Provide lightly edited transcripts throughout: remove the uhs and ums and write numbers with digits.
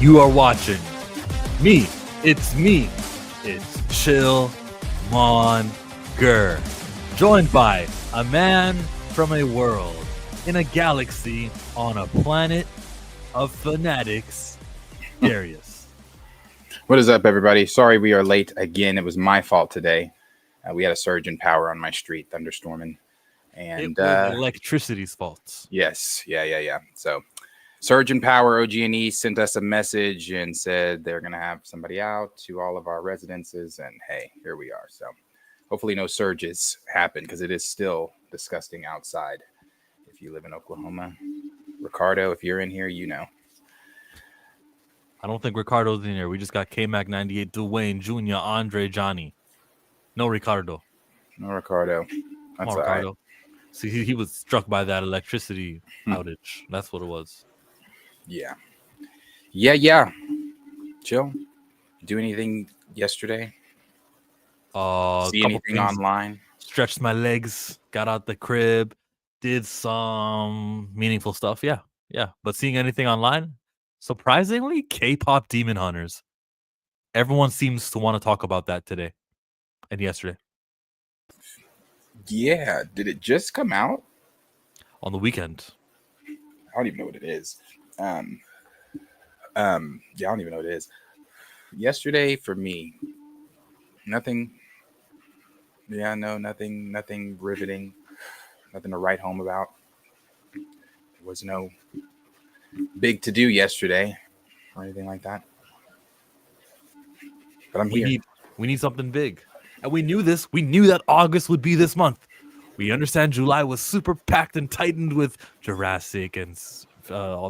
You are watching me. It's me. It's Chill Monger. Joined by a man from a world in a galaxy on a planet of fanatics, Darius. What is up, everybody? Sorry we are late again. It was my fault today. We had a surge in power on my street, thunderstorming. And It was electricity's fault. yes, yeah. So surge in power, OG&E sent us a message and said they're going to have somebody out to all of our residences. And hey, here we are. So hopefully no surges happen because it is still disgusting outside. If you live in Oklahoma, Ricardo, if you're in here, you know. I don't think Ricardo's in here. We just got K-Mac 98, Dwayne, Jr., Andre, Johnny. No Ricardo. No Ricardo. That's all Ricardo. right. See, he was struck by that electricity outage. That's what it was. Yeah. Chill. Do anything yesterday? See anything online? Stretched my legs, got out the crib, did some meaningful stuff. Yeah. But seeing anything online, surprisingly, K-pop Demon Hunters. Everyone seems to want to talk about that today and yesterday. Yeah. Did it just come out? On the weekend. I don't even know what it is. Yeah, I don't even know what it is. Yesterday for me, nothing. Yeah, no, nothing riveting, nothing to write home about. There was no big to do yesterday or anything like that. But I'm here. We need something big. And we knew this. We knew that August would be this month. We understand July was super packed and tightened with Jurassic and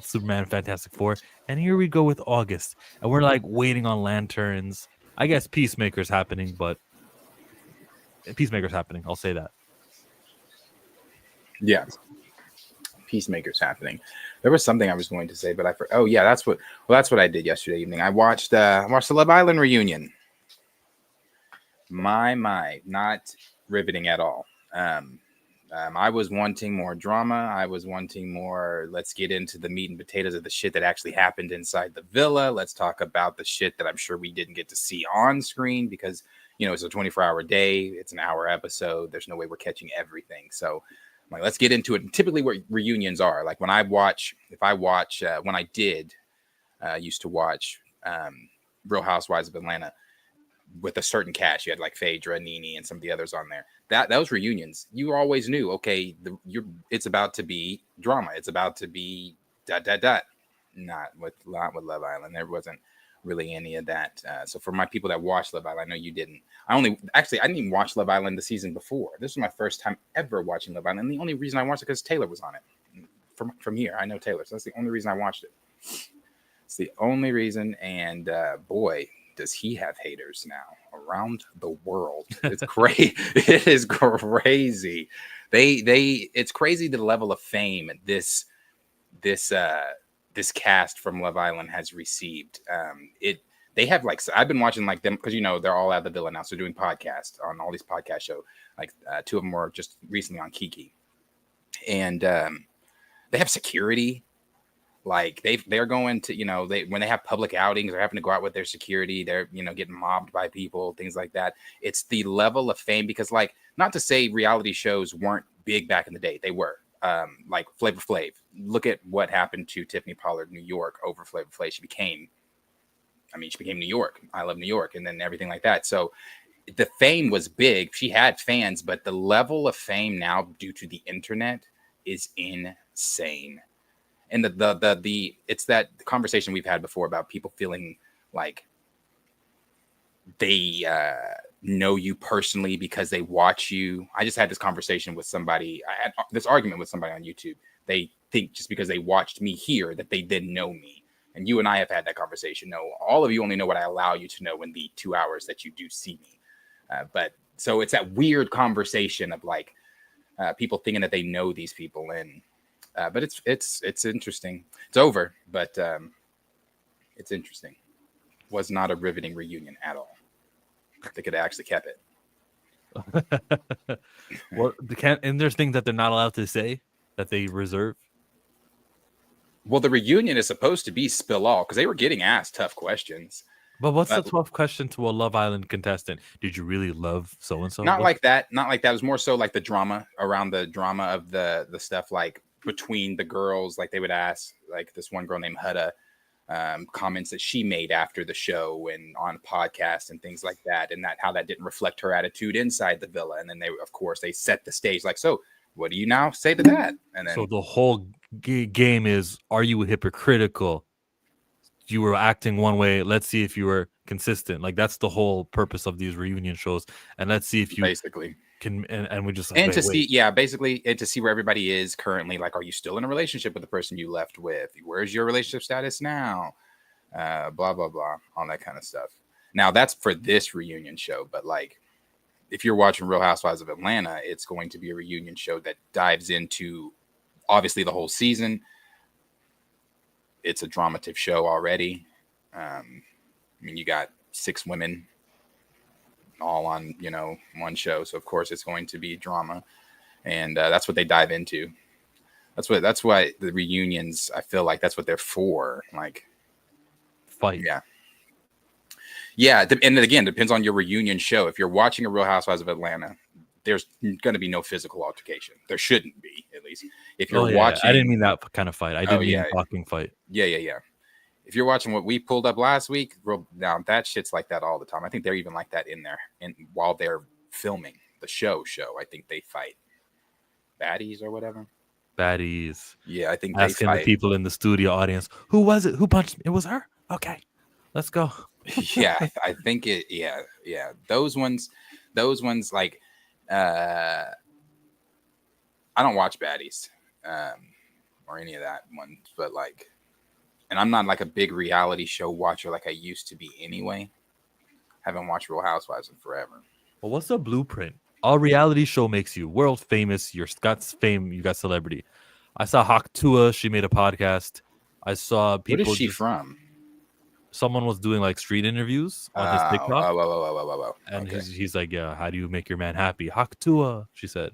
Superman, Fantastic Four. And here we go with August. And we're like waiting on Lanterns. I guess Peacemaker's happening, but Peacemaker's happening. I'll say that. Yeah. Peacemaker's happening. There was something I was going to say, but that's what I did yesterday evening. I watched the Love Island reunion. My, not riveting at all. I was wanting more drama. I was wanting more. Let's get into the meat and potatoes of the shit that actually happened inside the villa. Let's talk about the shit that I'm sure we didn't get to see on screen because, it's a 24-hour day. It's an hour episode. There's no way we're catching everything. So like, let's get into it. And typically what reunions are like when I used to watch Real Housewives of Atlanta with a certain cast. You had like Phaedra, Nene, and some of the others on there. Those reunions, you always knew, okay, it's about to be drama. It's about to be ... Not with Love Island. There wasn't really any of that. So for my people that watched Love Island, I know you didn't. I didn't even watch Love Island the season before. This was my first time ever watching Love Island. And the only reason I watched it because Taylor was on it. From here, I know Taylor. So that's the only reason I watched it. It's the only reason. And boy, does he have haters now around the world. It's crazy. It is crazy. It's crazy the level of fame this cast from Love Island has received. They have like, I've been watching like them because they're all at the villa now, so they're doing podcasts on all these podcast shows. Like two of them were just recently on Kiki, and they have security. Like they're going to, when they have public outings, they're having to go out with their security. They're, getting mobbed by people, things like that. It's the level of fame because, like, not to say reality shows weren't big back in the day. They were. Like Flavor Flav. Look at what happened to Tiffany Pollard, New York, over Flavor Flav. She became New York. I love New York, and then everything like that. So the fame was big. She had fans, but the level of fame now due to the internet is insane. And it's that conversation we've had before about people feeling like they know you personally because they watch you. I just had this conversation with somebody. I had this argument with somebody on YouTube. They think just because they watched me here that they didn't know me. And you and I have had that conversation. No, all of you only know what I allow you to know in the 2 hours that you do see me. But so it's that weird conversation of like people thinking that they know these people. And but it's interesting. It's over, but it's interesting. Was not a riveting reunion at all. They could have actually kept it. Well, and there's things that they're not allowed to say that they reserve. Well, the reunion is supposed to be spill all because they were getting asked tough questions. But what's the But 12th question to a Love Island contestant? Did you really love so and so? not like that. Not like that. It was more so like the drama around the drama of the stuff like between the girls. Like they would ask like this one girl named Hutta comments that she made after the show and on podcast and things like that, and that how that didn't reflect her attitude inside the villa. And then they, of course, they set the stage like, so what do you now say to that? And then So the whole game is: are you hypocritical? You were acting one way. Let's see if you were consistent. Like that's the whole purpose of these reunion shows. And let's see if you basically can. And we just like, and wait, to see, wait. yeah, basically, and to see where everybody is currently. Like, are you still in a relationship with the person you left with? Where's your relationship status now? Blah blah blah, all that kind of stuff. Now that's for this reunion show, but like if you're watching Real Housewives of Atlanta, it's going to be a reunion show that dives into obviously the whole season. It's a dramative show already. I mean, you got 6 women all on, one show. So of course it's going to be drama, and that's what they dive into. That's why the reunions, I feel like that's what they're for. Like Fight. Yeah. And again, depends on your reunion show. If you're watching a Real Housewives of Atlanta, there's going to be no physical altercation. There shouldn't be, at least. If you're watching, I didn't mean that kind of fight. I didn't mean talking fight. Yeah. If you're watching what we pulled up last week, now that shit's like that all the time. I think they're even like that in there, and while they're filming the show, I think they fight baddies or whatever. Baddies. Yeah, I think asking they fight. The people in the studio audience, who was it? Who punched me? It was her. Okay, let's go. Yeah, I think it. Yeah. Those ones, like, I don't watch baddies, or any of that one, but like, and I'm not like a big reality show watcher like I used to be anyway. Haven't watched Real Housewives in forever. Well, what's the blueprint? All reality show makes you world famous. You're got fame. You got celebrity. I saw Hawk Tua. She made a podcast. I saw people. What is she from? Someone was doing like street interviews on his TikTok. And okay. he's like, yeah, how do you make your man happy? Hawk Tua, she said.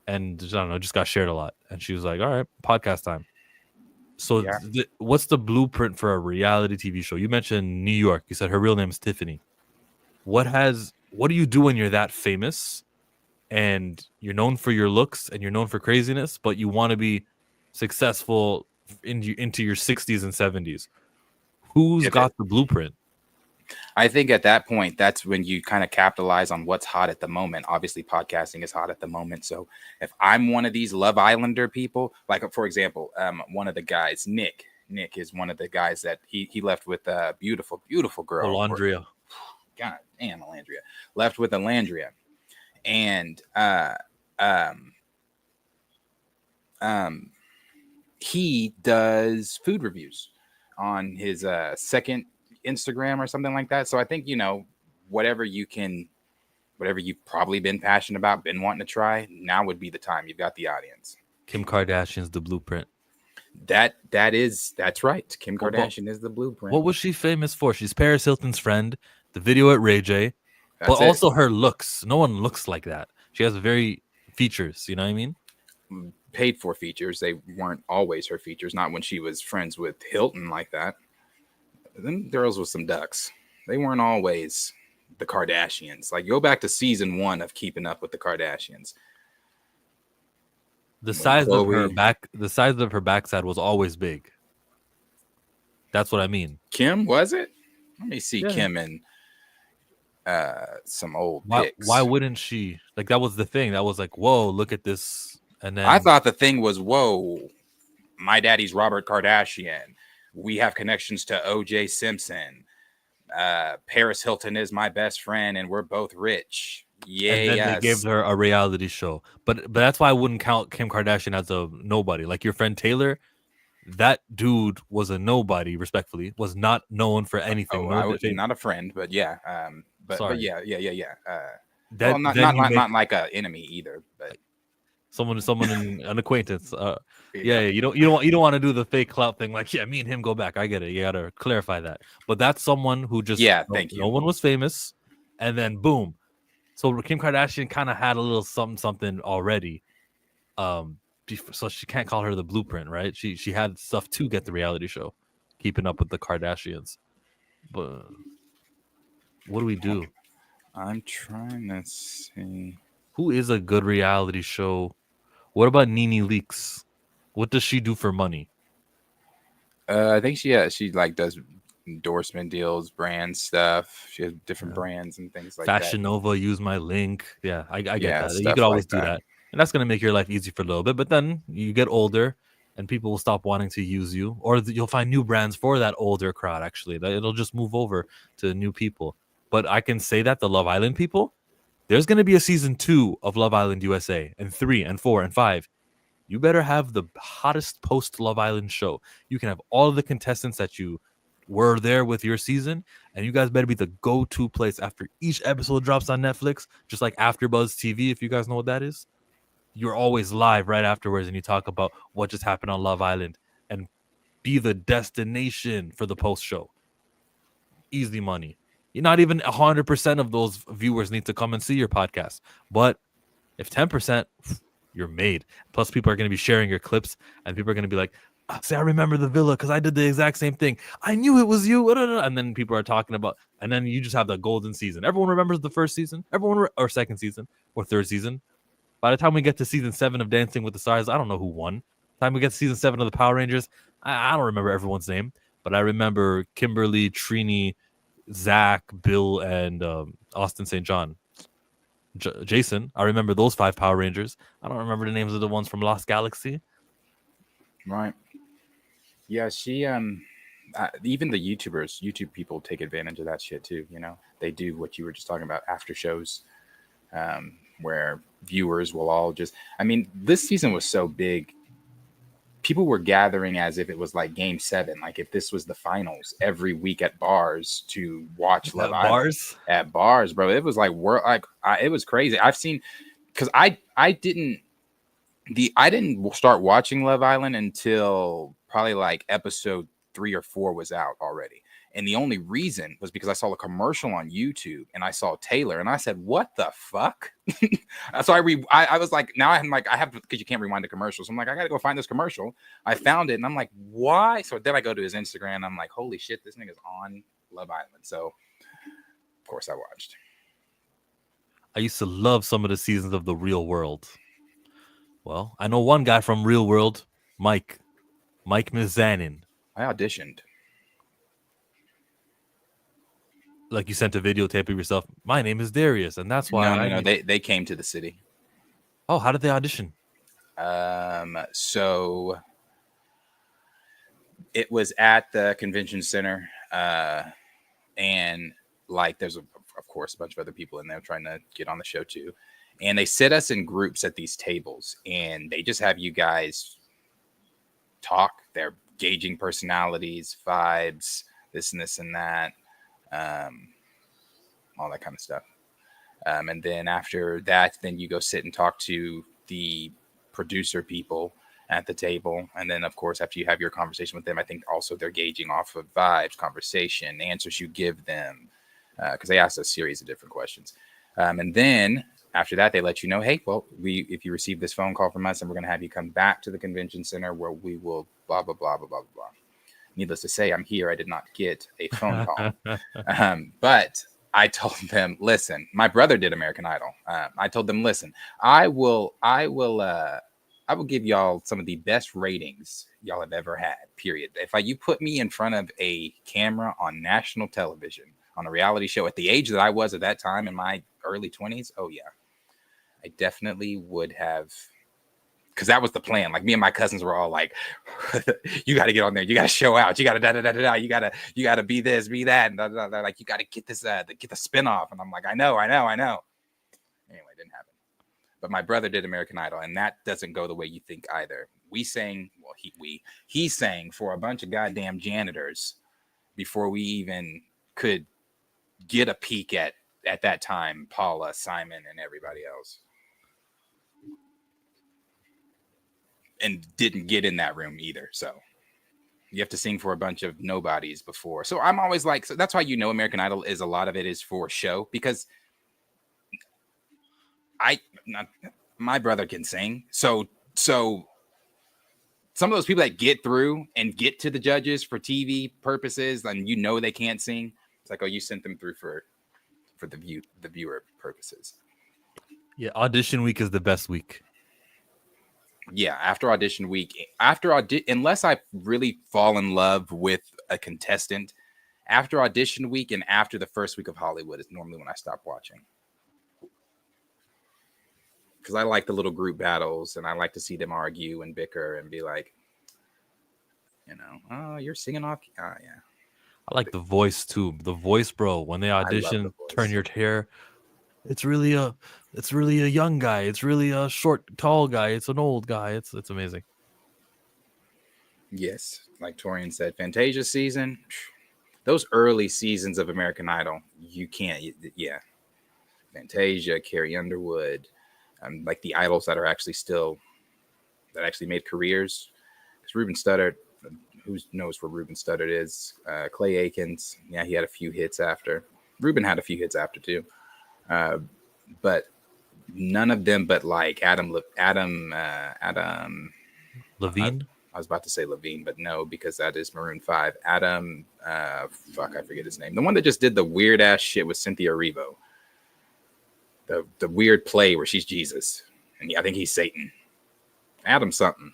And I don't know, just got shared a lot. And she was like, all right, podcast time. So what's the blueprint for a reality TV show? You mentioned New York. You said her real name is Tiffany. What do you do when you're that famous and you're known for your looks and you're known for craziness, but you want to be successful into your 60s and 70s? Who's got the blueprint? I think at that point, that's when you kind of capitalize on what's hot at the moment. Obviously, podcasting is hot at the moment. So if I'm one of these Love Islander people, like, for example, one of the guys, Nick is one of the guys that he left with a beautiful, beautiful girl. Alandria. God damn, Alandria. Left with Alandria. And he does food reviews on his second Instagram or something like that. So I think, whatever you've probably been passionate about, been wanting to try, now would be the time. You've got the audience. Kim Kardashian's the blueprint. That's right. Kim Kardashian is the blueprint. What was she famous for? She's Paris Hilton's friend, the video at Ray J, but also her looks. No one looks like that. She has very features, you know what I mean? Paid for features. They weren't always her features, not when she was friends with Hilton like that. Them girls with some ducks. They weren't always the Kardashians. Like, go back to season 1 of Keeping Up with the Kardashians. The size of her backside was always big. That's what I mean. Kim, was it? Let me see Kim in some old pics. Why wouldn't she? Like, that was the thing. That was like, whoa, look at this. And then I thought the thing was, whoa, my daddy's Robert Kardashian. We have connections to O.J. Simpson. Paris Hilton is my best friend, and we're both rich. Yeah, and then they gave her a reality show. But that's why I wouldn't count Kim Kardashian as a nobody. Like your friend Taylor, that dude was a nobody. Respectfully, was not known for anything. Not a friend, but yeah. But yeah. Not like an enemy either, but. Someone an acquaintance. You don't want to do the fake clout thing. Like, me and him go back. I get it. You got to clarify that. But that's someone who just no one was famous, and then boom. So Kim Kardashian kind of had a little something already, so she can't call her the blueprint, right? She had stuff to get the reality show, Keeping Up with the Kardashians. But what do we do? I'm trying to see. Who is a good reality show? What about Nene Leakes? What does she do for money? I think she like does endorsement deals, brand stuff. She has different brands and things like that. Fashion Nova, use my link. Yeah, I get Yeah, that. You stuff could always like do that. that. And that's going to make your life easy for a little bit. But then you get older and people will stop wanting to use you, or you'll find new brands for that older crowd, actually. That it'll just move over to new people. But I can say that the Love Island people, there's going to be a season 2 of Love Island USA, and 3 and 4 and 5. You better have the hottest post Love Island show. You can have all of the contestants that you were there with your season, and you guys better be the go-to place after each episode drops on Netflix, just like AfterBuzz TV, if you guys know what that is. You're always live right afterwards, and you talk about what just happened on Love Island, and be the destination for the post show. Easy money. You're not even 100% of those viewers need to come and see your podcast, but if 10%, you're made. Plus, people are going to be sharing your clips, and people are going to be like, "Say, I remember the villa because I did the exact same thing. I knew it was you." And then people are talking about, and then you just have the golden season. Everyone remembers the first season, or second season, or third season. By the time we get to season 7 of Dancing with the Stars, I don't know who won. By the time we get to season 7 of the Power Rangers, I don't remember everyone's name, but I remember Kimberly, Trini, Zach, Bill, and Austin St. John. Jason. I remember those 5 Power Rangers. I don't remember the names of the ones from Lost Galaxy. Right. Yeah, she even the YouTube people take advantage of that shit too. You know, they do what you were just talking about, after shows, where viewers will all just. I mean, this season was so big. People were gathering as if it was like Game 7, like if this was the finals, every week at bars to watch Love Island. Bars? At bars, bro. It was like it was crazy. I've seen, because I didn't start watching Love Island until probably like episode 3 or 4 was out already. And the only reason was because I saw a commercial on YouTube and I saw Taylor and I said, "What the fuck?" So I was like, now I'm like, I have to, because you can't rewind the commercials. So I'm like, I got to go find this commercial. I found it and I'm like, why? So then I go to his Instagram and I'm like, holy shit, this nigga's on Love Island. So of course I watched. I used to love some of the seasons of The Real World. Well, I know one guy from Real World, Mike Mizanin. I auditioned. Like, you sent a videotape of yourself. My name is Darius, and that's why. No. They came to the city. Oh, how did they audition? So it was at the convention center, and like there's of course a bunch of other people in there trying to get on the show too. And they sit us in groups at these tables, and they just have you guys talk. They're gauging personalities, vibes, this and this and that. All that kind of stuff. And then after that, then you go sit and talk to the producer people at the table. And then, of course, after you have your conversation with them, I think also they're gauging off of vibes, conversation, answers you give them, because they ask a series of different questions. And then after that, they let you know, hey, well, if you receive this phone call from us, and we're going to have you come back to the convention center where we will blah, blah, blah, blah, blah, blah. Needless to say, I'm here. I did not get a phone call. But I told them, listen, my brother did American Idol. I told them, listen, I will give y'all some of the best ratings y'all have ever had, period. If you put me in front of a camera on national television, on a reality show at the age that I was at that time in my early 20s, oh yeah, I definitely would have. Because that was the plan. Like, me and my cousins were all like, "You got to get on there. You got to show out. You got to da da da da. You got to be this, be that." And they're like, "You got to get this, get the spinoff." And I'm like, "I know." Anyway, it didn't happen. But my brother did American Idol, and that doesn't go the way you think either. We sang. Well, he sang for a bunch of goddamn janitors before we even could get a peek at that time, Paula, Simon, and everybody else. And didn't get in that room either. So you have to sing for a bunch of nobodies before. So I'm always like, so that's why, American Idol is, a lot of it is for show, because my brother can sing. So some of those people that get through and get to the judges for TV purposes, and they can't sing. It's like, oh, you sent them through for the viewer purposes. Yeah, audition week is the best week. Yeah, after audition week, unless I really fall in love with a contestant, after audition week and after the first week of Hollywood is normally when I stop watching. Because I like the little group battles and I like to see them argue and bicker and be like, oh, you're singing off. Oh, yeah. I like The Voice too. The Voice, bro. When they audition, turn your hair. It's really a young guy. It's really a short, tall guy. It's an old guy. It's amazing. Yes, like Torian said, Fantasia season. Those early seasons of American Idol, you can't. Yeah, Fantasia, Carrie Underwood, like the idols that are actually made careers. Because Ruben Studdard. Who knows where Ruben Studdard is? Clay Aikens. Yeah, he had a few hits after. Ruben had a few hits after too. But none of them but like Adam Levine. I was about to say Levine, but no, because that is Maroon 5. Adam, I forget his name. The one that just did the weird ass shit with Cynthia Erivo. The weird play where she's Jesus. And I think he's Satan. Adam something.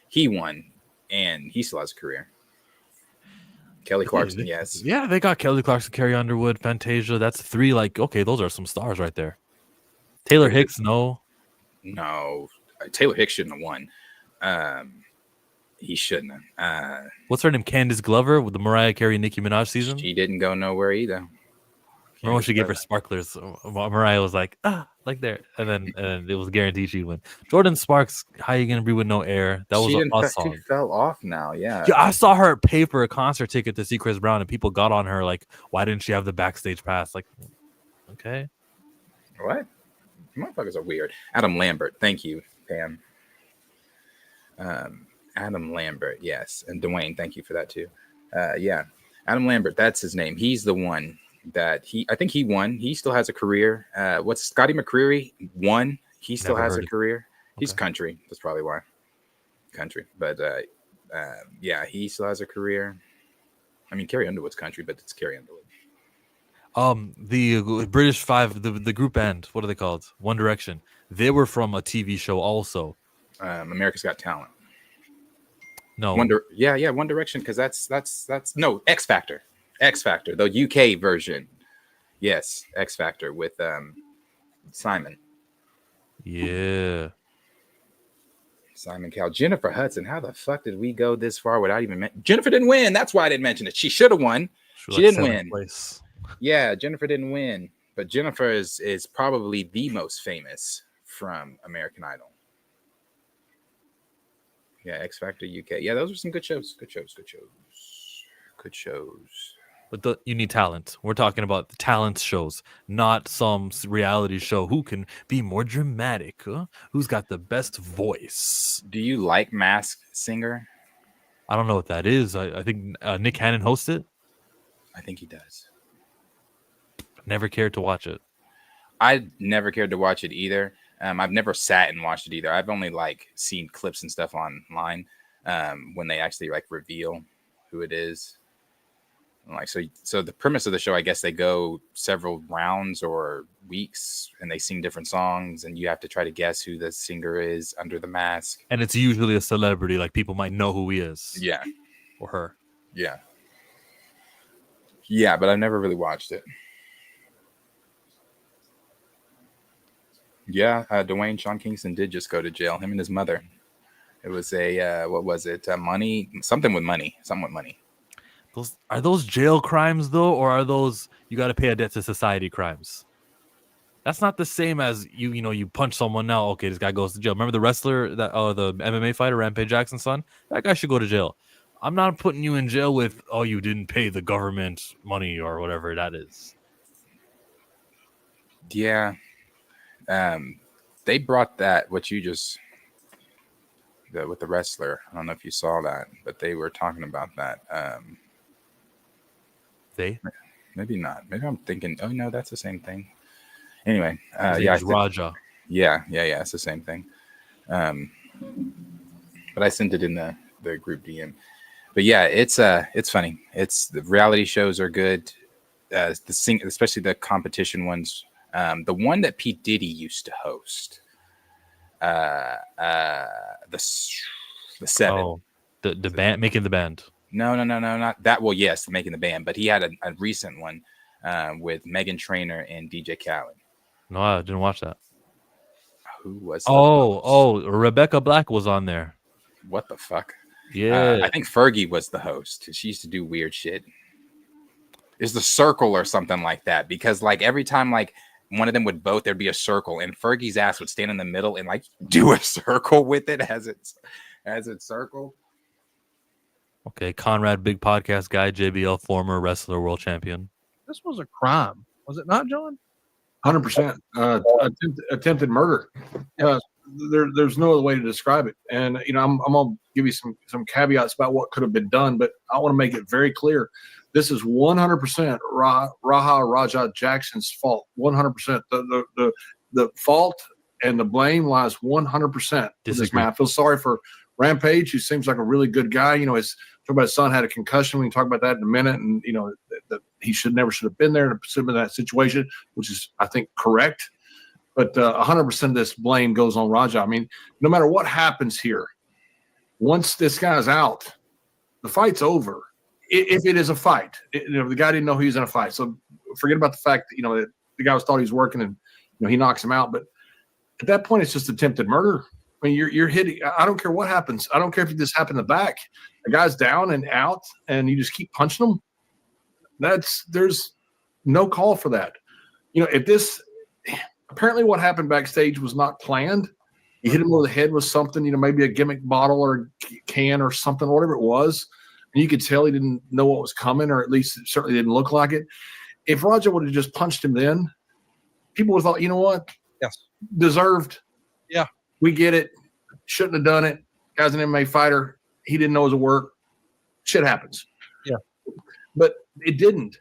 He won. And he still has a career. Kelly Clarkson, yes. Yeah, they got Kelly Clarkson, Carrie Underwood, Fantasia. That's 3. Like, okay, those are some stars right there. Taylor Hicks, no. Taylor Hicks shouldn't have won. He shouldn't have. What's her name? Candace Glover with the Mariah Carey, Nicki Minaj season? She didn't go nowhere either. Remember when she gave her sparklers? Mariah was like, like there. And then it was guaranteed she'd win. Jordan Sparks, How You Gonna Be With No Air? That was a song. She fell off now, yeah. Yeah, I saw her pay for a concert ticket to see Chris Brown, and people got on her like, why didn't she have the backstage pass? Like, okay. What? Motherfuckers are weird. Adam Lambert, thank you, Pam. Adam Lambert, yes. And Dwayne, thank you for that too. Yeah. Adam Lambert, that's his name. He's the one that I think he won. He still has a career. What's Scotty McCreery won? He still has a career. He's country. That's probably why. Country. But yeah, he still has a career. I mean, Carrie Underwood's country, but it's Carrie Underwood. The British Five, the group band, what are they called? One Direction. They were from a TV show also. America's Got Talent. No. One Direction, because that's no, X Factor. X Factor, the UK version. Yes, X Factor with Simon. Yeah. Simon Cowell. Jennifer Hudson. How the fuck did we go this far without even Jennifer didn't win. That's why I didn't mention it. She should have won. She didn't win. Yeah, Jennifer didn't win. But Jennifer is probably the most famous from American Idol. Yeah, X Factor UK. Yeah, those are some good shows. Good shows. But you need talent. We're talking about the talent shows, not some reality show. Who can be more dramatic? Huh? Who's got the best voice? Do you like Masked Singer? I don't know what that is. I think Nick Cannon hosts it. I think he does. Never cared to watch it. I never cared to watch it either. I've never sat and watched it either. I've only seen clips and stuff online when they actually reveal who it is. So the premise of the show, I guess they go several rounds or weeks and they sing different songs and you have to try to guess who the singer is under the mask. And it's usually a celebrity, like people might know who he is. Yeah. Or her. Yeah. Yeah, but I've never really watched it. Yeah, Dwayne Sean Kingston did just go to jail. Him and his mother. It was what was it? Money, something with money. Are those jail crimes though, or are those you got to pay a debt to society crimes? That's not the same as you punch someone now. Okay, this guy goes to jail. Remember the wrestler the MMA fighter Rampage Jackson's son? That guy should go to jail. I'm not putting you in jail with you didn't pay the government money or whatever that is. Yeah. They brought that with the wrestler. I don't know if you saw that, but they were talking about that. Maybe not. Maybe I'm thinking, oh no, that's the same thing. Anyway, Raja. Yeah, it's the same thing. but I sent it in the group DM. But yeah, it's funny. It's the reality shows are good. Especially the competition ones. The one that Pete Diddy used to host. The Seven. Oh, the band making the band. No, not that. Well, yes, making the band, but he had a recent one with Megan Trainor and DJ Khaled. No, I didn't watch that. Who was? Oh, Rebecca Black was on there. What the fuck? Yeah, I think Fergie was the host. She used to do weird shit. Is the circle or something like that? Because like every time like one of them would vote, there'd be a circle, and Fergie's ass would stand in the middle and like do a circle with it as it's circled. Okay, Conrad, big podcast guy, JBL, former wrestler, world champion. This was a crime, was it not, John? 100% attempted murder. There's no other way to describe it. And I'm gonna give you some caveats about what could have been done, but I want to make it very clear. This is 100% Raja Jackson's fault. 100%. The fault and the blame lies 100% with this man. I feel sorry for Rampage, who seems like a really good guy. His talk about his son had a concussion. We can talk about that in a minute. And that he never should have been there to put him in that situation, which is, I think, correct. But 100% of this blame goes on Raja. I mean, no matter what happens here, once this guy's out, the fight's over. If it is a fight, the guy didn't know he was in a fight. So forget about the fact that the guy thought he was working and he knocks him out. But at that point, it's just attempted murder. I mean, you're hitting. I don't care what happens. I don't care if this happened in the back. The guy's down and out, and you just keep punching him. There's no call for that. If this apparently what happened backstage was not planned. You hit him over the head with something, maybe a gimmick bottle or a can or something, whatever it was. And you could tell he didn't know what was coming, or at least it certainly didn't look like it. If Raja would have just punched him then, people would have thought, you know what? Yes. Deserved. Yeah. We get it. Shouldn't have done it. Guy's an MMA fighter. He didn't know it was a work. Shit happens. Yeah. But it didn't.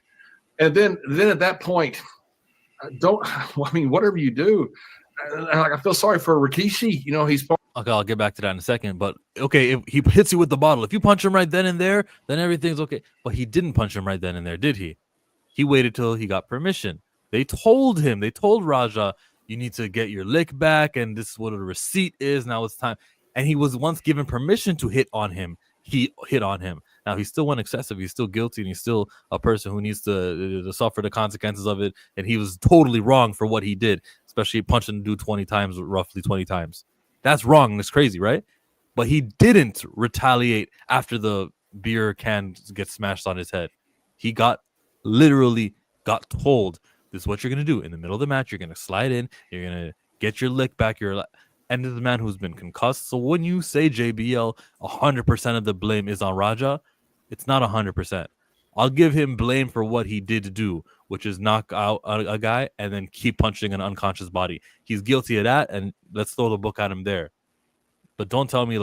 And then at that point, whatever you do, I feel sorry for Rikishi. He's okay. I'll get back to that in a second. But okay, if he hits you with the bottle, if you punch him right then and there, then everything's okay. But he didn't punch him right then and there, did he? He waited till he got permission. They told Raja, you need to get your lick back, and this is what a receipt is. Now it's time. And he was once given permission to hit on him. He hit on him. Now he still went excessive. He's still guilty, and he's still a person who needs to suffer the consequences of it. And he was totally wrong for what he did, especially punching the dude roughly 20 times. That's wrong. That's crazy, right? But he didn't retaliate after the beer can gets smashed on his head. He literally got told, this is what you're going to do. In the middle of the match, you're going to slide in. You're going to get your lick back. And the man who's been concussed. So when you say JBL, 100% of the blame is on Raja, it's not 100%. I'll give him blame for what he did do, which is knock out a guy and then keep punching an unconscious body. He's guilty of that, and let's throw the book at him there. But don't tell me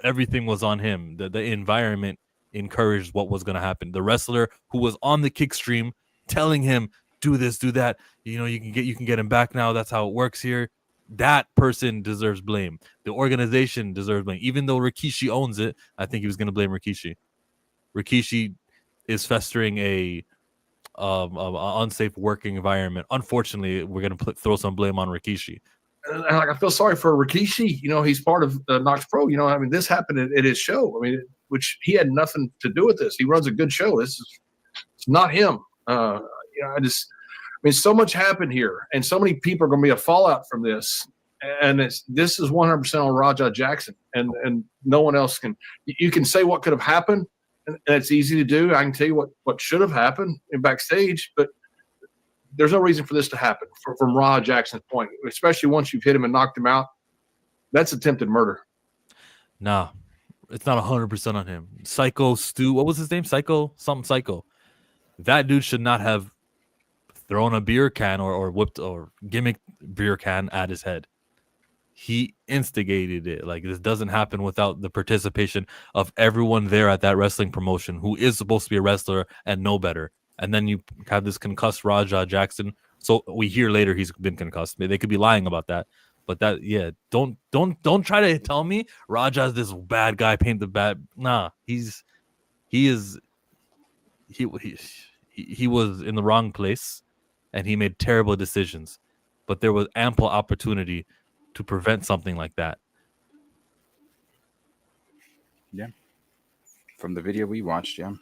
everything was on him. The environment encouraged what was going to happen. The wrestler who was on the kick stream telling him, do this, do that. You can get him back now. That's how it works here. That person deserves blame. The organization deserves blame. Even though Rikishi owns it, I think he was going to blame Rikishi. Rikishi is festering a unsafe working environment. Unfortunately, we're going to throw some blame on Rikishi. I feel sorry for Rikishi. He's part of Knox Pro. This happened at his show. Which he had nothing to do with this. He runs a good show. It's not him. So much happened here, and so many people are going to be a fallout from this. And this is 100% on Raja Jackson, and no one else can. You can say what could have happened, and it's easy to do. I can tell you what should have happened in backstage, but there's no reason for this to happen from Raja Jackson's point, especially once you've hit him and knocked him out. That's attempted murder. Nah, it's not 100% on him. Psycho Stu, what was his name? Psycho. That dude should not have thrown a beer can or whipped or gimmicked beer can at his head. He instigated it. This doesn't happen without the participation of everyone there at that wrestling promotion who is supposed to be a wrestler and know better. And then you have this concussed Raja Jackson. So we hear later he's been concussed. They could be lying about that. But that, yeah, don't try to tell me Raja's this bad guy, paint the bad. Nah, he was in the wrong place, and he made terrible decisions. But there was ample opportunity to prevent something like that. Yeah. From the video we watched, yeah.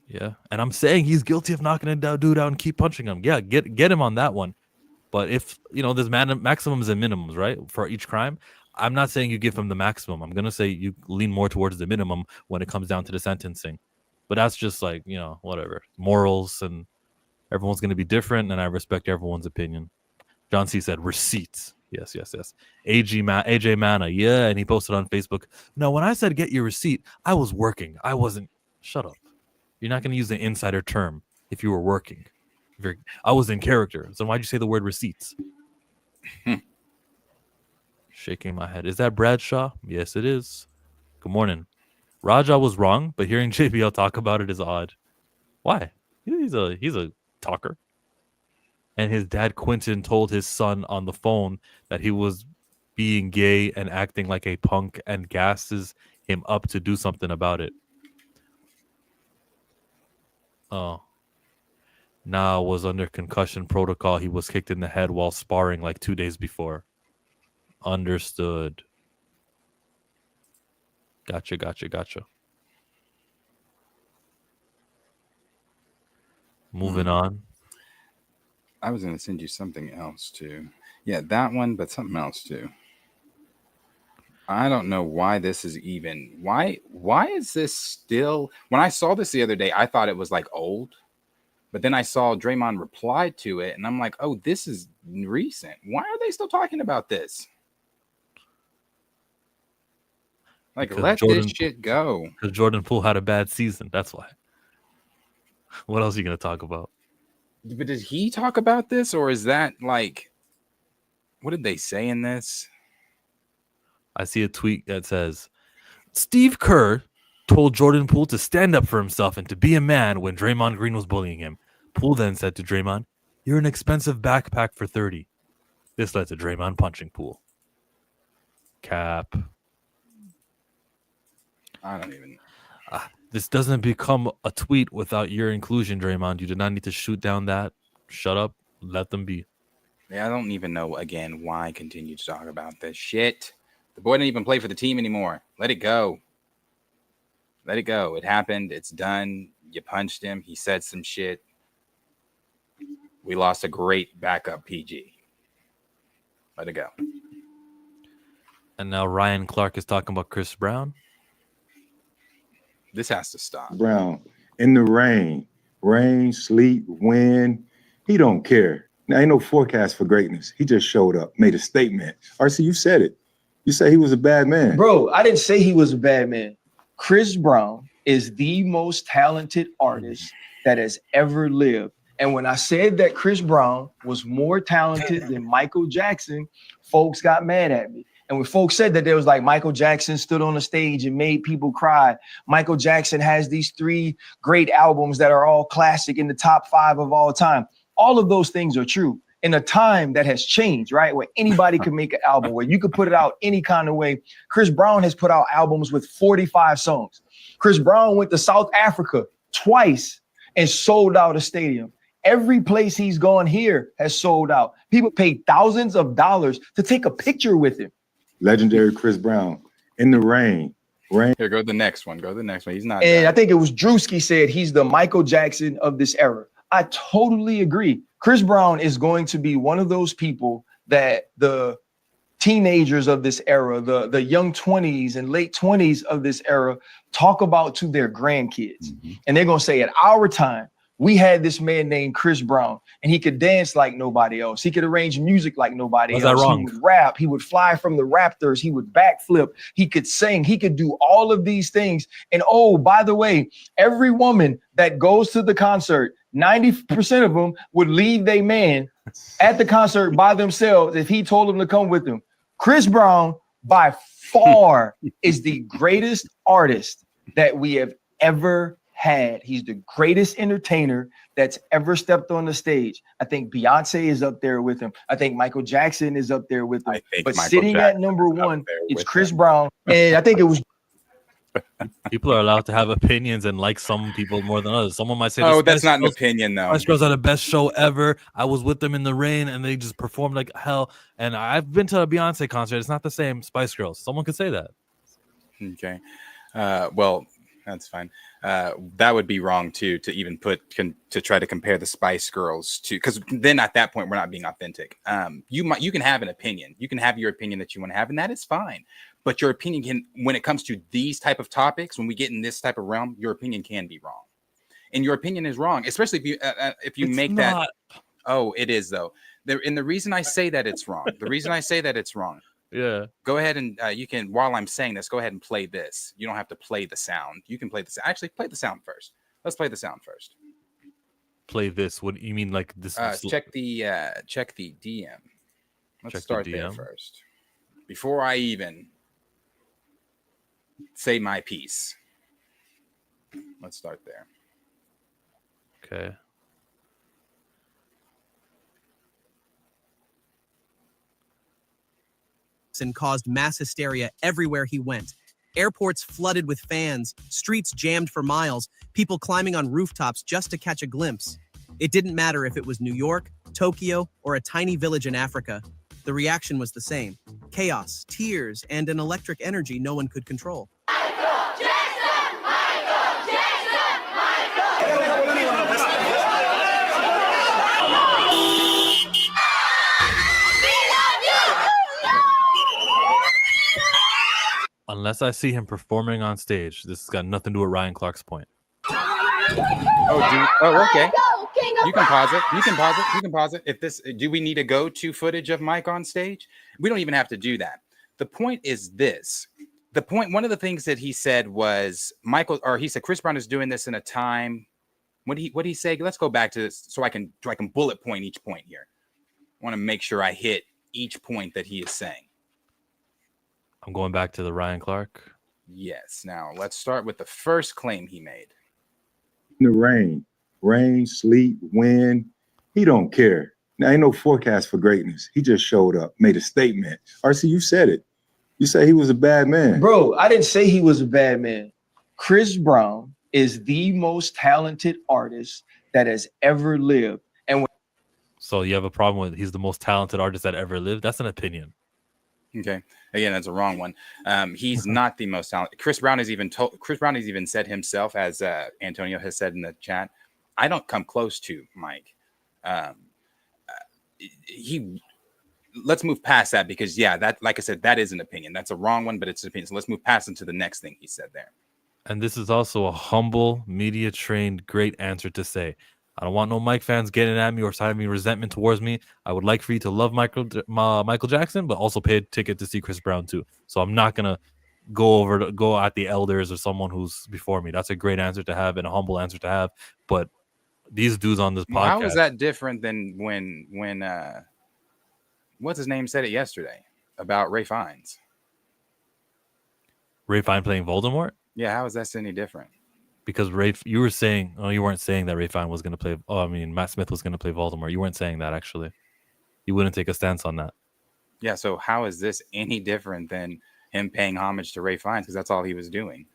Yeah, and I'm saying he's guilty of knocking a dude out and keep punching him. Yeah, get him on that one. But if there's maximums and minimums, right, for each crime. I'm not saying you give him the maximum. I'm gonna say you lean more towards the minimum when it comes down to the sentencing. But that's just like whatever morals, and everyone's gonna be different, and I respect everyone's opinion. John C said receipts. Yes. AJ Mana, yeah, and he posted on Facebook. No, when I said get your receipt, I was working. I wasn't. Shut up. You're not going to use the insider term if you were working. I was in character. So why'd you say the word receipts? Shaking my head. Is that Bradshaw? Yes, it is. Good morning. Raja was wrong, but hearing JBL talk about it is odd. Why? He's a talker. And his dad Quentin told his son on the phone that he was being gay and acting like a punk, and gasses him up to do something about it. Oh. Nah, was under concussion protocol. He was kicked in the head while sparring like 2 days before. Understood. Gotcha. Moving on. I was going to send you something else too. Yeah, that one, but something else too. I don't know why this is even. Why is this still? When I saw this the other day, I thought it was like old. But then I saw Draymond reply to it, and I'm like, oh, this is recent. Why are they still talking about this? Like, let this shit go. Because Jordan Poole had a bad season. That's why. What else are you going to talk about? But did he talk about this, or is that like, what did they say in this? I see a tweet that says, Steve Kerr told Jordan Poole to stand up for himself and to be a man when Draymond Green was bullying him. Poole then said to Draymond, "You're an expensive backpack for 30. This led to Draymond punching Poole. Cap. I don't even. This doesn't become a tweet without your inclusion, Draymond. You did not need to shoot down that. Shut up. Let them be. Yeah, I don't even know, again, why continue to talk about this shit. The boy didn't even play for the team anymore. Let it go. Let it go. It happened. It's done. You punched him. He said some shit. We lost a great backup PG. Let it go. And now Ryan Clark is talking about Chris Brown. This has to stop. Brown, in the rain, sleet, wind, he don't care. Now, ain't no forecast for greatness. He just showed up, made a statement. RC, you said it. You said he was a bad man. Bro, I didn't say he was a bad man. Chris Brown is the most talented artist that has ever lived. And when I said that Chris Brown was more talented than Michael Jackson, folks got mad at me. And when folks said that, there was like Michael Jackson stood on the stage and made people cry. Michael Jackson has these 3 great albums that are all classic in the top 5 of all time. All of those things are true in a time that has changed, right? Where anybody could make an album, where you could put it out any kind of way. Chris Brown has put out albums with 45 songs. Chris Brown went to South Africa twice and sold out a stadium. Every place he's gone here has sold out. People paid thousands of dollars to take a picture with him. Legendary Chris Brown, in the rain. Here, go to the next one. He's not. And I think it was Drewski said he's the Michael Jackson of this era. I totally agree. Chris Brown is going to be one of those people that the teenagers of this era, the young 20s and late 20s of this era talk about to their grandkids. Mm-hmm. And they're going to say, at our time, we had this man named Chris Brown, and he could dance like nobody else. He could arrange music like nobody else. That wrong? He would rap. He would fly from the Raptors. He would backflip. He could sing. He could do all of these things. And oh, by the way, every woman that goes to the concert, 90% of them would leave their man at the concert by themselves if he told them to come with them. Chris Brown, by far, is the greatest artist that we have ever had. He's the greatest entertainer that's ever stepped on the stage. I think Beyonce is up there with him. I think Michael Jackson is up there with him. I think But Michael sitting at Jackson number is up one, there it's with Chris him. Brown. And I think it was People are allowed to have opinions and like some people more than others. Someone might say, Oh, "The that's Spice not an Girls- opinion, though. Spice Girls are the best show ever. I was with them in the rain and they just performed like hell." And I've been to a Beyonce concert. It's not the same Spice Girls. Someone could say that. Okay. Well, that's fine. That would be wrong too, to even to try to compare the Spice Girls to, because then at that point we're not being authentic. You can have an opinion. You can have your opinion that you want to have, and that is fine. But your opinion can, when it comes to these type of topics, when we get in this type of realm, your opinion can be wrong, and your opinion is wrong, especially if you It's make not. that. Oh, it is though. And the reason I say that it's wrong, Yeah. go ahead and you can, while I'm saying this, go ahead and play this. You don't have to play the sound. You can play the sound. Actually, play the sound first. Let's play the sound first. Play this. What you mean, like this? Check the DM. Let's Check the start there DM. first. Before I even say my piece. Let's start there. Okay. And caused mass hysteria everywhere he went. Airports flooded with fans, streets jammed for miles, people climbing on rooftops just to catch a glimpse. It didn't matter if it was New York, Tokyo, or a tiny village in Africa. The reaction was the same: chaos, tears, and an electric energy no one could control. Unless I see him performing on stage, this has got nothing to do with Ryan Clark's point. Okay. You can pause it. You can pause it. If this, do we need to go to footage of Mike on stage? We don't even have to do that. The point is this. One of the things that he said was he said Chris Brown is doing this in a time. What did he say? Let's go back to this so I can bullet point each point here. I want to make sure I hit each point that he is saying. I'm going back to the Ryan Clark. Yes. Now let's start with the first claim he made. The rain, sleet, wind. He don't care. Now ain't no forecast for greatness. He just showed up, made a statement. RC, you said it. You said he was a bad man. Bro, I didn't say he was a bad man. Chris Brown is the most talented artist that has ever lived. So you have a problem with he's the most talented artist that ever lived? That's an opinion. Okay. Again, that's a wrong one. He's not the most talented. Chris Brown has even said himself, as Antonio has said in the chat, I don't come close to Mike. Let's move past that because that, like I said, that is an opinion. That's a wrong one, but it's an opinion. So let's move past into the next thing he said there. And this is also a humble, media trained, great answer to say. I don't want no Mike fans getting at me or having resentment towards me. I would like for you to love Michael Jackson, but also pay a ticket to see Chris Brown too. So I'm not gonna go at the elders or someone who's before me. That's a great answer to have and a humble answer to have. But these dudes on this podcast, how is that different than when what's his name said it yesterday about Ray Fiennes? Ray Fiennes playing Voldemort? Yeah, how is that any different? Because you were saying, you weren't saying that Ray Fiennes was going to play. Matt Smith was going to play Voldemort. You weren't saying that actually. You wouldn't take a stance on that. Yeah. So how is this any different than him paying homage to Ray Fiennes? Because that's all he was doing.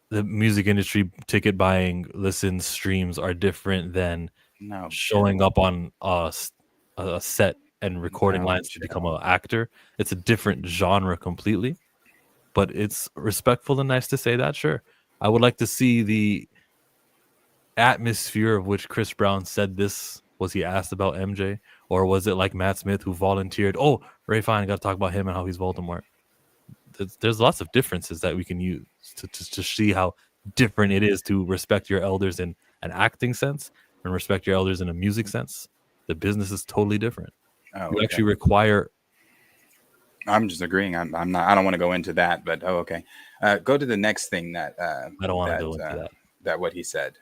The music industry ticket buying, listens, streams are different than showing up on a set and recording lines to become an actor. It's a different genre completely. But it's respectful and nice to say that. Sure. I would like to see the atmosphere of which Chris Brown said this. Was he asked about MJ? Or was it like Matt Smith who volunteered, Ray Fiennes, got to talk about him and how he's Voldemort? There's lots of differences that we can use to see how different it is to respect your elders in an acting sense and respect your elders in a music sense. The business is totally different. You actually require... I'm just agreeing. I'm not. I don't want to go into that, but okay. Go to the next thing that I don't want to go into that. That what he said.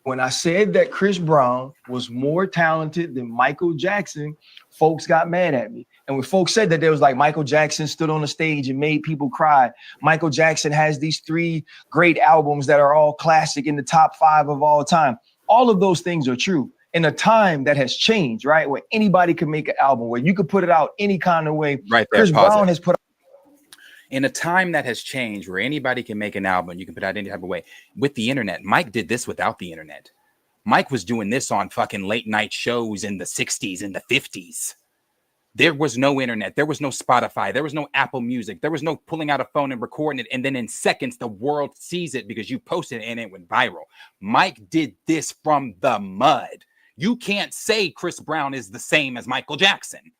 When I said that Chris Brown was more talented than Michael Jackson, folks got mad at me. And when folks said that, there was like Michael Jackson stood on the stage and made people cry. Michael Jackson has these 3 great albums that are all classic in the top 5 of all time. All of those things are true. In a time that has changed, right? Where anybody can make an album, where you could put it out any kind of way. Right there, Chris Brown has put in a time that has changed where anybody can make an album, you can put it out any type of way. With the internet, Mike did this without the internet. Mike was doing this on fucking late night shows in the 60s and the 50s. There was no internet. There was no Spotify. There was no Apple Music. There was no pulling out a phone and recording it. And then in seconds, the world sees it because you posted it and it went viral. Mike did this from the mud. You can't say Chris Brown is the same as Michael Jackson,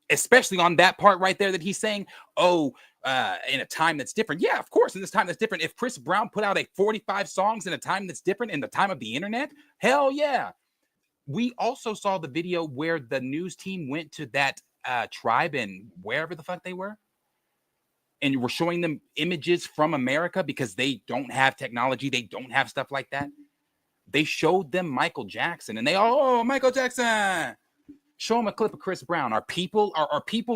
especially on that part right there that he's saying, in a time that's different. Yeah, of course, in this time that's different. If Chris Brown put out 45 songs in a time that's different in the time of the internet, hell yeah. We also saw the video where the news team went to that tribe in wherever the fuck they were, and we're showing them images from America because they don't have technology. They don't have stuff like that. They showed them Michael Jackson, and they all, oh, Michael Jackson. Show them a clip of Chris Brown. Are people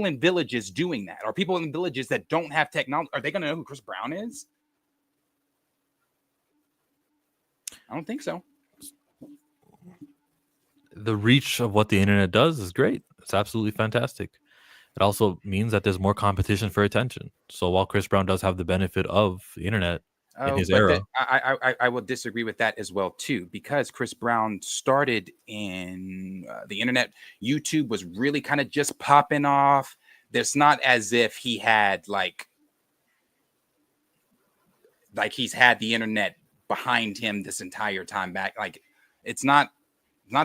in villages doing that? Are people in villages that don't have technology? Are they going to know who Chris Brown is? I don't think so. The reach of what the internet does is great. It's absolutely fantastic. It also means that there's more competition for attention. So while Chris Brown does have the benefit of the internet in his era, I will disagree with that as well too, because Chris Brown started in the internet. YouTube was really kind of just popping off. There's not as if he had like he's had the internet behind him this entire time back. Like it's not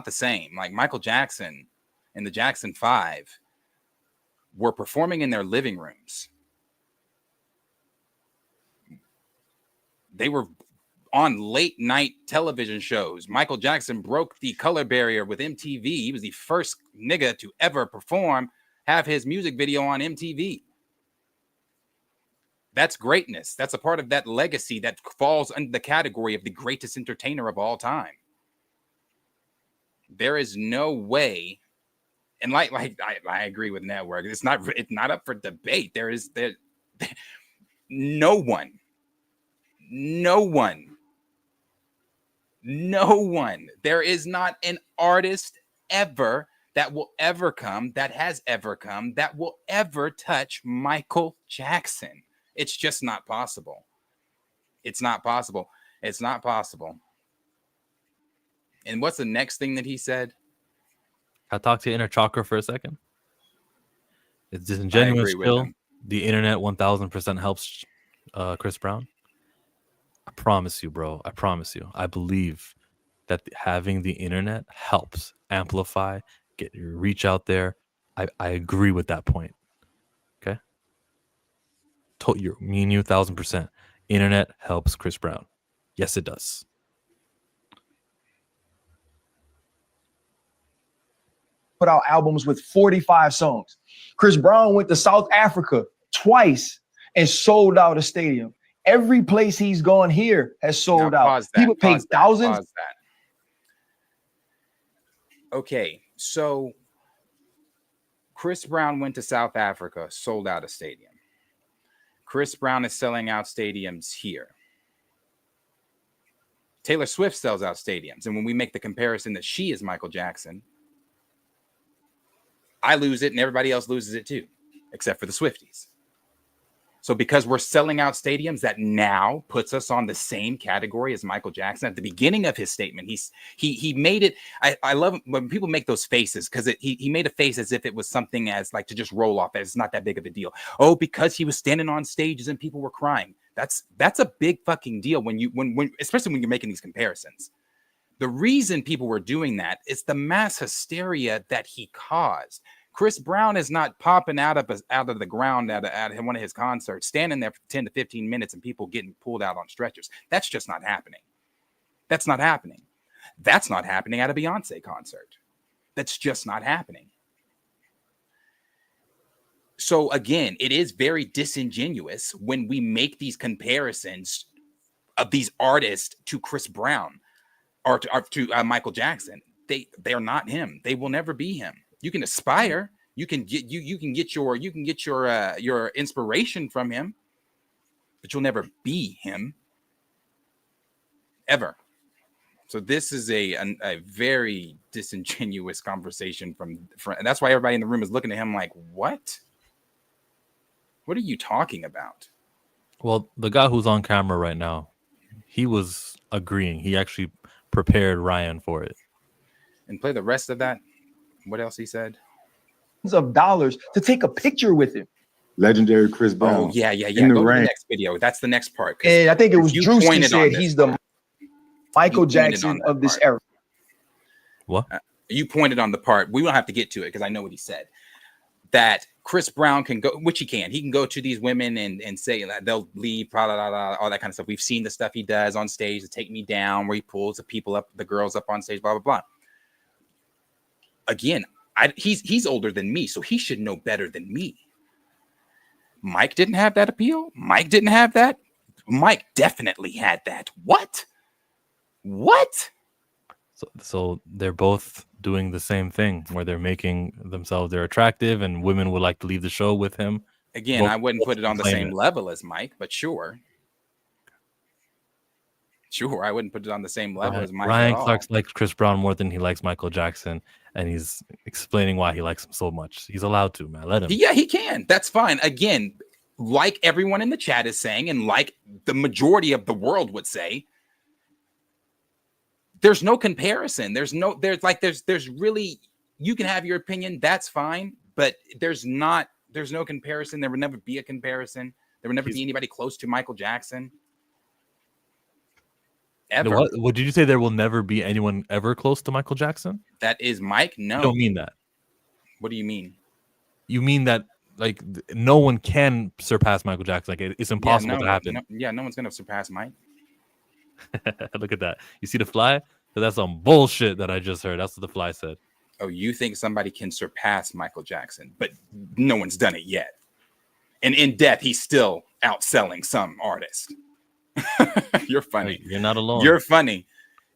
the same. Like Michael Jackson and the Jackson 5 were performing in their living rooms. They were on late night television shows. Michael Jackson broke the color barrier with MTV. He was the first nigga to ever perform, have his music video on MTV. That's greatness. That's a part of that legacy that falls under the category of the greatest entertainer of all time. There is no way, and like I agree with Network. It's not up for debate. There no one. There is not an artist ever that will ever come, that has ever come, that will ever touch Michael Jackson. It's just not possible. It's not possible. It's not possible. And what's the next thing that he said? I talked to inner chakra for a second. It's disingenuous still. The internet 1000% helps Chris Brown. I promise you, bro. I promise you. I believe that having the internet helps amplify, get your reach out there. I agree with that point. Okay. Me and you 1000%. Internet helps Chris Brown. Yes, it does. Put out albums with 45 songs. Chris Brown went to South Africa twice and sold out a stadium. Every place he's gone here has sold out. People pay thousands. Okay, so Chris Brown went to South Africa, sold out a stadium. Chris Brown is selling out stadiums here. Taylor Swift sells out stadiums. And when we make the comparison that she is Michael Jackson, I lose it and everybody else loses it too, except for the Swifties. So because we're selling out stadiums, that now puts us on the same category as Michael Jackson. At the beginning of his statement, he made it. I love when people make those faces, because he made a face as if it was something as like to just roll off, as it's not that big of a deal. Oh, because he was standing on stages and people were crying. That's a big fucking deal when especially when you're making these comparisons. The reason people were doing that is the mass hysteria that he caused. Chris Brown is not popping out of the ground at one of his concerts, standing there for 10 to 15 minutes and people getting pulled out on stretchers. That's just not happening. That's not happening. That's not happening at a Beyonce concert. That's just not happening. So again, it is very disingenuous when we make these comparisons of these artists to Chris Brown. to Michael Jackson. They are not him. They will never be him. You can aspire. You can get your inspiration from him, but you'll never be him ever. So this is a very disingenuous conversation from and that's why everybody in the room is looking at him like, what? What are you talking about? Well, the guy who's on camera right now, he was agreeing. He actually prepared Ryan for it. And play the rest of that. What else he said? Of dollars to take a picture with him. Legendary Chris Brown. Oh yeah. In the Go to rain. the next video. That's the next part. And I think it was you Drew who pointed on said this he's the part. Michael You pointed Jackson on that of this part. era. What? You pointed on the part. We don't have to get to it because I know what he said. That Chris Brown can go, which he can. He can go to these women and say that they'll leave, blah, blah, blah, blah, all that kind of stuff. We've seen the stuff he does on stage to Take Me Down, where he pulls the people up, the girls up on stage, blah, blah, blah. Again, he's older than me, so he should know better than me. Mike didn't have that appeal. Mike didn't have that. Mike definitely had that. What? So they're both doing the same thing where they're making themselves, they're attractive, and women would like to leave the show with him. Again, Both- I wouldn't put it on the claim same it. level as Mike, but sure. Sure, I wouldn't put it on the same level as Mike. Ryan at all. Clark likes Chris Brown more than he likes Michael Jackson, and he's explaining why he likes him so much. He's allowed to, man. Let him. Yeah, he can. That's fine. Again, like everyone in the chat is saying, and like the majority of the world would say, there's no comparison. There's really, you can have your opinion. That's fine. But there's no comparison. There would never be a comparison. There would never be anybody close to Michael Jackson. Ever. What did you say? There will never be anyone ever close to Michael Jackson? That is Mike? No. You don't mean that. What do you mean? You mean that like no one can surpass Michael Jackson. Like it's impossible to happen. No one's gonna surpass Mike. Look at that. You see the fly? So that's some bullshit that I just heard. That's what the fly said. Oh, you think somebody can surpass Michael Jackson, but no one's done it yet. And in death, he's still outselling some artist. You're funny. You're not alone. You're funny.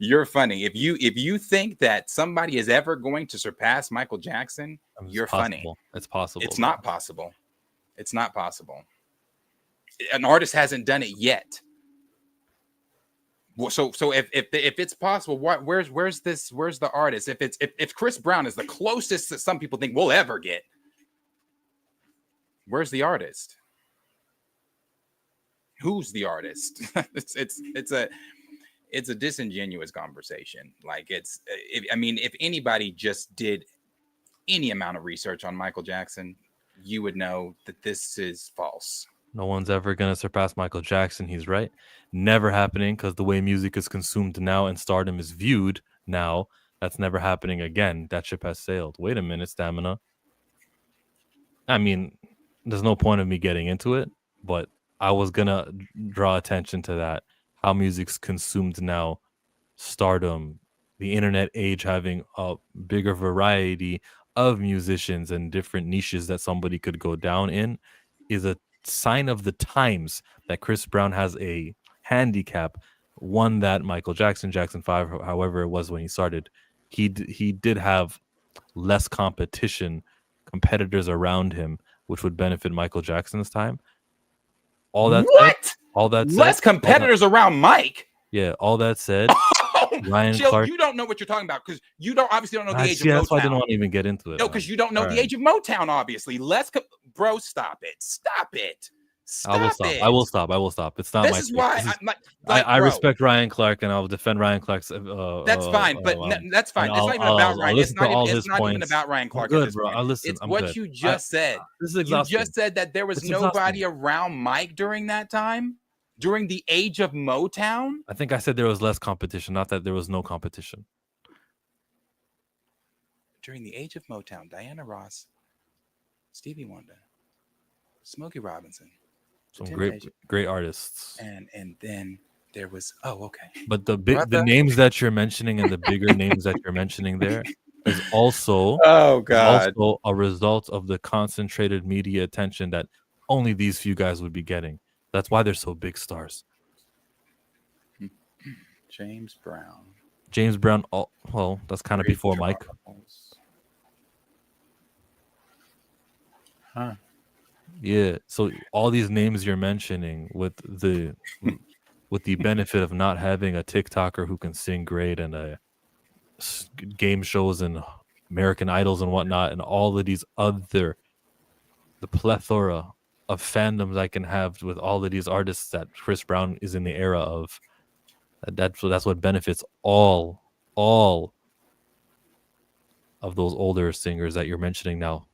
If you think that somebody is ever going to surpass Michael Jackson, you're funny. It's possible. It's not possible. It's not possible. An artist hasn't done it yet. So if it's possible, where's the artist? If Chris Brown is the closest that some people think we'll ever get, where's the artist? Who's the artist? It's a disingenuous conversation. Like if anybody just did any amount of research on Michael Jackson, you would know that this is false. No one's ever going to surpass Michael Jackson. He's right. Never happening because the way music is consumed now and stardom is viewed now, that's never happening again. That ship has sailed. Wait a minute, Stamina. I mean, there's no point of me getting into it, but I was going to draw attention to that. How music's consumed now, stardom, the internet age having a bigger variety of musicians and different niches that somebody could go down in is a sign of the times that Chris Brown has a handicap, one that Michael Jackson 5, however it was when he started, he did have less competitors around him, which would benefit Michael Jackson's time. All that said, less competitors around Mike. Yeah, all that said, Ryan Jill, Clark. you don't know what you're talking about because you obviously don't know the age of Motown. That's why I didn't want to even get into it. No, because you don't know the age of Motown. Obviously, bro, stop it. I will stop. It's not this my. is why I respect Ryan Clark and I'll defend Ryan Clark's. That's fine, but that's fine. It's not even about Ryan. It's not even about Ryan Clark. Good, bro. I'll listen. It's what you just said. This is you exhausting. just said that there was nobody around Mike during that time, during the age of Motown. I think I said there was less competition, not that there was no competition. During the age of Motown, Diana Ross, Stevie Wonder, Smokey Robinson. Some great artists. And then there was But the names that you're mentioning and the bigger names that you're mentioning there is also also a result of the concentrated media attention that only these few guys would be getting. That's why they're so big stars. James Brown. James Brown. Well, that's kind of before Mike. Huh. Yeah. So all these names you're mentioning with the benefit of not having a TikToker who can sing great and game shows and American Idols and whatnot, and all of these the plethora of fandoms I can have with all of these artists that Chris Brown is in the era of. That's what benefits all of those older singers that you're mentioning now.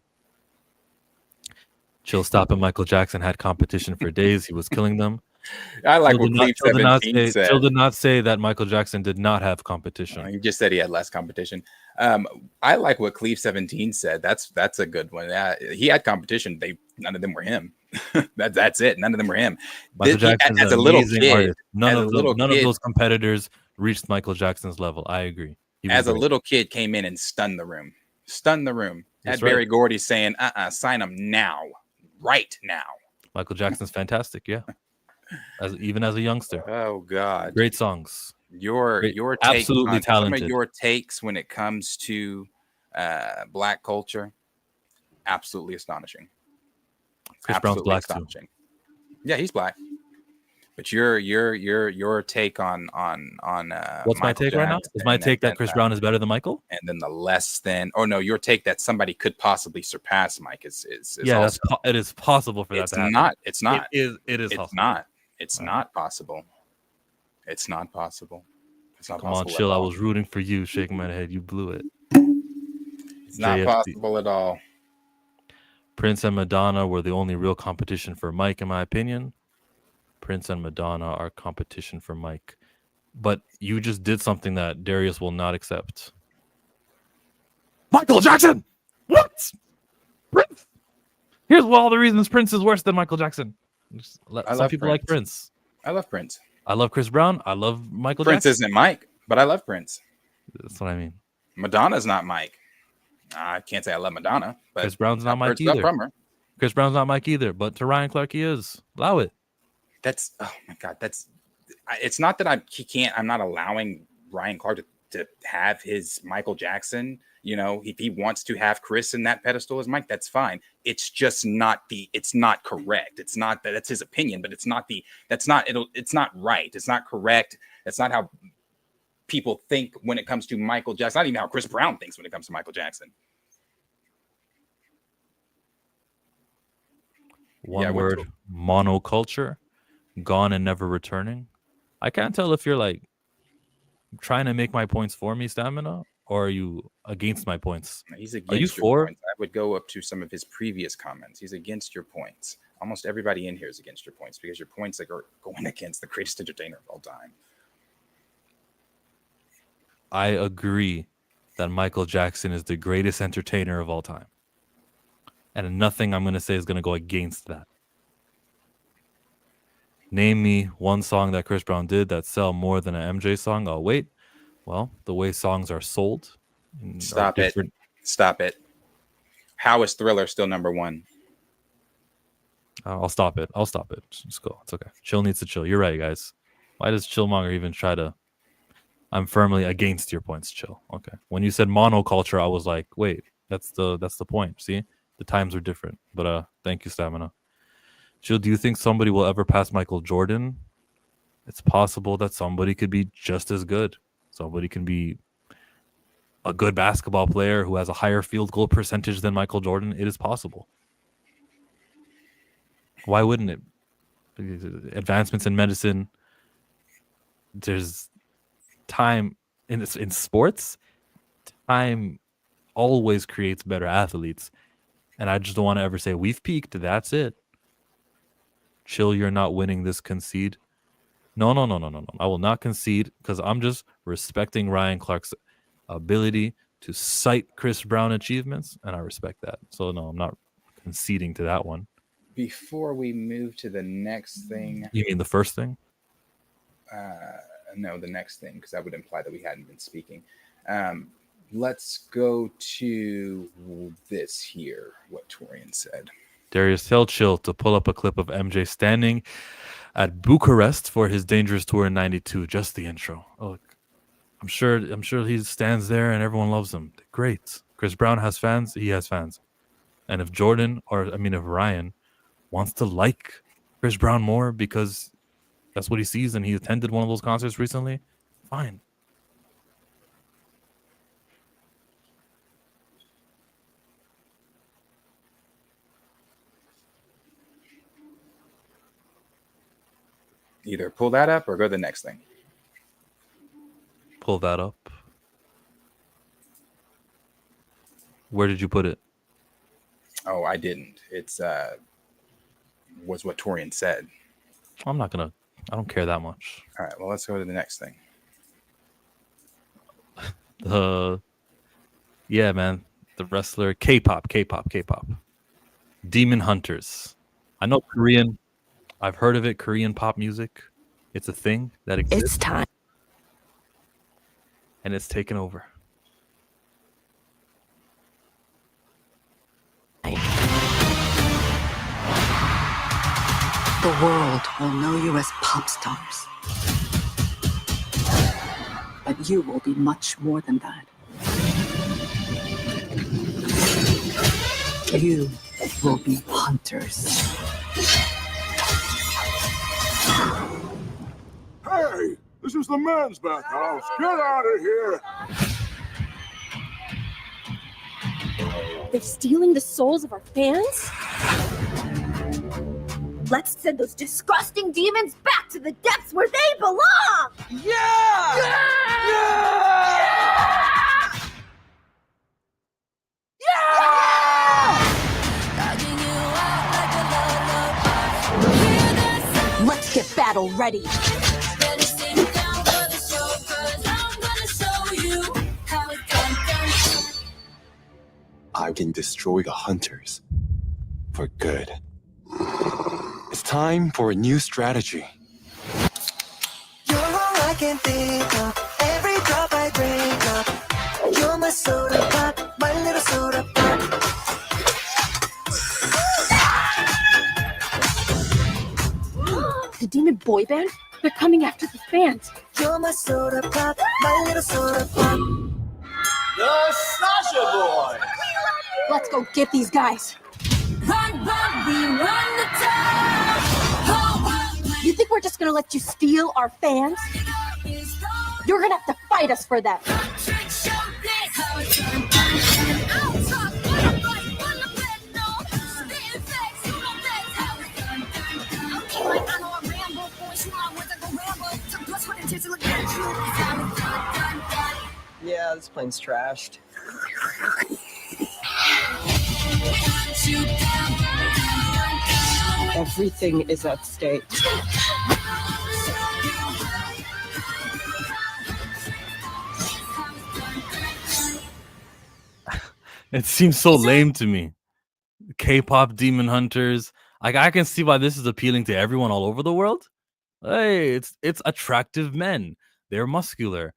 Chill Stop and Michael Jackson had competition for days. He was killing them. I like Chill what did not- Cleve Chill did not 17 say- said. Chill did not say that Michael Jackson did not have competition. He just said he had less competition. I like what Cleve 17 said. That's a good one. He had competition. None of them were him. That's it. None of them were him. Michael Jackson as a little kid, artist. None as of a little none of kid- those competitors reached Michael Jackson's level. I agree. He was as a great. little kid, came in and stunned the room. Stunned the room. That's Had Barry right. Gordy saying, sign him now. Right now. Michael Jackson's fantastic. Yeah, even as a youngster, Oh God. great songs. Your Great. take Absolutely on some talented. of your takes when it comes to black culture, absolutely astonishing. Chris Brown's black too. Yeah, he's black. But your take on What's my Michael take right now? Jackson Is my and take then, that Chris Brown is better than Michael? and then the less than, or no, your take that somebody could possibly surpass Mike is Yeah, also, it is possible for that it's to happen. not. It's not. It is It's possible. not. It's not possible. It's not possible. It's not Come on, possible. at chill. I all. was rooting for you, shaking my head. You blew it. It's not JFD. possible at all. Prince and Madonna were the only real competition for Mike, in my opinion. Prince and Madonna are competition for Mike. But you just did something that Darius will not accept. Michael Jackson! What? Prince? Here's all the reasons Prince is worse than Michael Jackson. Some love people like Prince. I love Prince. I love Chris Brown. I love Michael Prince Jackson. isn't Mike, but I love Prince. That's what I mean. Madonna's not Mike. I can't say I love Madonna, but Chris Brown's not I've Mike heard stuff either. from her. Chris Brown's not Mike either, but to Ryan Clark he is. Allow it. That's oh my god. It's not that I'm not allowing Ryan Clark to have his Michael Jackson. You know, if he wants to have Chris in that pedestal as Mike, that's fine. It's just it's not correct. It's not that's his opinion, but it's not right. It's not correct. That's not how people think when it comes to Michael Jackson. Not even how Chris Brown thinks when it comes to Michael Jackson. One word, monoculture, gone and never returning. I can't tell if you're like trying to make my points for me, Stamina, or are you against my points? He's against Are you your for? points. I would go up to some of his previous comments. He's against your points. Almost everybody in here is against your points because your points are going against the greatest entertainer of all time. I agree that Michael Jackson is the greatest entertainer of all time. And nothing I'm going to say is going to go against that. Name me one song that Chris Brown did that sell more than an MJ song. Oh, wait. Well, the way songs are sold. Stop it. Stop it. How is Thriller still number one? I'll stop it. Just go. It's okay. Chill needs to chill. You're right, guys. Why does Chillmonger even try to... I'm firmly against your points, Chill. Okay. When you said monoculture, I was like, wait, that's the point. See? The times are different. But thank you, Stamina. Chill, do you think somebody will ever pass Michael Jordan? It's possible that somebody could be just as good. Somebody can be a good basketball player who has a higher field goal percentage than Michael Jordan. It is possible. Why wouldn't it? Advancements in medicine. There's time in sports. Time always creates better athletes. And I just don't want to ever say we've peaked. That's it. Chill, you're not winning this concede. No. I will not concede because I'm just respecting Ryan Clark's ability to cite Chris Brown achievements, and I respect that. So no, I'm not conceding to that one. Before we move to the next thing. You mean the first thing? No, the next thing, because that would imply that we hadn't been speaking. Let's go to this here, what Torian said. Darius, tell Chill to pull up a clip of MJ standing at Bucharest for his Dangerous Tour in '92. Just the intro. Oh, I'm sure he stands there and everyone loves him. Great. Chris Brown has fans. He has fans. And if if Ryan wants to like Chris Brown more because that's what he sees and he attended one of those concerts recently, fine. Either pull that up or go to the next thing. Pull that up. Where did you put it? Oh, I didn't. It's was what Torian said. I don't care that much. All right, well, let's go to the next thing. Yeah, man. The wrestler K-pop. Demon Hunters. I know Korean. I've heard of it. Korean pop music. It's a thing that exists. It's time. And it's taken over. The world will know you as pop stars. But you will be much more than that. You will be hunters. Hey, this is the men's bathhouse. Get out of here. They're stealing the souls of our fans? Let's send those disgusting demons back to the depths where they belong! Yeah! Let's get battle ready. I can destroy the hunters for good. It's time for a new strategy. You're all I can think of. Every drop I drink up. You're my soda pop, my little soda pop. The demon boy band? They're coming after the fans. You're my soda pop, my little soda pop. The Sasha Boy. Let's go get these guys. Run, we run the town. You think we're just gonna let you steal our fans? You're gonna have to fight us for that. Yeah, this plane's trashed. Everything is at stake. It seems so lame to me. K-pop Demon Hunters. Like, I can see why this is appealing to everyone all over the world. Hey, it's attractive men. They're muscular.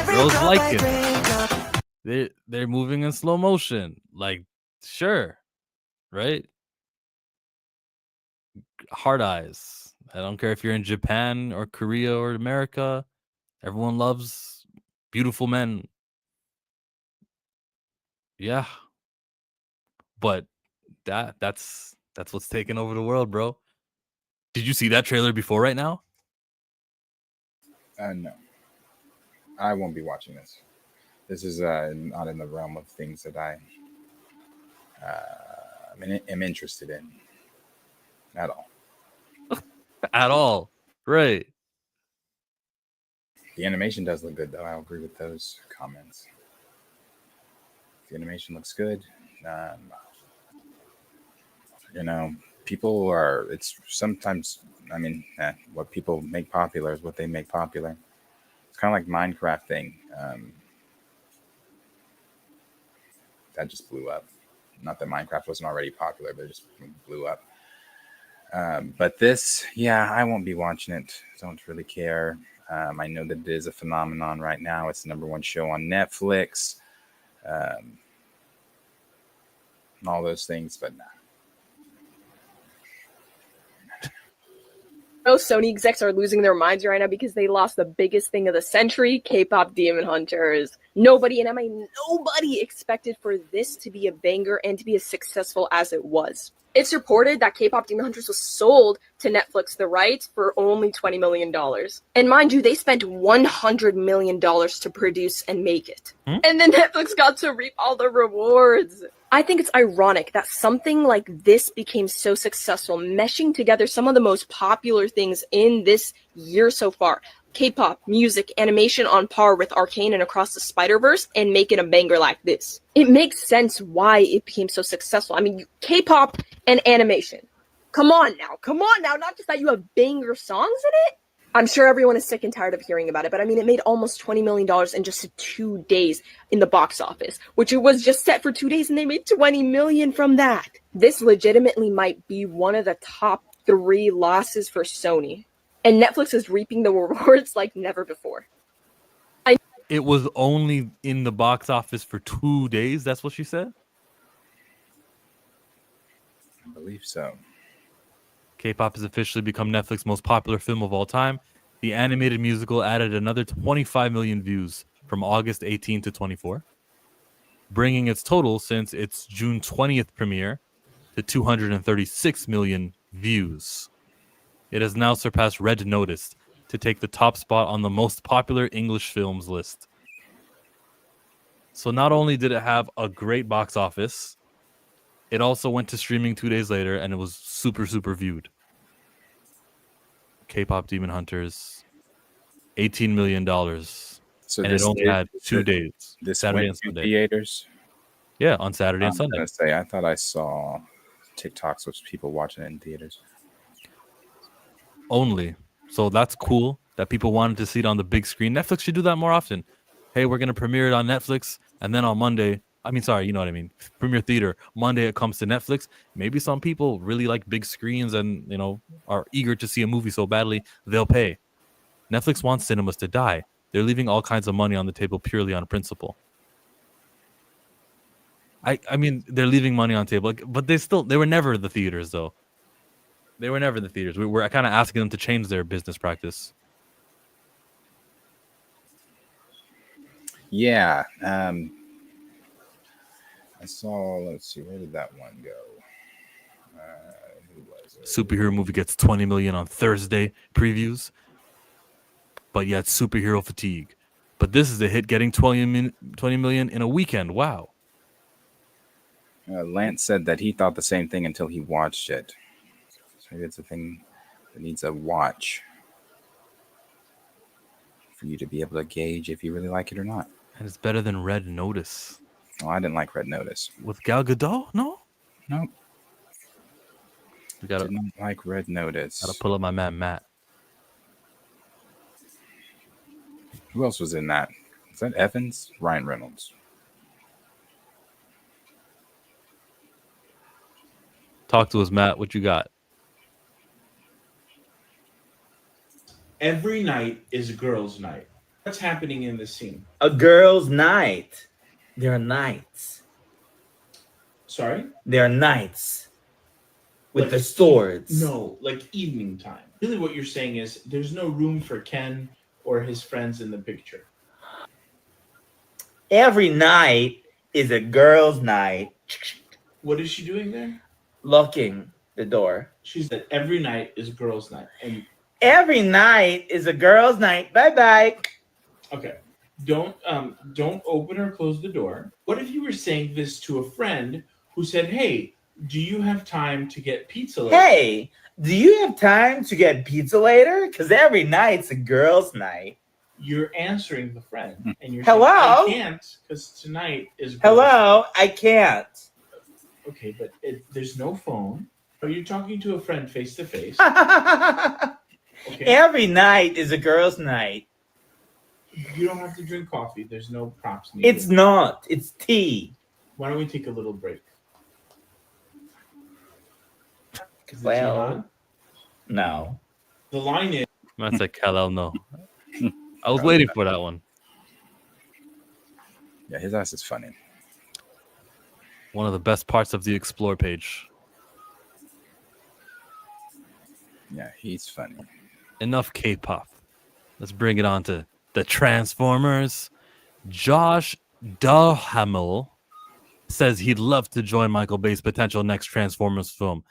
Girls like it. They're moving in slow motion. Like, sure, right? Hard eyes. I don't care if you're in Japan or Korea or America. Everyone loves beautiful men. Yeah. But that's what's taking over the world, bro. Did you see that trailer before right now? No. I won't be watching this. This is not in the realm of things that I am interested in at all. At all. Right. The animation does look good, though. I'll agree with those comments. The animation looks good. People are, it's sometimes, what people make popular is what they make popular. It's kind of like Minecraft thing. That just blew up. Not that Minecraft wasn't already popular, but it just blew up. But this, I won't be watching it. Don't really care. I know that it is a phenomenon right now. It's the #1 show on Netflix. And all those things, but nah. Most Sony execs are losing their minds right now because they lost the biggest thing of the century, K-pop Demon Hunters. Nobody, and I mean nobody, expected for this to be a banger and to be as successful as it was. It's reported that K-pop Demon Hunters was sold to Netflix the rights for only $20 million. And mind you, they spent $100 million to produce and make it. And then Netflix got to reap all the rewards. I think it's ironic that something like this became so successful, meshing together some of the most popular things in this year so far. K-pop, music, animation on par with Arcane and Across the Spider-Verse, and making a banger like this. It makes sense why it became so successful. I mean, K-pop and animation. Come on now. Not just that you have banger songs in it. I'm sure everyone is sick and tired of hearing about it, but I mean, it made almost $20 million in just 2 days in the box office, which it was just set for 2 days, and they made $20 million from that. This legitimately might be one of the top 3 losses for Sony, and Netflix is reaping the rewards like never before. It was only in the box office for 2 days. That's what she said. I believe so. K-pop has officially become Netflix's most popular film of all time. The animated musical added another 25 million views from August 18 to 24, bringing its total since its June 20th premiere to 236 million views. It has now surpassed Red Notice to take the top spot on the most popular English films list. So not only did it have a great box office, it also went to streaming 2 days later, and it was super, super viewed. K-pop Demon Hunters, $18 million. So and this it only had 2 days. This Saturday went and to Sunday. theaters? Yeah, on Saturday and Sunday. I was gonna say, I thought I saw TikToks with people watching it in theaters. Only. So that's cool that people wanted to see it on the big screen. Netflix should do that more often. Hey, we're going to premiere it on Netflix, and then on Monday, you know what I mean, premiere theater, Monday it comes to Netflix. Maybe some people really like big screens and, are eager to see a movie so badly, they'll pay. Netflix wants cinemas to die. They're leaving all kinds of money on the table purely on principle. I mean, they're leaving money on the table, but they were never the theaters, though. They were never the theaters. We were kind of asking them to change their business practice. Yeah. I saw, let's see, where did that one go? Who was it? Superhero movie gets 20 million on Thursday previews, but yet superhero fatigue. But this is a hit getting 20 million in a weekend. Wow. Lance said that he thought the same thing until he watched it. So maybe it's a thing that needs a watch for you to be able to gauge if you really like it or not. And it's better than Red Notice. Oh, I didn't like Red Notice. With Gal Gadot? No? Nope. We gotta Didn't like Red Notice. Gotta pull up my man Matt. Who else was in that? Is that Evans? Ryan Reynolds. Talk to us, Matt. What you got? Every night is a girls' night. What's happening in this scene? A girls' night. There are nights. Sorry? There are nights. With Like- the swords. No, like evening time. Really what you're saying is there's no room for Ken or his friends in the picture. Every night is a girls' night. What is she doing there? Locking the door. She said every night is girls' night. And Every night is a girls' night. Bye-bye. okay. Don't open or close the door. What if you were saying this to a friend who said, "Hey, do you have time to get pizza later?" Hey, do you have time to get pizza later? Because every night's a girls' night. You're answering the friend and you're Hello? saying, "I can't because tonight is girls' Hello? I can't. night." Okay, but there's no phone. Are you talking to a friend face to face? Okay. Every night is a girls' night. You don't have to drink coffee. There's no props needed. It's not. It's tea. Why don't we take a little break? 'Cause it's Well, not. no. The line is Matt's like, hell no. I was waiting for that one. Yeah, his ass is funny. One of the best parts of the Explore page. Yeah, he's funny. Enough K-pop. Let's bring it on to the Transformers. Josh Duhamel says he'd love to join Michael Bay's potential next Transformers film.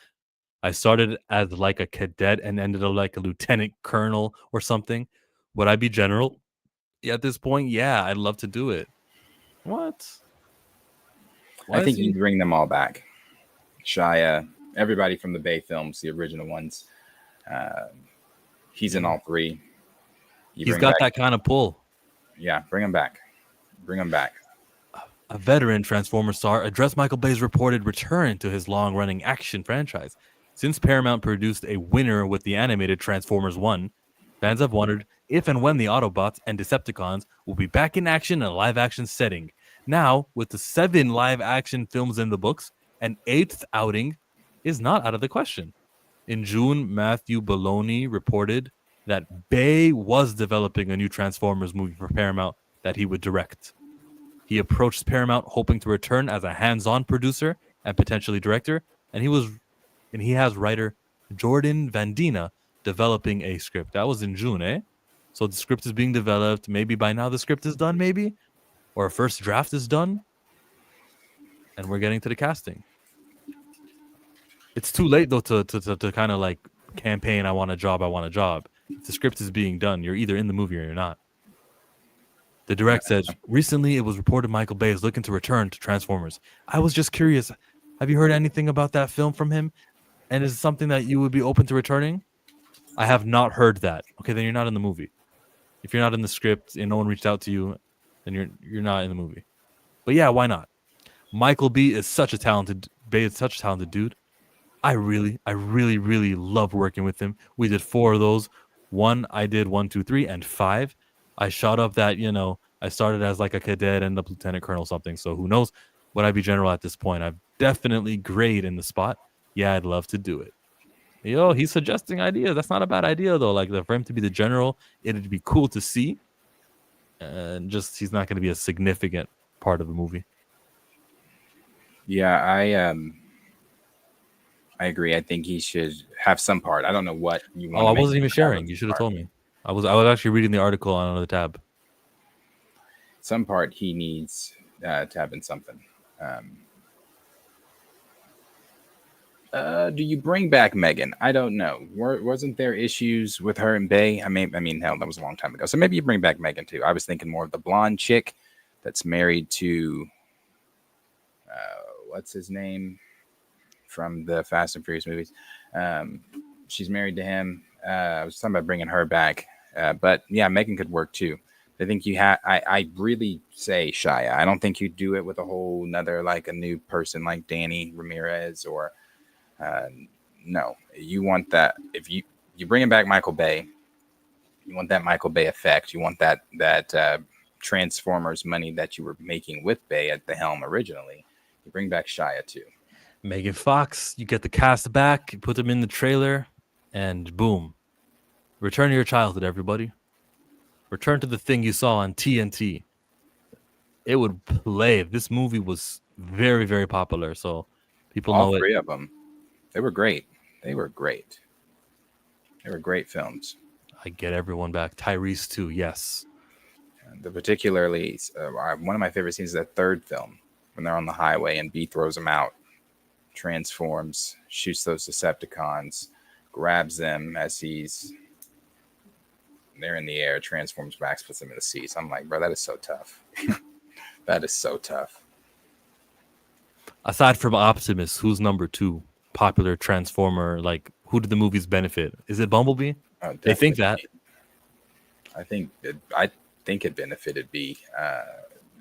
I started as like a cadet and ended up like a lieutenant colonel or something. Would I be general at this point? Yeah, I'd love to do it. What? I think you bring them all back. Shia, everybody from the Bay films, the original ones. He's in all three. He's got that kind of pull. Yeah, bring him back. Bring him back. A veteran Transformers star addressed Michael Bay's reported return to his long-running action franchise. Since Paramount produced a winner with the animated Transformers 1, fans have wondered if and when the Autobots and Decepticons will be back in action in a live-action setting. Now, with the 7 live-action films in the books, an 8th outing is not out of the question. In June, Matthew Belloni reported that Bay was developing a new Transformers movie for Paramount that he would direct. He approached Paramount hoping to return as a hands-on producer and potentially director, and he has writer Jordan Vandina developing a script. That was in June, eh? So the script is being developed. Maybe by now the script is done, maybe? Or a first draft is done. And we're getting to the casting. It's too late, though, to kind of like campaign, I want a job. If the script is being done, you're either in the movie or you're not. The direct said, recently it was reported Michael Bay is looking to return to Transformers. I was just curious. Have you heard anything about that film from him? And is it something that you would be open to returning? I have not heard that. Okay, then you're not in the movie. If you're not in the script and no one reached out to you, then you're not in the movie. But yeah, why not? Michael B is such a talented dude. I really love working with him. We did 4 of those. I did 1, 2, 3, and 5. I shot up that, I started as like a cadet and a lieutenant colonel something. So who knows? Would I be general at this point? I'm definitely great in the spot. Yeah, I'd love to do it. He's suggesting ideas. That's not a bad idea though. Like for him to be the general, it'd be cool to see. And just he's not going to be a significant part of the movie. Yeah, I agree. I think he should have some part. I don't know what you want. I wasn't even sharing. You should have told me. I was actually reading the article on another tab. Some part he needs to have in something. Do you bring back Megan? I don't know. Wasn't there issues with her and Bay? I mean, hell, that was a long time ago. So maybe you bring back Megan too. I was thinking more of the blonde chick that's married to what's his name from the Fast and Furious movies. She's married to him. I was talking about bringing her back, but yeah, Megan could work too. I think you have. I really say Shia. I don't think you do it with a whole nother like a new person like Danny Ramirez or. No, you want that. If you bring back Michael Bay, you want that Michael Bay effect. You want that Transformers money that you were making with Bay at the helm originally. You bring back Shia too. Megan Fox, you get the cast back, you put them in the trailer, and boom. Return to your childhood, everybody. Return to the thing you saw on TNT. It would play. This movie was very, very popular, so people know it. All 3 of them. They were great. They were great films. I get everyone back. Tyrese too, yes. Particularly, one of my favorite scenes is that 3rd film when they're on the highway and B throws them out, transforms, shoots those Decepticons, grabs them as they're in the air, transforms back, puts them in the seats. I'm like, bro, that is so tough. That is so tough. Aside from Optimus, who's number 2? Popular Transformer, like who did the movies benefit? Is it Bumblebee? They think that. I think it benefited B.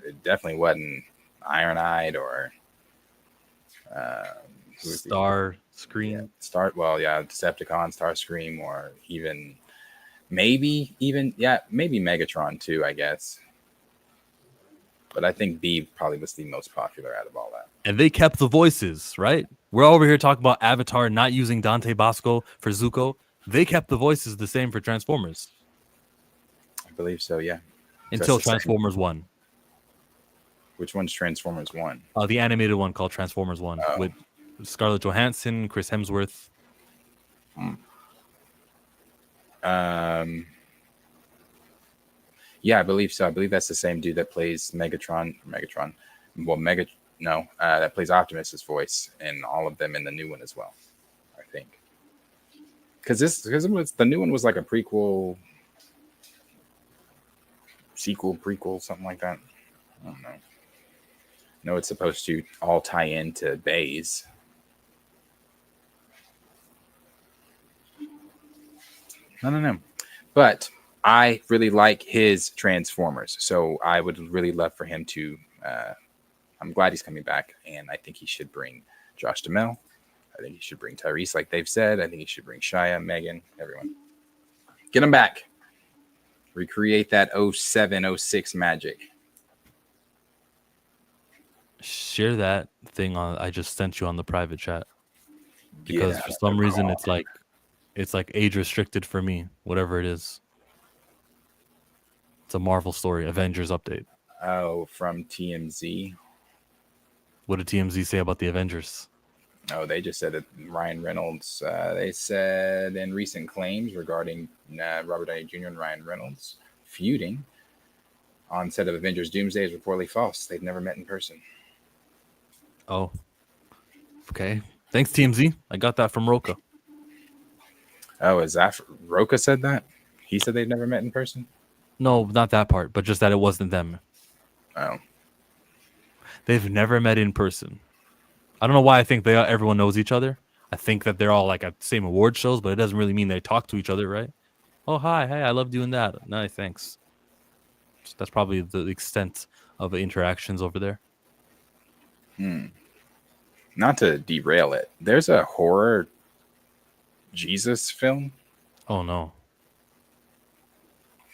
It definitely wasn't Ironhide or Starscream. Decepticon, Starscream, or maybe Megatron too, I guess. But I think B probably was the most popular out of all that. And they kept the voices, right? We're over here talking about Avatar not using Dante Bosco for Zuko. They kept the voices the same for Transformers. I believe so, yeah. Until Transformers 1. Which one's Transformers 1? The animated one called Transformers 1 with Scarlett Johansson, Chris Hemsworth. Yeah, I believe so. I believe that's the same dude that plays Megatron. That plays Optimus's voice in all of them in the new one as well. I think because the new one was like a prequel, something like that. I don't know. No, it's supposed to all tie into Baze. I don't know, but I really like his Transformers, so I would really love for him to. I'm glad he's coming back, and I think he should bring Josh Duhamel. I think he should bring Tyrese, like they've said. I think he should bring Shia, Megan, everyone. Get him back. Recreate that 07, 06 magic. Share that thing I just sent you on the private chat, because for some reason it's like age restricted for me, whatever it is. It's a Marvel story, Avengers update. Oh, from TMZ. What did TMZ say about the Avengers? Oh, they just said that Ryan Reynolds, they said in recent claims regarding Robert Downey Jr. and Ryan Reynolds feuding on set of Avengers Doomsday is reportedly false. They've never met in person. Oh. Okay. Thanks, TMZ. I got that from Roka. Oh, is that Roka said that? He said they've never met in person? No, not that part, but just that it wasn't them. Oh. They've never met in person. I don't know why I think everyone knows each other. I think that they're all like at the same award shows, but it doesn't really mean they talk to each other, right? Oh, hi, hey, I love doing that. Nice, thanks. So that's probably the extent of the interactions over there. Not to derail it, there's a horror Jesus film. Oh, no.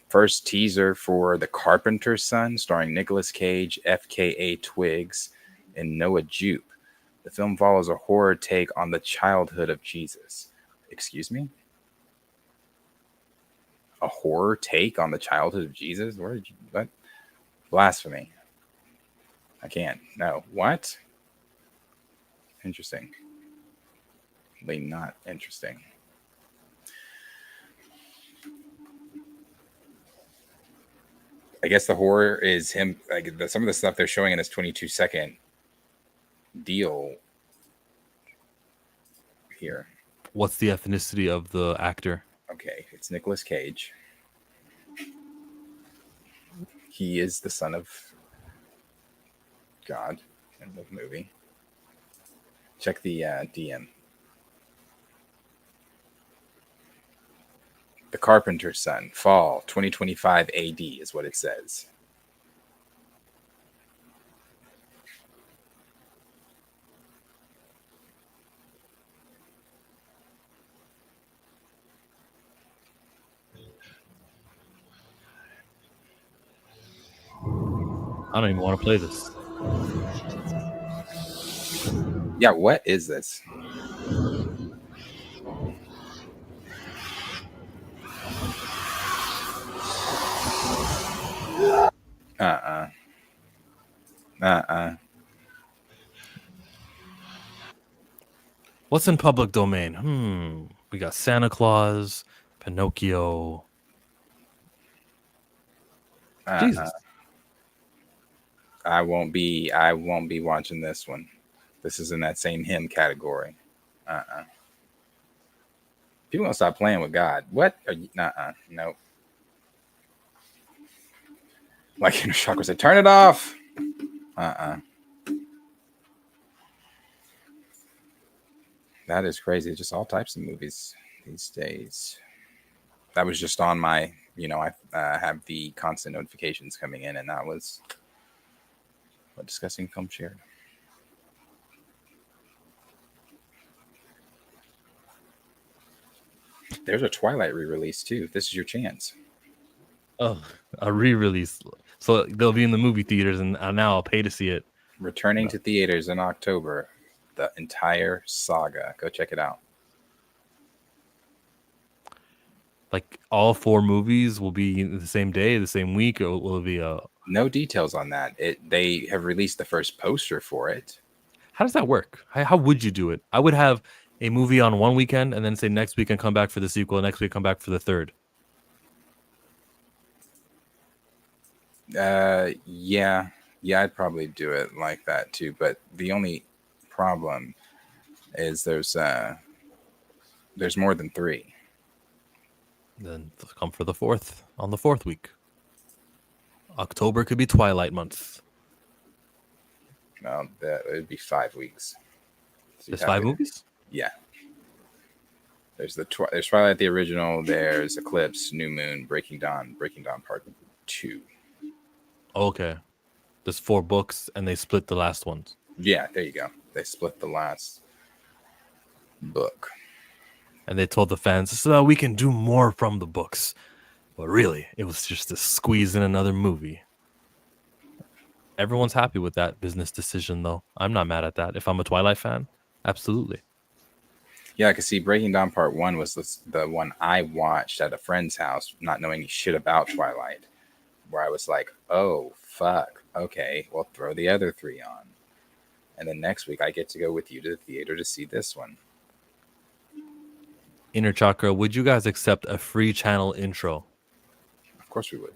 First teaser for The Carpenter's Son, starring Nicolas Cage, FKA Twigs, and Noah Jupe. The film follows a horror take on the childhood of Jesus. Excuse me? A horror take on the childhood of Jesus? What? Blasphemy. I can't. No. What? Interesting. Not interesting. I guess the horror is him. Like some of the stuff they're showing in his 22-second deal here. What's the ethnicity of the actor? Okay, it's Nicolas Cage. He is the son of God in the movie. Check the DM. The Carpenter's Son, fall 2025 AD is what it says. I don't even want to play this. Yeah, what is this? What's in public domain? We got Santa Claus, Pinocchio. Jesus. I won't be watching this one. This is in that same hymn category. People don't stop playing with God. What? No. Like Inner Chakra said, turn it off. That is crazy. Just all types of movies these days. That was just on my, I have the constant notifications coming in, and that was a disgusting film shared. There's a Twilight re-release too. This is your chance. Oh, a re-release. So they'll be in the movie theaters, and now I'll pay to see it. Returning to theaters in October. The entire saga. Go check it out. Like all 4 movies will be the same day, the same week, or will it be a... No details on that. They have released the first poster for it. How does that work? How would you do it? I would have a movie on one weekend and then say next weekend come back for the sequel, next week come back for the third. Yeah, I'd probably do it like that too. But the only problem is there's more than 3. Then come for the 4th on the 4th week. October could be Twilight month. No, that it'd be 5 weeks. So There's 5 movies? Yeah. There's there's Twilight the original. There's Eclipse, New Moon, Breaking Dawn Part 2. Okay. There's 4 books, and they split the last ones. Yeah, there you go. They split the last book. And they told the fans, so we can do more from the books. But really, it was just to squeeze in another movie. Everyone's happy with that business decision, though. I'm not mad at that. If I'm a Twilight fan, absolutely. Yeah, I could see Breaking Dawn Part 1 was the one I watched at a friend's house, not knowing shit about Twilight, where I was like, oh, fuck. Okay, well, throw the other 3 on. And then next week, I get to go with you to the theater to see this one. Inner Chakra, would you guys accept a free channel intro? Of course we would.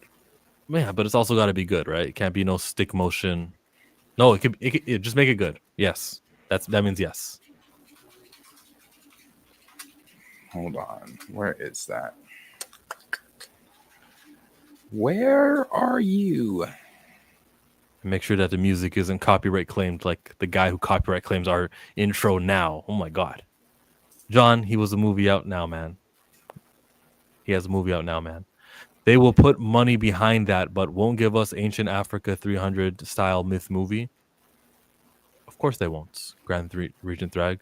Yeah, but it's also got to be good, right? It can't be no stick motion. No, it just make it good. Yes, that means yes. Hold on. Where is that? Where are you? Make sure that the music isn't copyright claimed like the guy who copyright claims our intro now. Oh my God. John, he was a movie out now, man. He has a movie out now, man. They will put money behind that, but won't give us Ancient Africa 300 style myth movie. Of course they won't. Grand Regent Thrag.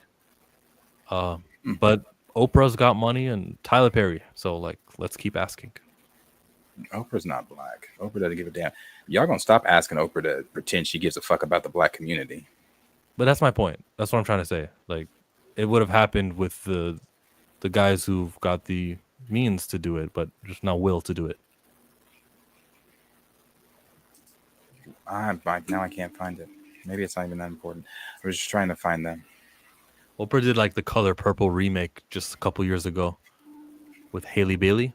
But Oprah's got money and Tyler Perry. So, like, let's keep asking. Oprah's not black. Oprah doesn't give a damn. Y'all gonna stop asking Oprah to pretend she gives a fuck about the black community. But that's my point. That's what I'm trying to say. Like, it would have happened with the guys who've got the means to do it, but just not will to do it. Now I can't find it. Maybe it's not even that important. I was just trying to find them. Oprah did like the Color Purple remake just a couple years ago with Haley Bailey.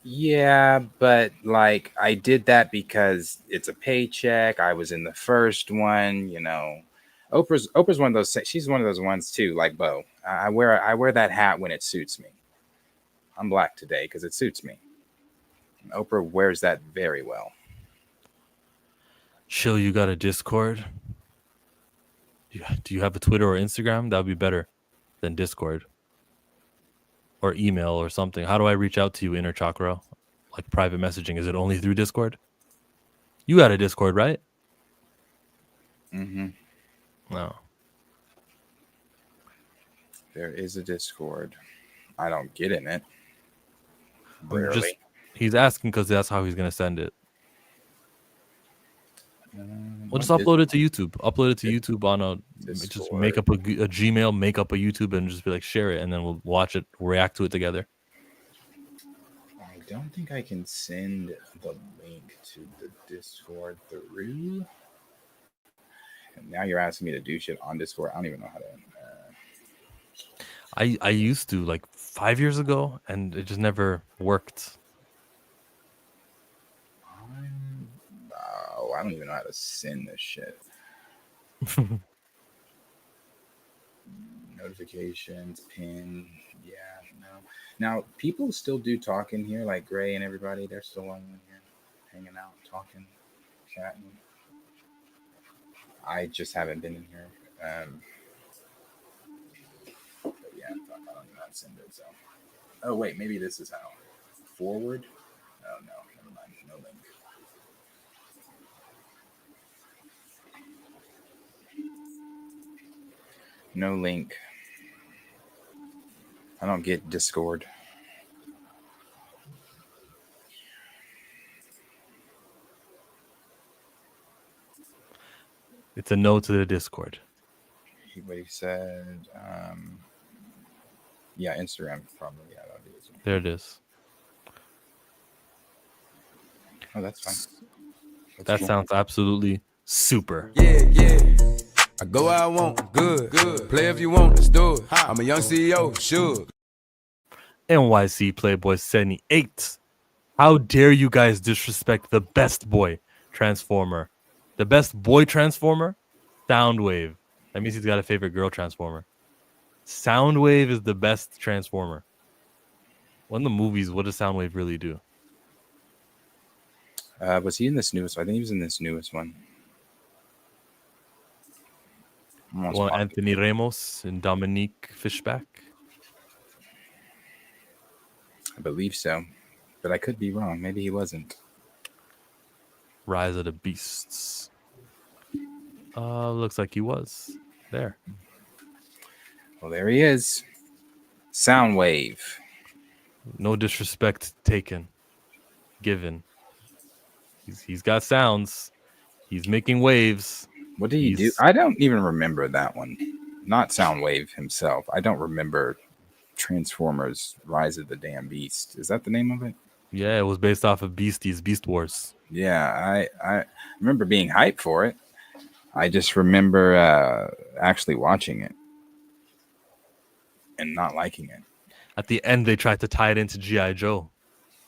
Yeah, but like I did that because it's a paycheck. I was in the first one, you know. Oprah's one of those. She's one of those ones too. Like Bo, I wear that hat when it suits me. I'm black today because it suits me. And Oprah wears that very well. Chill, you got a Discord? Do you have a Twitter or Instagram? That would be better than Discord. Or email or something. How do I reach out to you, Inner Chakra? Like private messaging. Is it only through Discord? You got a Discord, right? Mm-hmm. No. There is a Discord. I don't get in it. Rarely. He's asking because that's how he's going to send it. We'll just upload it to YouTube. Upload it to YouTube on a Discord. Just make up a Gmail, make up a YouTube, and just be like share it, and then we'll watch it, react to it together. I don't think I can send the link to the Discord through. And now you're asking me to do shit on Discord. I don't even know how to. I used to like 5 years ago, and it just never worked. I don't even know how to send this shit. Notifications, pin. Yeah, no. Now, people still do talk in here, like Gray and everybody. They're still on here, hanging out, talking, chatting. I just haven't been in here. But yeah, I don't know how to send it. So, oh wait, maybe this is how. Forward? Oh no, never mind. No link. No link. I don't get Discord. It's a no to the Discord. What he said. Yeah, Instagram probably. Yeah, that'll be it. There it is. Oh, that's fine. That sounds absolutely super. Yeah. I go where I want, good. Play if you want, let's do it. I'm a young CEO, sure. NYC Playboy 78. How dare you guys disrespect the best boy Transformer? The best boy Transformer? Soundwave. That means he's got a favorite girl Transformer. Soundwave is the best Transformer. One of the movies, what does Soundwave really do? Was he in this newest one? I think he was in this newest one. Well, Anthony Ramos and Dominique Fishback. I believe so, but I could be wrong. Maybe he wasn't. Rise of the Beasts. Looks like he was there. Well, there he is. Soundwave. No disrespect taken, given. He's got sounds. He's making waves. What did he do? I don't even remember that one. Not Soundwave himself. I don't remember Transformers: Rise of the Damn Beast. Is that the name of it? Yeah, it was based off of Beasties, Beast Wars. Yeah, I remember being hyped for it. I just remember actually watching it and not liking it. At the end, they tried to tie it into G.I. Joe.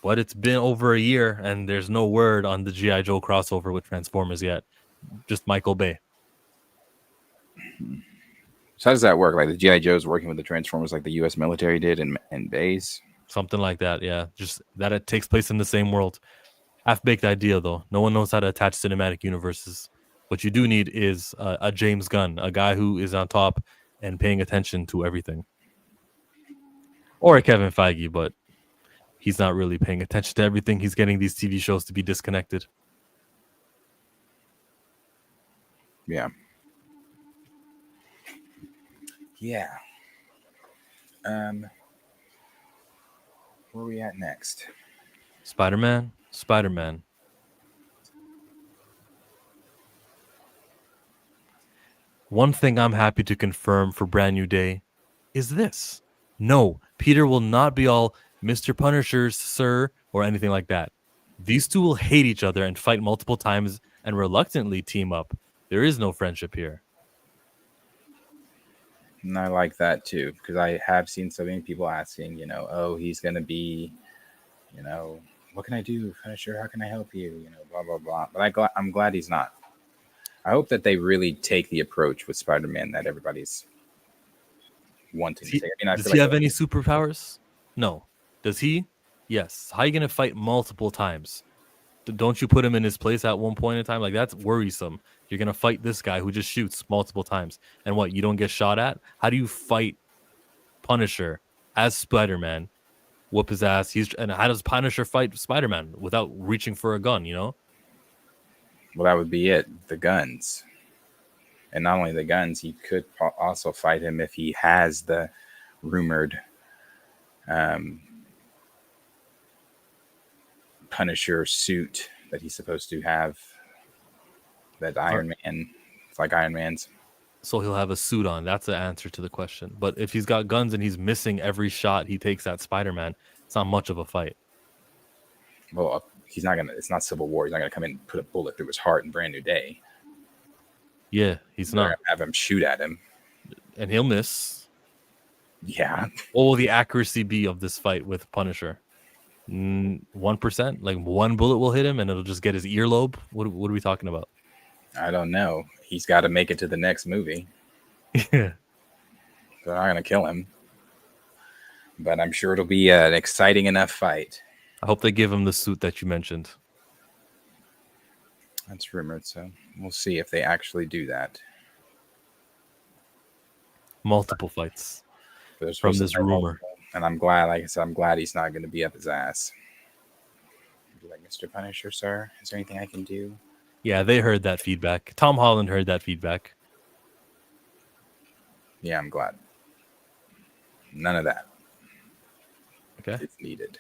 But it's been over a year, and there's no word on the G.I. Joe crossover with Transformers yet. Just Michael Bay. So how does that work? Like the G.I. Joe's working with the Transformers like the U.S. military did in Bays? Something like that, yeah. Just that it takes place in the same world. Half-baked idea, though. No one knows how to attach cinematic universes. What you do need is a James Gunn, a guy who is on top and paying attention to everything. Or a Kevin Feige, but he's not really paying attention to everything. He's getting these TV shows to be disconnected. Yeah. Yeah. Where are we at next? Spider-Man. One thing I'm happy to confirm for Brand New Day is this. No, Peter will not be all Mr. Punishers, sir, or anything like that. These two will hate each other and fight multiple times and reluctantly team up. There is no friendship here. And I like that too, because I have seen so many people asking, oh, he's going to be, what can I do? Punisher, how can I help you? Blah, blah, blah. But I'm glad he's not. I hope that they really take the approach with Spider-Man that everybody's wanting to take. Does he have any superpowers? No. Does he? Yes. How are you going to fight multiple times? Don't you put him in his place at one point in time? Like, that's worrisome. You're going to fight this guy who just shoots multiple times. And what, you don't get shot at? How do you fight Punisher as Spider-Man, whoop his ass? And how does Punisher fight Spider-Man without reaching for a gun, Well, that would be it. The guns. And not only the guns, he could also fight him if he has the rumored Punisher suit that he's supposed to have. That Iron Man, it's like Iron Man's. So he'll have a suit on. That's the answer to the question. But if he's got guns and he's missing every shot he takes at Spider-Man, it's not much of a fight. Well, he's not gonna. It's not Civil War. He's not gonna come in and put a bullet through his heart in Brand New Day. Yeah, he's not. Have him shoot at him, and he'll miss. Yeah. What will the accuracy be of this fight with Punisher? 1%? Like one bullet will hit him and it'll just get his earlobe? What are we talking about? I don't know. He's got to make it to the next movie. Yeah. They're not gonna kill him, but I'm sure it'll be an exciting enough fight. I hope they give him the suit that you mentioned. That's rumored, so we'll see if they actually do that. Multiple fights from this rumor. And I'm glad, like I said, I'm glad he's not going to be up his ass. Like, Mr. Punisher, sir, is there anything I can do? Yeah, they heard that feedback. Tom Holland heard that feedback. Yeah, I'm glad. None of that. Okay. It's needed.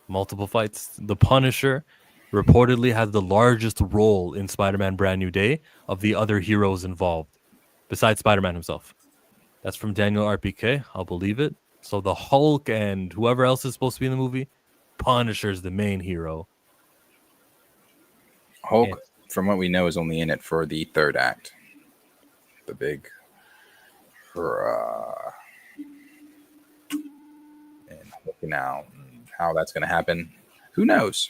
Multiple fights. The Punisher reportedly has the largest role in Spider-Man Brand New Day of the other heroes involved, besides Spider-Man himself. That's from Daniel RPK. I'll believe it. So the Hulk and whoever else is supposed to be in the movie, Punisher's the main hero. Hulk, from what we know, is only in it for the third act. The big hurrah. And looking out how that's going to happen. Who knows?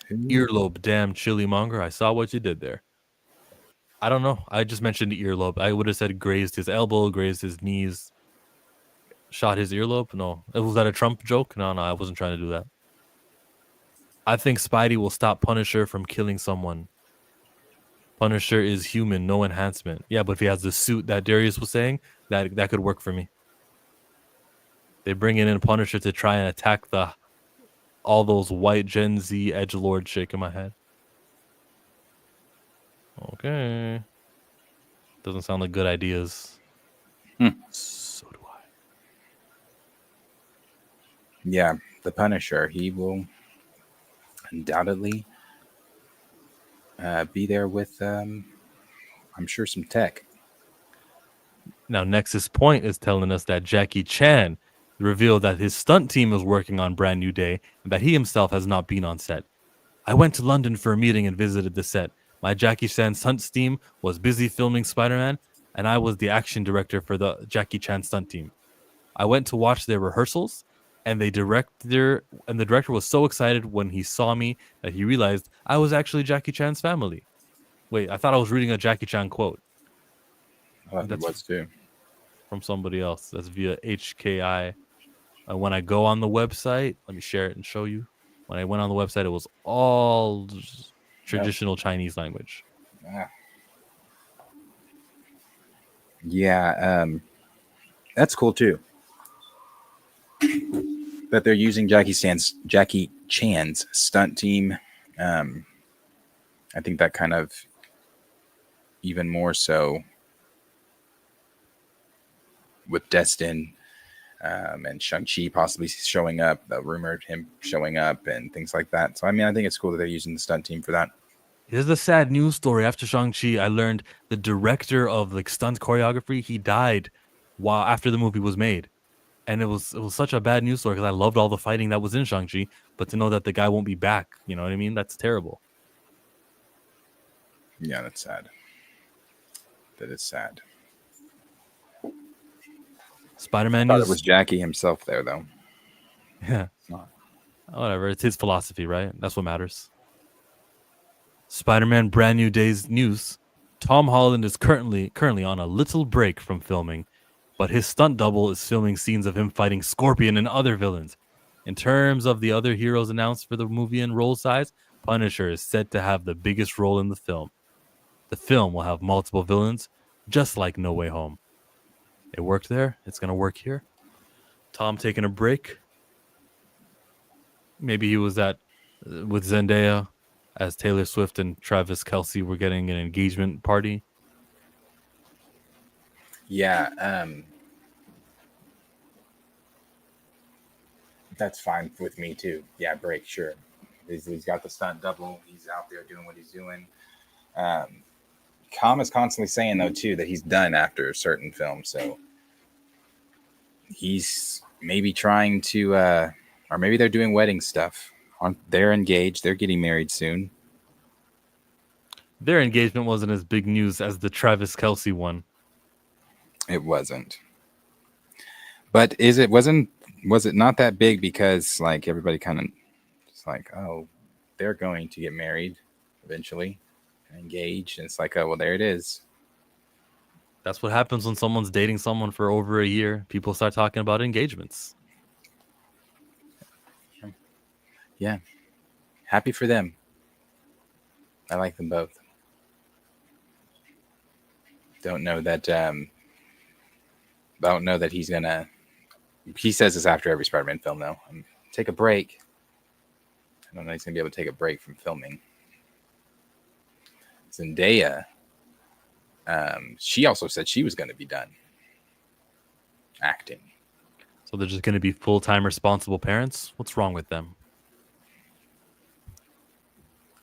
Earlobe, damn chili monger. I saw what you did there. I don't know. I just mentioned earlobe. I would have said grazed his elbow, grazed his knees, shot his earlobe. No. Was that a Trump joke? No, I wasn't trying to do that. I think Spidey will stop Punisher from killing someone. Punisher is human, no enhancement. Yeah, but if he has the suit that Darius was saying, that could work for me. They bring in Punisher to try and attack all those white Gen Z edgelords shaking my head. Okay. Doesn't sound like good ideas. So do I. Yeah, the Punisher. He will undoubtedly be there with, I'm sure, some tech. Now, Nexus Point is telling us that Jackie Chan revealed that his stunt team is working on Brand New Day and that he himself has not been on set. I went to London for a meeting and visited the set. My Jackie Chan stunt team was busy filming Spider-Man, and I was the action director for the Jackie Chan stunt team. I went to watch their rehearsals, and the director was so excited when he saw me that he realized I was actually Jackie Chan's family. Wait, I thought I was reading a Jackie Chan quote. That's what's too. From somebody else. That's via HKI. When I go on the website, let me share it and show you. When I went on the website, it was all traditional Chinese language. Yeah, that's cool too. That they're using Jackie Chan's stunt team. I think that kind of even more so with Destin and Shang-Chi possibly showing up, the rumored him showing up and things like that. So, I mean, I think it's cool that they're using the stunt team for that. Here's the sad news story. After Shang-Chi, I learned the director of stunt choreography, he died after the movie was made. And it was such a bad news story because I loved all the fighting that was in Shang-Chi, but to know that the guy won't be back, you know what I mean? That's terrible. Yeah, that's sad. That is sad. Spider-Man news. news. It was Jackie himself there, though. Yeah. Whatever. It's his philosophy, right? That's what matters. Spider-Man Brand New Day's news. Tom Holland is currently on a little break from filming, but his stunt double is filming scenes of him fighting Scorpion and other villains. In terms of the other heroes announced for the movie and role size, Punisher is said to have the biggest role in the film. The film will have multiple villains, just like No Way Home. It worked there. It's going to work here. Tom taking a break. Maybe he was with Zendaya as Taylor Swift and Travis Kelce were getting an engagement party. Yeah. That's fine with me too. Yeah, break, sure. He's got the stunt double. He's out there doing what he's doing. Com is constantly saying, though, too, that he's done after a certain film. So he's maybe trying to, or maybe they're doing wedding stuff. They're engaged. They're getting married soon. Their engagement wasn't as big news as the Travis Kelce one. It wasn't. But was it not that big because, like, everybody kind of just like, oh, they're going to get married eventually. Engaged, and it's like, oh well, there it is. That's what happens when someone's dating someone for over a year. People start talking about engagements. Yeah, happy for them. I like them both. Don't know that he's gonna. He says this after every Spider-Man film, though. Take a break. I don't know he's gonna be able to take a break from filming. Zendaya, she also said she was going to be done acting. So they're just going to be full-time responsible parents? What's wrong with them?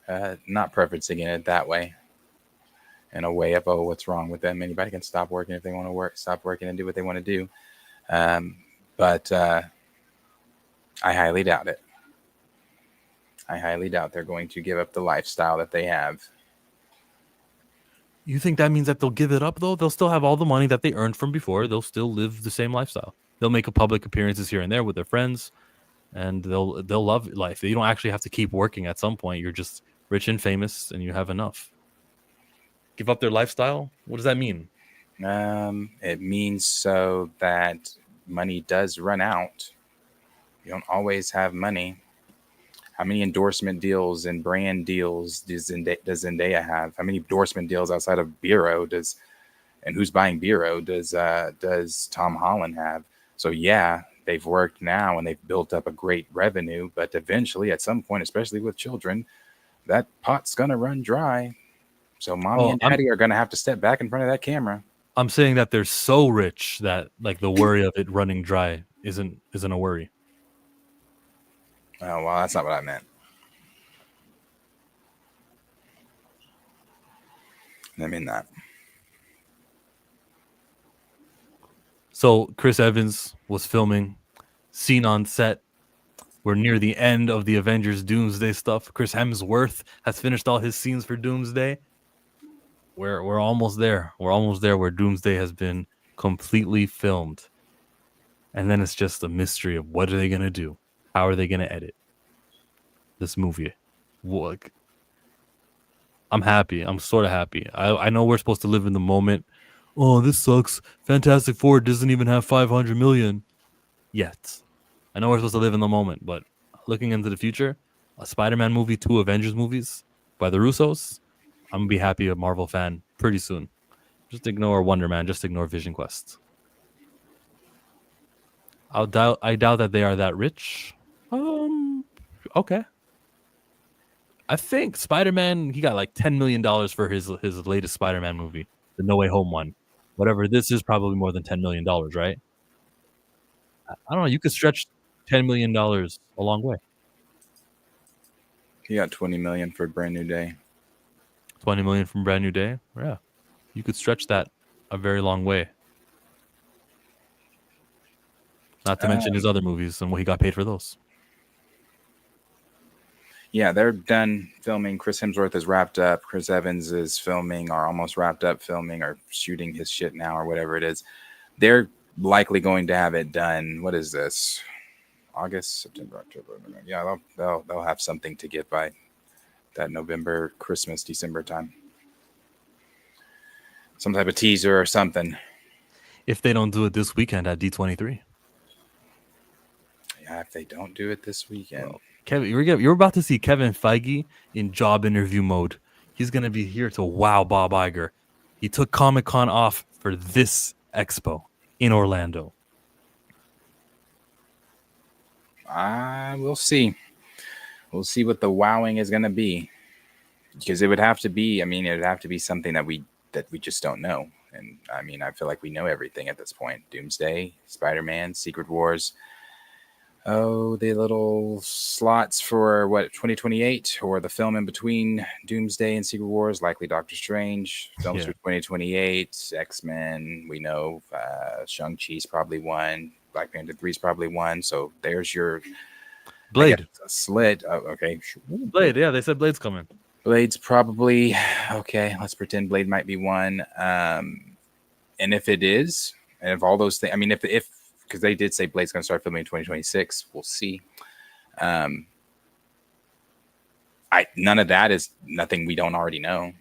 Not preferencing it that way. In a way of, oh, what's wrong with them? Anybody can stop working if they want to stop working and do what they want to do. But I highly doubt it. I highly doubt they're going to give up the lifestyle that they have. You think that means that they'll give it up, though? They'll still have all the money that they earned from before. They'll still live the same lifestyle. They'll make a public appearances here and there with their friends. and they'll love life. You don't actually have to keep working. At some point, you're just rich and famous, and you have enough. Give up their lifestyle. What does that mean? It means so that money does run out. You don't always have money. How many endorsement deals and brand deals does Zendaya have? How many endorsement deals outside of Bureau and who's buying Bureau does Tom Holland have? So yeah, they've worked now and they've built up a great revenue, but eventually at some point, especially with children, that pot's gonna run dry. So mommy and daddy are gonna have to step back in front of that camera. I'm saying that they're so rich that like the worry of it running dry isn't a worry. Oh well, that's not what I meant. I mean that. So Chris Evans was filming, scene on set. We're near the end of the Avengers Doomsday stuff. Chris Hemsworth has finished all his scenes for Doomsday. We're almost there. We're almost there where Doomsday has been completely filmed. And then it's just a mystery of what are they going to do? How are they going to edit this movie? Look, I'm happy. I'm sort of happy. I know we're supposed to live in the moment. Oh, this sucks. Fantastic Four doesn't even have 500 million yet. I know we're supposed to live in the moment, but looking into the future, a Spider-Man movie, 2 Avengers movies by the Russos, I'm going to be happy a Marvel fan pretty soon. Just ignore Wonder Man. Just ignore Vision Quest. I doubt that they are that rich. Okay. I think Spider-Man, he got like $10 million for his latest Spider-Man movie, the No Way Home one. Whatever this is, probably more than $10 million, right? I don't know. You could stretch $10 million a long way. He got 20 million for Brand New Day. 20 million from Brand New Day? Yeah. You could stretch that a very long way. Not to mention his other movies and what he got paid for those. Yeah, they're done filming. Chris Hemsworth is wrapped up. Chris Evans is filming or almost wrapped up filming or shooting his shit now or whatever it is. They're likely going to have it done. What is this? August, September, October. Yeah, they'll have something to get by that November, Christmas, December time. Some type of teaser or something. If they don't do it this weekend at D23. Yeah, if they don't do it this weekend. Well, Kevin, you're about to see Kevin Feige in job interview mode. He's going to be here to wow Bob Iger. He took Comic-Con off for this expo in Orlando. We'll see. We'll see what the wowing is going to be. Because it would have to be, it would have to be something that we just don't know. And I feel like we know everything at this point. Doomsday, Spider-Man, Secret Wars. Oh, the little slots for 2028 or the film in between Doomsday and Secret Wars, likely Doctor Strange. Films for 2028, X-Men, we know. Shang-Chi's probably one. Black Panther 3 is probably one. So there's your Blade. Slit. Oh, okay. Blade, yeah, they said Blade's coming. Blade's probably okay. Let's pretend Blade might be one. And if it is, and if all those things, if because they did say Blade's going to start filming in 2026, we'll see. None of that is nothing we don't already know.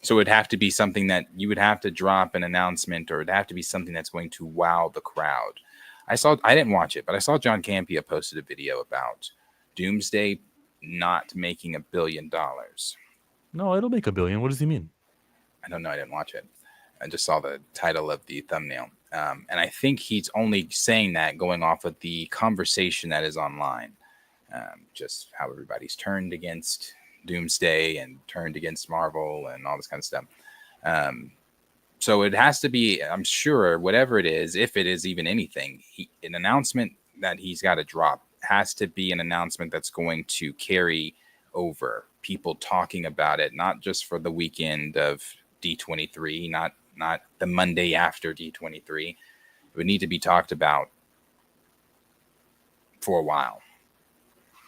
So it'd have to be something that you would have to drop an announcement, or it'd have to be something that's going to wow the crowd. I didn't watch it, but I saw John Campea posted a video about Doomsday not making $1 billion. No, it'll make $1 billion. What does he mean? I don't know. I didn't watch it. I just saw the title of the thumbnail. And I think he's only saying that going off of the conversation that is online. Just how everybody's turned against Doomsday and turned against Marvel and all this kind of stuff. So it has to be, I'm sure, whatever it is, if it is even anything, an announcement that he's got to drop has to be an announcement that's going to carry over people talking about it, not just for the weekend of D23, not the Monday after D23. It would need to be talked about for a while.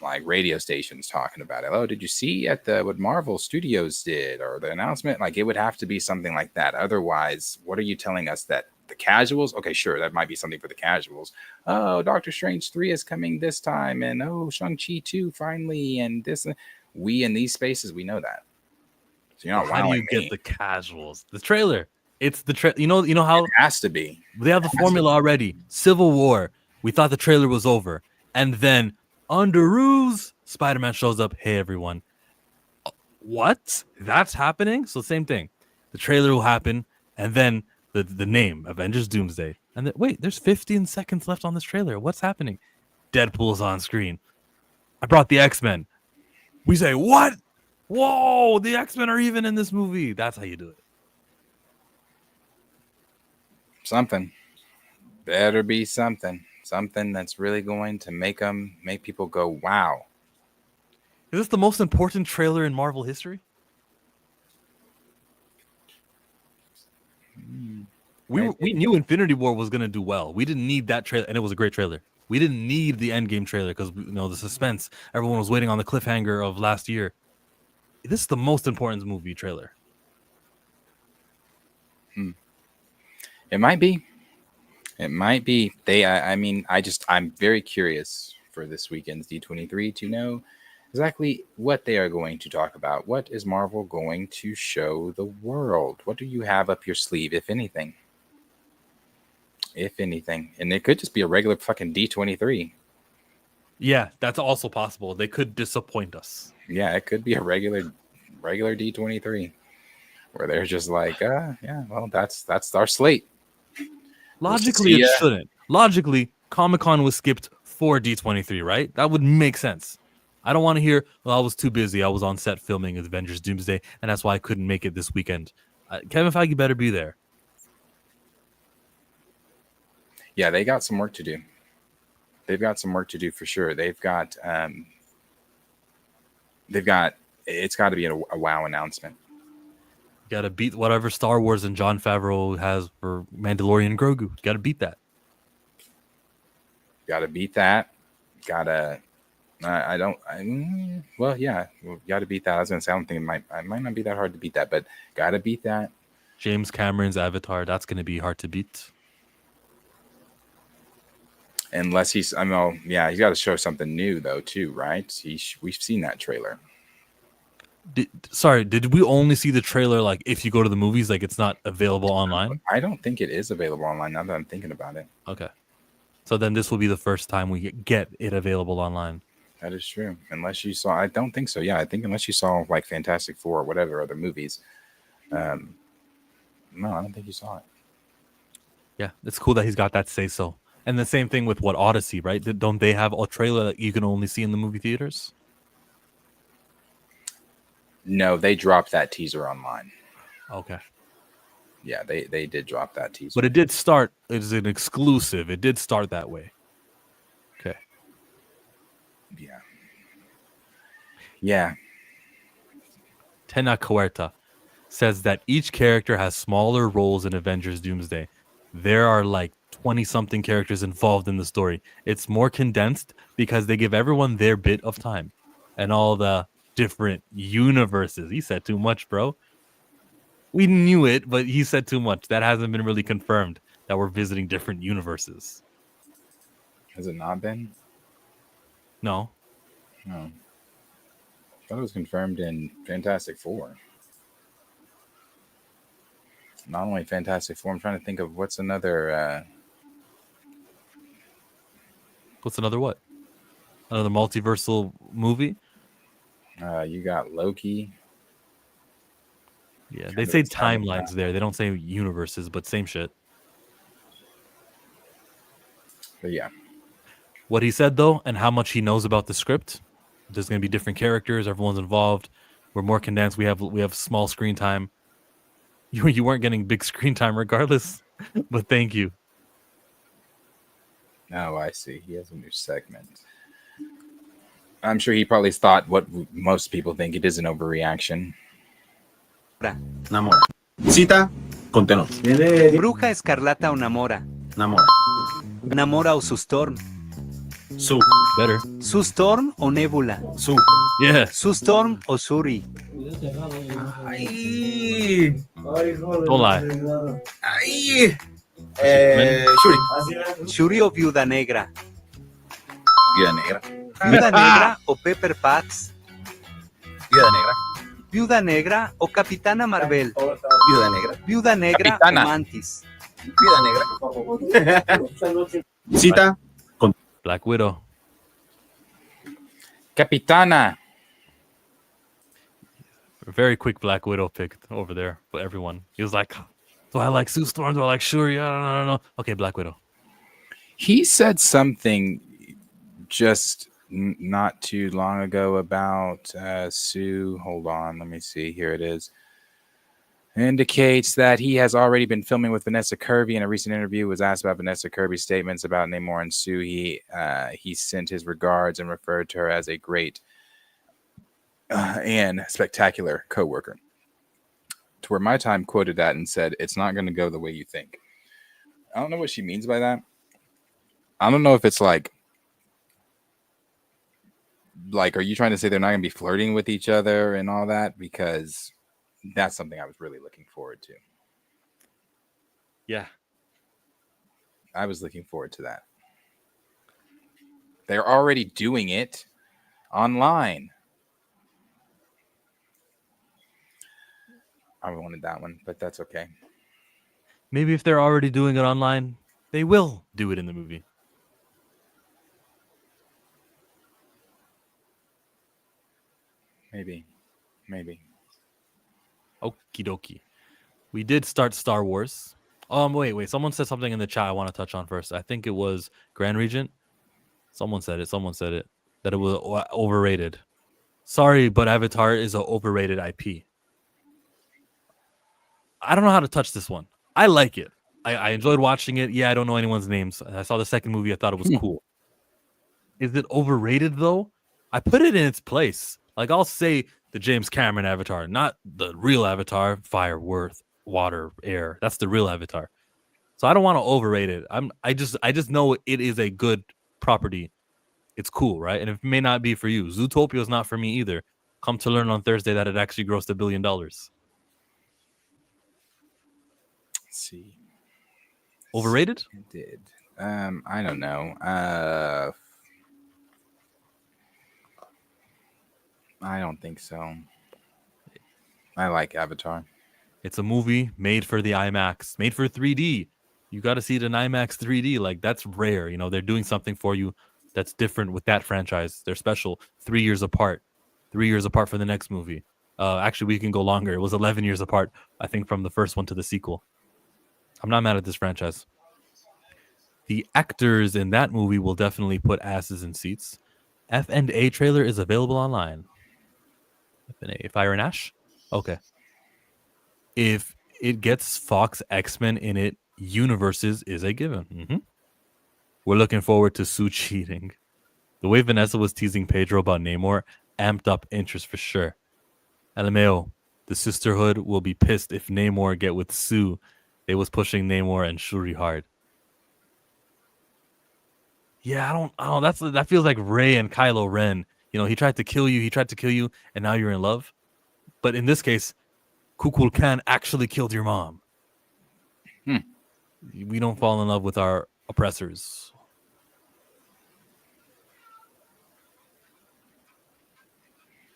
Like radio stations talking about it. Oh, did you see what Marvel Studios did, or the announcement? Like, it would have to be something like that. Otherwise, what are you telling us that the casuals, okay, sure, that might be something for the casuals. Oh, Doctor Strange 3 is coming this time, and oh, Shang-Chi 2 finally, and this. We in these spaces, we know that. So you're not How do you wowing get me. the casuals? The trailer. It's the you know how It has to be. they have the formula already. Civil War. We thought the trailer was over, and then under ruse, Spider-Man shows up. Hey everyone, what? That's happening? So same thing. The trailer will happen, and then the name Avengers Doomsday, and then wait, there's 15 seconds left on this trailer. What's happening? Deadpool's on screen. I brought the X-Men. We say what? Whoa, the X-Men are even in this movie. That's how you do it. Something. Better be something. Something that's really going to make people go, wow. Is this the most important trailer in Marvel history? We knew Infinity War was going to do well. We didn't need that trailer, and it was a great trailer. We didn't need the Endgame trailer because the suspense. Everyone was waiting on the cliffhanger of last year. This is the most important movie trailer. It might be. It might be. I'm very curious for this weekend's D23 to know exactly what they are going to talk about. What is Marvel going to show the world? What do you have up your sleeve, if anything? If anything. And it could just be a regular fucking D23. Yeah, that's also possible. They could disappoint us. Yeah, it could be a regular D23 where they're just like, yeah, well, that's our slate. Logically, it shouldn't. Logically, Comic-Con was skipped for D23, right? That would make sense. I don't want to hear, well, I was too busy. I was on set filming Avengers Doomsday, and that's why I couldn't make it this weekend. Kevin Feige better be there. Yeah, they got some work to do. They've got some work to do for sure. It's got to be a wow announcement. Got to beat whatever Star Wars and Jon Favreau has for Mandalorian and Grogu. Got to beat that. Got to beat that. Got to. Got to beat that. I was gonna say, I don't think it might not be that hard to beat that, but got to beat that. James Cameron's Avatar. That's going to be hard to beat. Unless he's got to show something new though too, right? We've seen that trailer. Did we only see the trailer like if you go to the movies, like it's not available online? I don't think it is available online now that I'm thinking about it. Okay. So then this will be the first time we get it available online. That is true. Unless you saw, I don't think so. Yeah, I think unless you saw like Fantastic Four or whatever other movies. No, I don't think you saw it. Yeah, it's cool that he's got that say so. And the same thing with Odyssey, right? Don't they have a trailer that you can only see in the movie theaters? No, they dropped that teaser online. Okay. Yeah, they did drop that teaser. But it did start as an exclusive. It did start that way. Okay. Yeah. Yeah. Tena Coerta says that each character has smaller roles in Avengers Doomsday. There are like 20-something characters involved in the story. It's more condensed because they give everyone their bit of time. And all the different universes. He said too much, bro. We knew it, but he said too much. That hasn't been really confirmed that we're visiting different universes. Has it not been? No. No. I thought it was confirmed in Fantastic Four. Not only Fantastic Four, I'm trying to think of what's another... What's another what? Another multiversal movie? You got Loki. Yeah, they say timelines there. They don't say universes, but same shit. But yeah. What he said, though, and how much he knows about the script, there's going to be different characters. Everyone's involved. We're more condensed. We have small screen time. You weren't getting big screen time regardless, but thank you. Oh, I see. He has a new segment. I'm sure he probably thought what most people think. It is an overreaction. Namora. Cita, contenor. Bruja escarlata o Namora. Namora. Namora o Sustorm. Su. Better. Sustorm o Nebula. Su. Yeah. Sustorm o Suri. Ay. Don't lie. Ay. Shuri. Shuri o Viuda Negra. Viuda Negra. Viuda Negra o Pepper Potts. Viuda Negra. Viuda Negra o Capitana Marvel. Viuda Negra. Viuda Negra Capitana. o Mantis. Viuda Negra. Cita con Black Widow. Capitana. A very quick Black Widow pick over there for everyone. He was like, do I like Sue Storm? Do I like Shuri? I don't know. Okay, Black Widow. He said something just not too long ago about Sue. Hold on. Let me see. Here it is. Indicates that he has already been filming with Vanessa Kirby. In a recent interview, was asked about Vanessa Kirby's statements about Namor and Sue. He sent his regards and referred to her as a great and spectacular co-worker. To where My Time quoted that and said, "It's not going to go the way you think." I don't know what she means by that. I don't know if it's like, are you trying to say they're not going to be flirting with each other and all that? Because that's something I was really looking forward to. Yeah. I was looking forward to that. They're already doing it online. I wanted that one, but that's okay. Maybe if they're already doing it online, they will do it in the movie. Maybe. Okie dokie. We did start Star Wars. Wait. Someone said something in the chat I want to touch on first. I think it was Grand Regent. Someone said it. That it was overrated. Sorry, but Avatar is an overrated IP. I don't know how to touch this one. I like it. I enjoyed watching it. Yeah, I don't know anyone's names. I saw the second movie. I thought it was cool. Is it overrated, though? I put it in its place. Like, I'll say the James Cameron Avatar, not the real Avatar, fire, water, air. That's the real Avatar. So I don't want to overrate it. I just know it is a good property. It's cool, right? And it may not be for you. Zootopia is not for me either. Come to learn on Thursday that it actually grossed $1 billion. Let's see. Overrated? It did. I don't know. I don't think so. I like Avatar. It's a movie made for the IMAX, made for 3D. You got to see it in IMAX 3D. Like, that's rare. You know, they're doing something for you that's different with that franchise. They're special. 3 years apart. 3 years apart for the next movie. Actually, we can go longer. It was 11 years apart, I think, from the first one to the sequel. I'm not mad at this franchise. The actors in that movie will definitely put asses in seats. F&A trailer is available online. F&A, Fire and Ash? Okay. If it gets Fox X-Men in it, universes is a given. We're looking forward to Sue cheating. The way Vanessa was teasing Pedro about Namor amped up interest for sure. LMAO, the sisterhood will be pissed if Namor get with Sue. They was pushing Namor and Shuri hard. Yeah, I don't. That feels like Rey and Kylo Ren. You know, he tried to kill you, and now you're in love. But in this case, Kukul Khan actually killed your mom. We don't fall in love with our oppressors.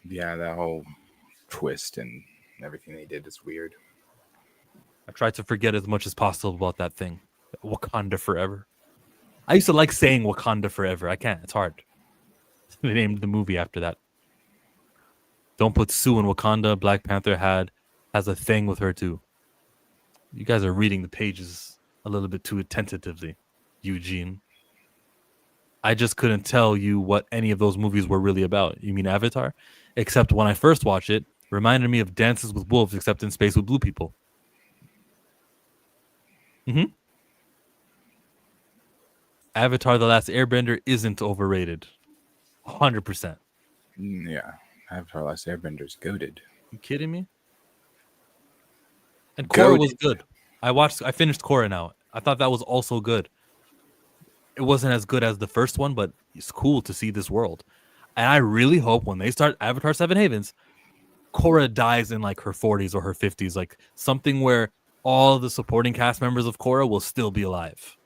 Yeah, that whole twist and everything they did is weird. I tried to forget as much as possible about that thing. Wakanda Forever. I used to like saying Wakanda Forever. I can't. It's hard. They named the movie after that. Don't put Sue in Wakanda. Black Panther has a thing with her too. You guys are reading the pages a little bit too tentatively, Eugene. I just couldn't tell you what any of those movies were really about. You mean Avatar? Except when I first watched it, reminded me of Dances with Wolves, except in space with blue people. Avatar: The Last Airbender isn't overrated. 100%. Yeah. Avatar: The Last Airbender is goated. You kidding me? And Korra was good. I finished Korra now. I thought that was also good. It wasn't as good as the first one, but it's cool to see this world. And I really hope when they start Avatar 7 Havens, Korra dies in like her 40s or her 50s, like something where all the supporting cast members of Korra will still be alive.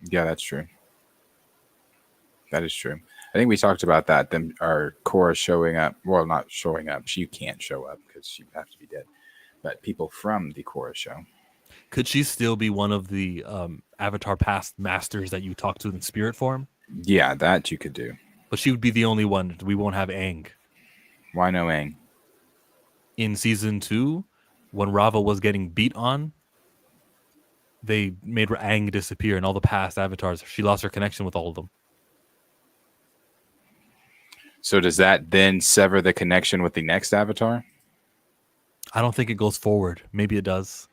Yeah, that's true. That is true. I think we talked about that. Them our Korra showing up. Well, not showing up. She can't show up because she would have to be dead. But people from the Korra show. Could she still be one of the Avatar past masters that you talk to in spirit form? Yeah, that you could do. But she would be the only one. We won't have Aang. Why no Aang? In season 2, when Rava was getting beat on, they made Aang disappear, and all the past avatars, she lost her connection with all of them. So does that then sever the connection with the next avatar? I don't think it goes forward. Maybe it does.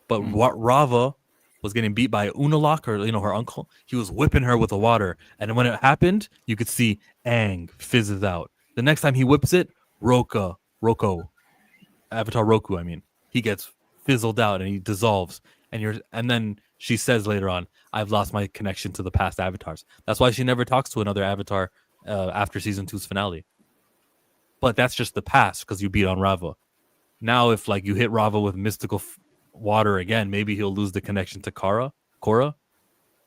But what Rava was getting beat by Unalak, or her uncle, he was whipping her with the water, and when it happened, you could see Aang fizzes out. The next time he whips it, Roko, Avatar Roku, he gets fizzled out and he dissolves. And then she says later on, "I've lost my connection to the past avatars." That's why she never talks to another avatar after season 2's finale. But that's just the past because you beat on Rava. Now, if you hit Rava with mystical water again, maybe he'll lose the connection to Korra,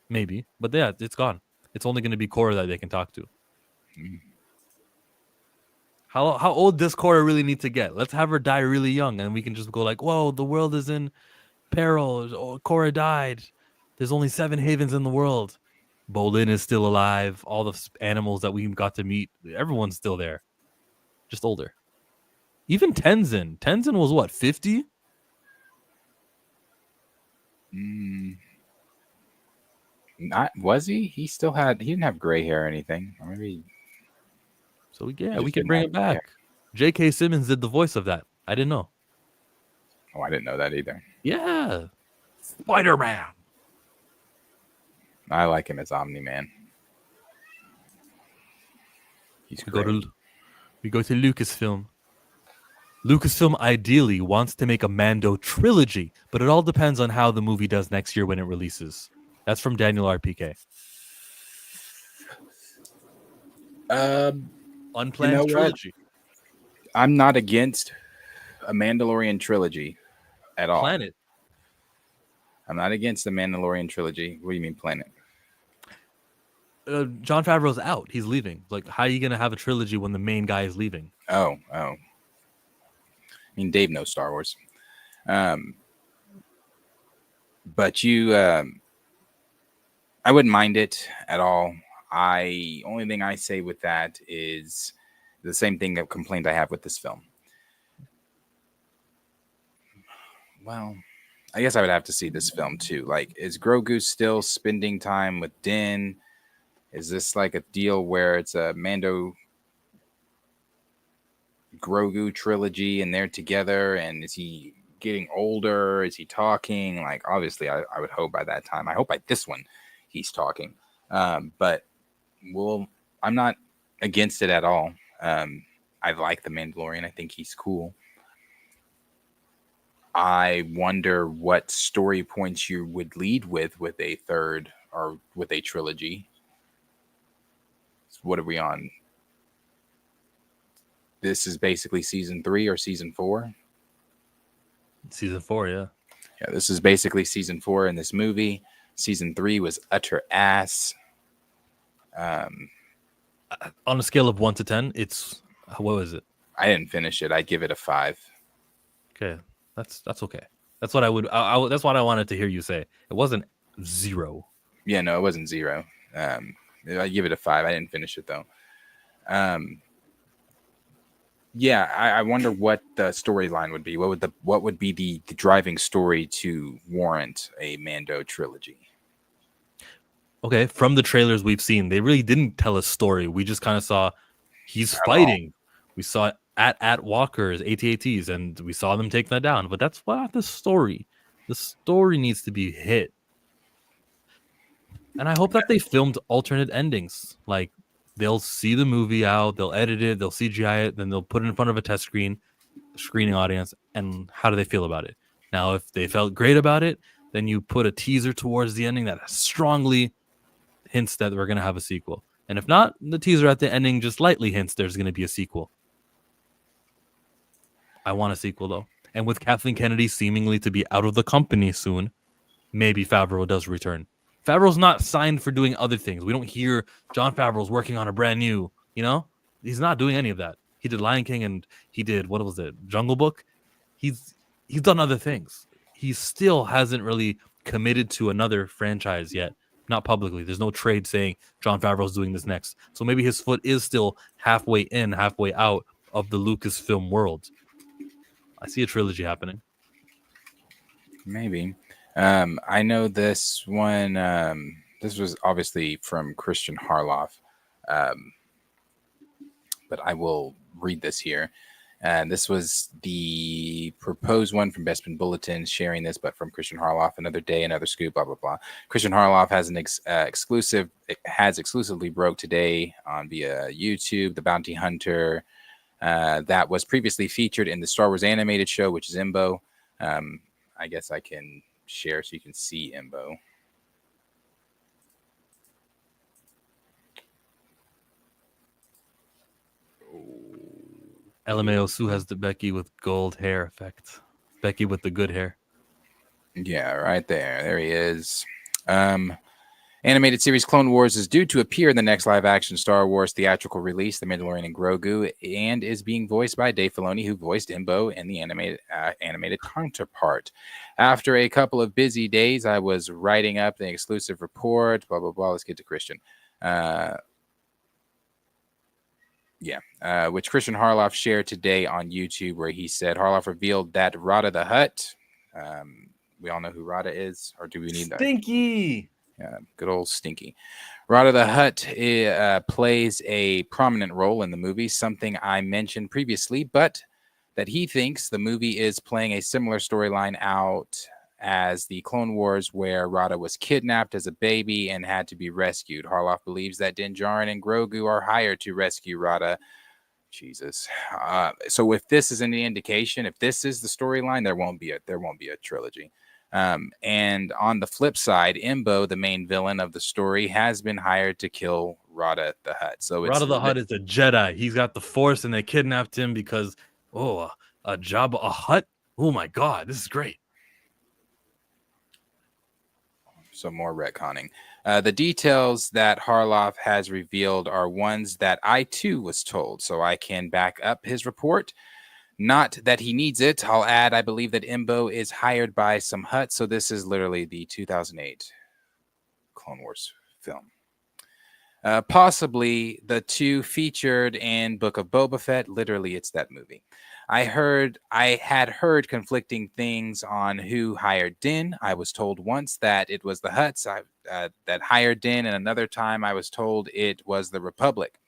maybe. But yeah, it's gone. It's only going to be Korra that they can talk to. How old does Korra really need to get? Let's have her die really young, and we can just go whoa, the world is in peril. Oh, Korra died. There's only 7 havens in the world. Bolin is still alive. All the animals that we got to meet, everyone's still there. Just older. Even Tenzin. Tenzin was what, 50? Not was he? He didn't have gray hair or anything. Or maybe. So yeah, we can bring it back. J.K. Simmons did the voice of that. I didn't know. Oh, I didn't know that either. Yeah. Spider-Man. I like him as Omni-Man. He's great. We go to Lucasfilm. Lucasfilm ideally wants to make a Mando trilogy, but it all depends on how the movie does next year when it releases. That's from Daniel RPK. Unplanned trilogy. I'm not against a Mandalorian trilogy at all. Planet. I'm not against the Mandalorian trilogy. What do you mean planet? Jon Favreau's out. He's leaving. How are you going to have a trilogy when the main guy is leaving? Oh. I mean, Dave knows Star Wars. But I wouldn't mind it at all. Only thing I say with that is the same thing that complaint I have with this film. Well, I guess I would have to see this film too. Is Grogu still spending time with Din? Is this a deal where it's a Mando Grogu trilogy and they're together? And is he getting older? Is he talking? Obviously, I would hope by that time. I hope by this one he's talking. But I'm not against it at all. I like the Mandalorian. I think he's cool. I wonder what story points you would lead with a third or with a trilogy. What are we on? This is basically season 3 or season 4? Season 4, yeah. Yeah, this is basically season 4 in this movie. Season 3 was utter ass. On a scale of 1 to 10, it's what was it? I didn't finish it. I'd give it a 5. Okay, that's okay. That's what I would. That's what I wanted to hear you say. It wasn't 0. Yeah, no, it wasn't 0. I give it a 5. I didn't finish it though. Yeah, I wonder what the storyline would be. What would be the driving story to warrant a Mando trilogy? Okay, from the trailers we've seen, they really didn't tell a story. We just kind of saw he's fighting. We saw at walkers, AT-ATs, and we saw them take that down. But that's not the story. The story needs to be hit. And I hope that they filmed alternate endings. They'll see the movie out, they'll edit it, they'll CGI it, then they'll put it in front of a screening audience, and how do they feel about it? Now, if they felt great about it, then you put a teaser towards the ending that strongly hints that we're going to have a sequel. And if not, the teaser at the ending just lightly hints there's going to be a sequel. I want a sequel though. And with Kathleen Kennedy seemingly to be out of the company soon, maybe Favreau does return. Favreau's not signed for doing other things. We don't hear Jon Favreau's working on a brand new, he's not doing any of that. He did Lion King and he did, what was it, Jungle Book? He's done other things. He still hasn't really committed to another franchise yet. Not publicly. There's no trade saying Jon Favreau's doing this next. So maybe his foot is still halfway in, halfway out of the Lucasfilm world. I see a trilogy happening. Maybe. I know this one. This was obviously from Christian Harloff, but I will read this here. This was the proposed one from Bespin Bulletin sharing this, but from Christian Harloff. Another day, another scoop. Blah blah blah. Christian Harloff has an exclusively broke today on via YouTube. The Bounty Hunter that was previously featured in the Star Wars animated show, which is Imbo. I guess I can share so you can see Imbo. LMAO Sue has the Becky with gold hair effect. Becky with the good hair. Yeah, right there. There he is. Animated series Clone Wars is due to appear in the next live-action Star Wars theatrical release, The Mandalorian and Grogu, and is being voiced by Dave Filoni, who voiced Imbo in the animated counterpart. After a couple of busy days, I was writing up the exclusive report, blah, blah, blah. Let's get to Christian. Which Christian Harloff shared today on YouTube, where he said Harloff revealed that Rada the Hutt, we all know who Rada is, or do we need that? Stinky! Good old Stinky. Rada the Hutt plays a prominent role in the movie, something I mentioned previously, but that he thinks the movie is playing a similar storyline out as the Clone Wars, where Rada was kidnapped as a baby and had to be rescued. Harloff believes that Din Djarin and Grogu are hired to rescue Rada. Jesus. So if this is any indication, if this is the storyline, there won't be a trilogy. And on the flip side, Imbo, the main villain of the story, has been hired to kill Rada the Hutt. So Rada the Hutt is a Jedi. He's got the Force, and they kidnapped him because a Hutt. Oh my God, this is great. So more retconning. The details that Harloff has revealed are ones that I too was told, so I can back up his report. Not that he needs it. I'll add, I believe that Imbo is hired by some Hutt, so this is literally the 2008 Clone Wars film. Possibly the two featured in Book of Boba Fett. Literally, it's that movie. I had heard conflicting things on who hired Din. I was told once that it was the Hutts that hired Din, and another time I was told it was the Republic.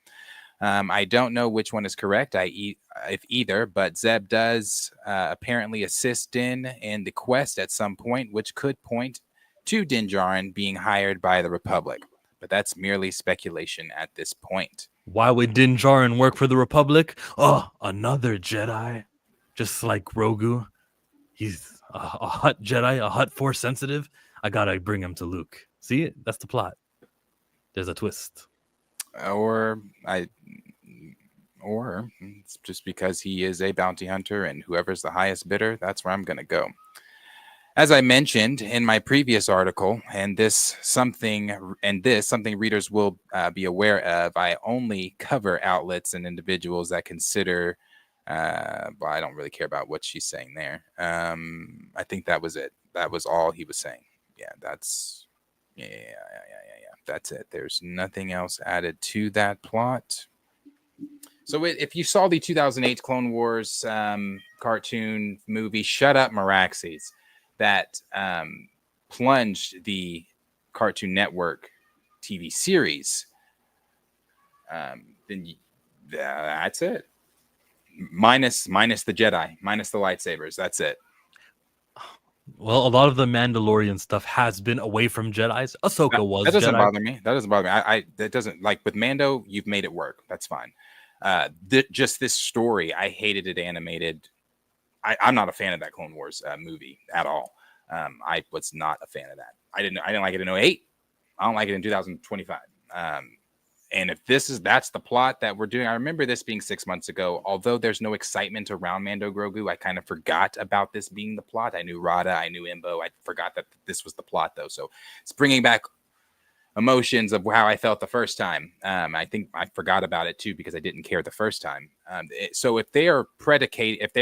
I don't know which one is correct, if either, but Zeb does apparently assist Din in the quest at some point, which could point to Din Djarin being hired by the Republic. But that's merely speculation at this point. Why would Din Djarin work for the Republic? Oh, another Jedi. Just like Grogu. He's a Hutt Jedi, a Hutt Force sensitive. I gotta bring him to Luke. See, that's the plot. There's a twist. Or it's just because he is a bounty hunter, and whoever's the highest bidder, that's where I'm going to go. As I mentioned in my previous article, and this something readers will be aware of, I only cover outlets and individuals that consider. Well, I don't really care about what she's saying there. I think that was it. That was all he was saying. Yeah, that's that's it. There's nothing else added to that plot. So if you saw the 2008 Clone Wars cartoon movie, Shut Up Meraxes, that plunged the Cartoon Network TV series, then that's it. Minus the Jedi, minus the lightsabers. That's it. Well, a lot of the Mandalorian stuff has been away from Jedis. Ahsoka was. That doesn't Jedi. bother me. That doesn't bother me. That doesn't, like with Mando, you've made it work. That's fine. Just this story, I hated it animated. I'm not a fan of that Clone Wars movie at all. I was not a fan of that. I didn't like it in 2008. I don't like it in 2025. And if that's the plot that we're doing, I remember this being 6 months ago. Although there's no excitement around Mando Grogu, I kind of forgot about this being the plot. I knew Rada, I knew Imbo. I forgot that this was the plot, though. So it's bringing back emotions of how I felt the first time. I think I forgot about it too because I didn't care the first time. So if they are preferencing,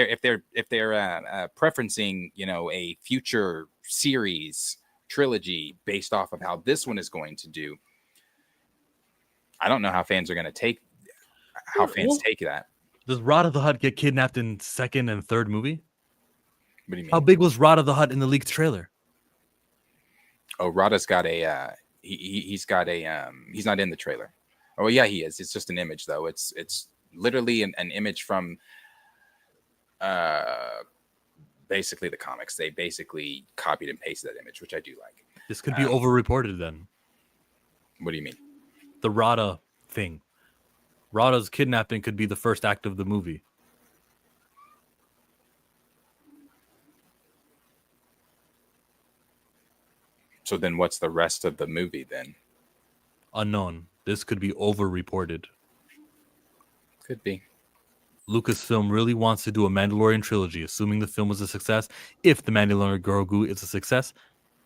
a future series trilogy based off of how this one is going to do, I don't know how fans are going to take that. Does Rada the Hutt get kidnapped in second and third movie? What do you mean? How big was Rada the Hutt in the leaked trailer? Oh, Rada's got a he's not in the trailer. Oh yeah, he is. It's just an image though. It's literally an image from basically the comics. They basically copied and pasted that image, which I do like. This could be overreported then. What do you mean? The Rada thing. Rada's kidnapping could be the first act of the movie. So then what's the rest of the movie then? Unknown. This could be overreported. Could be. Lucasfilm really wants to do a Mandalorian trilogy, assuming the film was a success. If the Mandalorian Grogu is a success,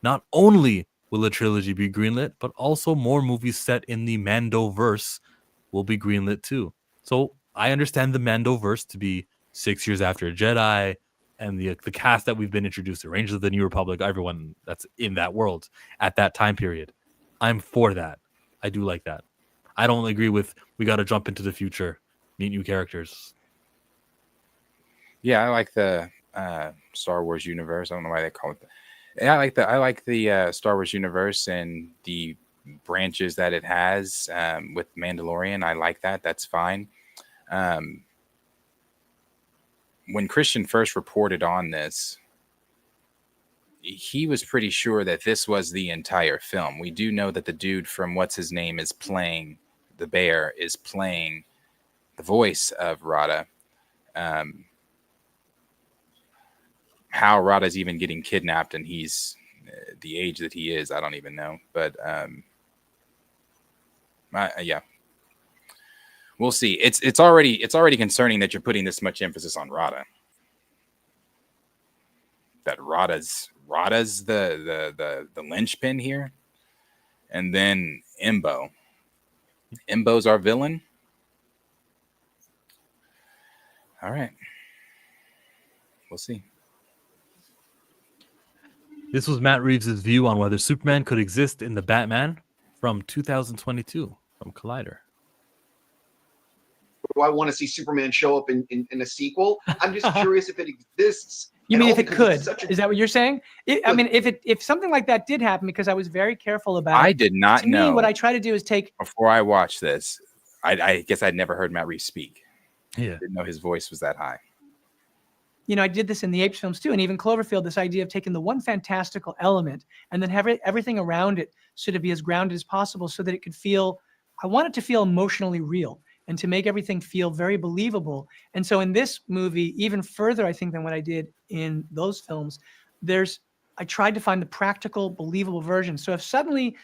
not only will a trilogy be greenlit, but also more movies set in the Mandoverse will be greenlit too. So I understand the Mandoverse to be 6 years after Jedi and the cast that we've been introduced to, Rangers of the New Republic, everyone that's in that world at that time period. I'm for that. I do like that. I don't agree with we got to jump into the future, meet new characters. Yeah, I like the Star Wars universe. I don't know why they call it that. Yeah, I like the Star Wars universe and the branches that it has with Mandalorian. I like that. That's fine. When Christian first reported on this, he was pretty sure that this was the entire film. We do know that the dude from What's His Name is playing the bear, is playing the voice of Rada. How Rada's even getting kidnapped and he's the age that he is, I don't even know. But yeah, we'll see. It's already concerning that you're putting this much emphasis on Rada. That Rada's the linchpin here, and then Imbo. Imbo's our villain. All right, we'll see. This was Matt Reeves' view on whether Superman could exist in the Batman from 2022 from Collider. Do I want to see Superman show up in a sequel? I'm just curious if it exists. You And mean all if it because could? it's such Is that what you're saying? I mean, if something like that did happen, because I was very careful about it. I did not to know. Me, what I try to do is take. Before I watched this, I guess I'd never heard Matt Reeves speak. Yeah, didn't know his voice was that high. You know, I did this in the Apes films too, and even Cloverfield. This idea of taking the one fantastical element and then have everything around it sort of be as grounded as possible, so that it could feel. I want it to feel emotionally real and to make everything feel very believable. And so in this movie, even further, I think, than what I did in those films, I tried to find the practical, believable version. So if suddenly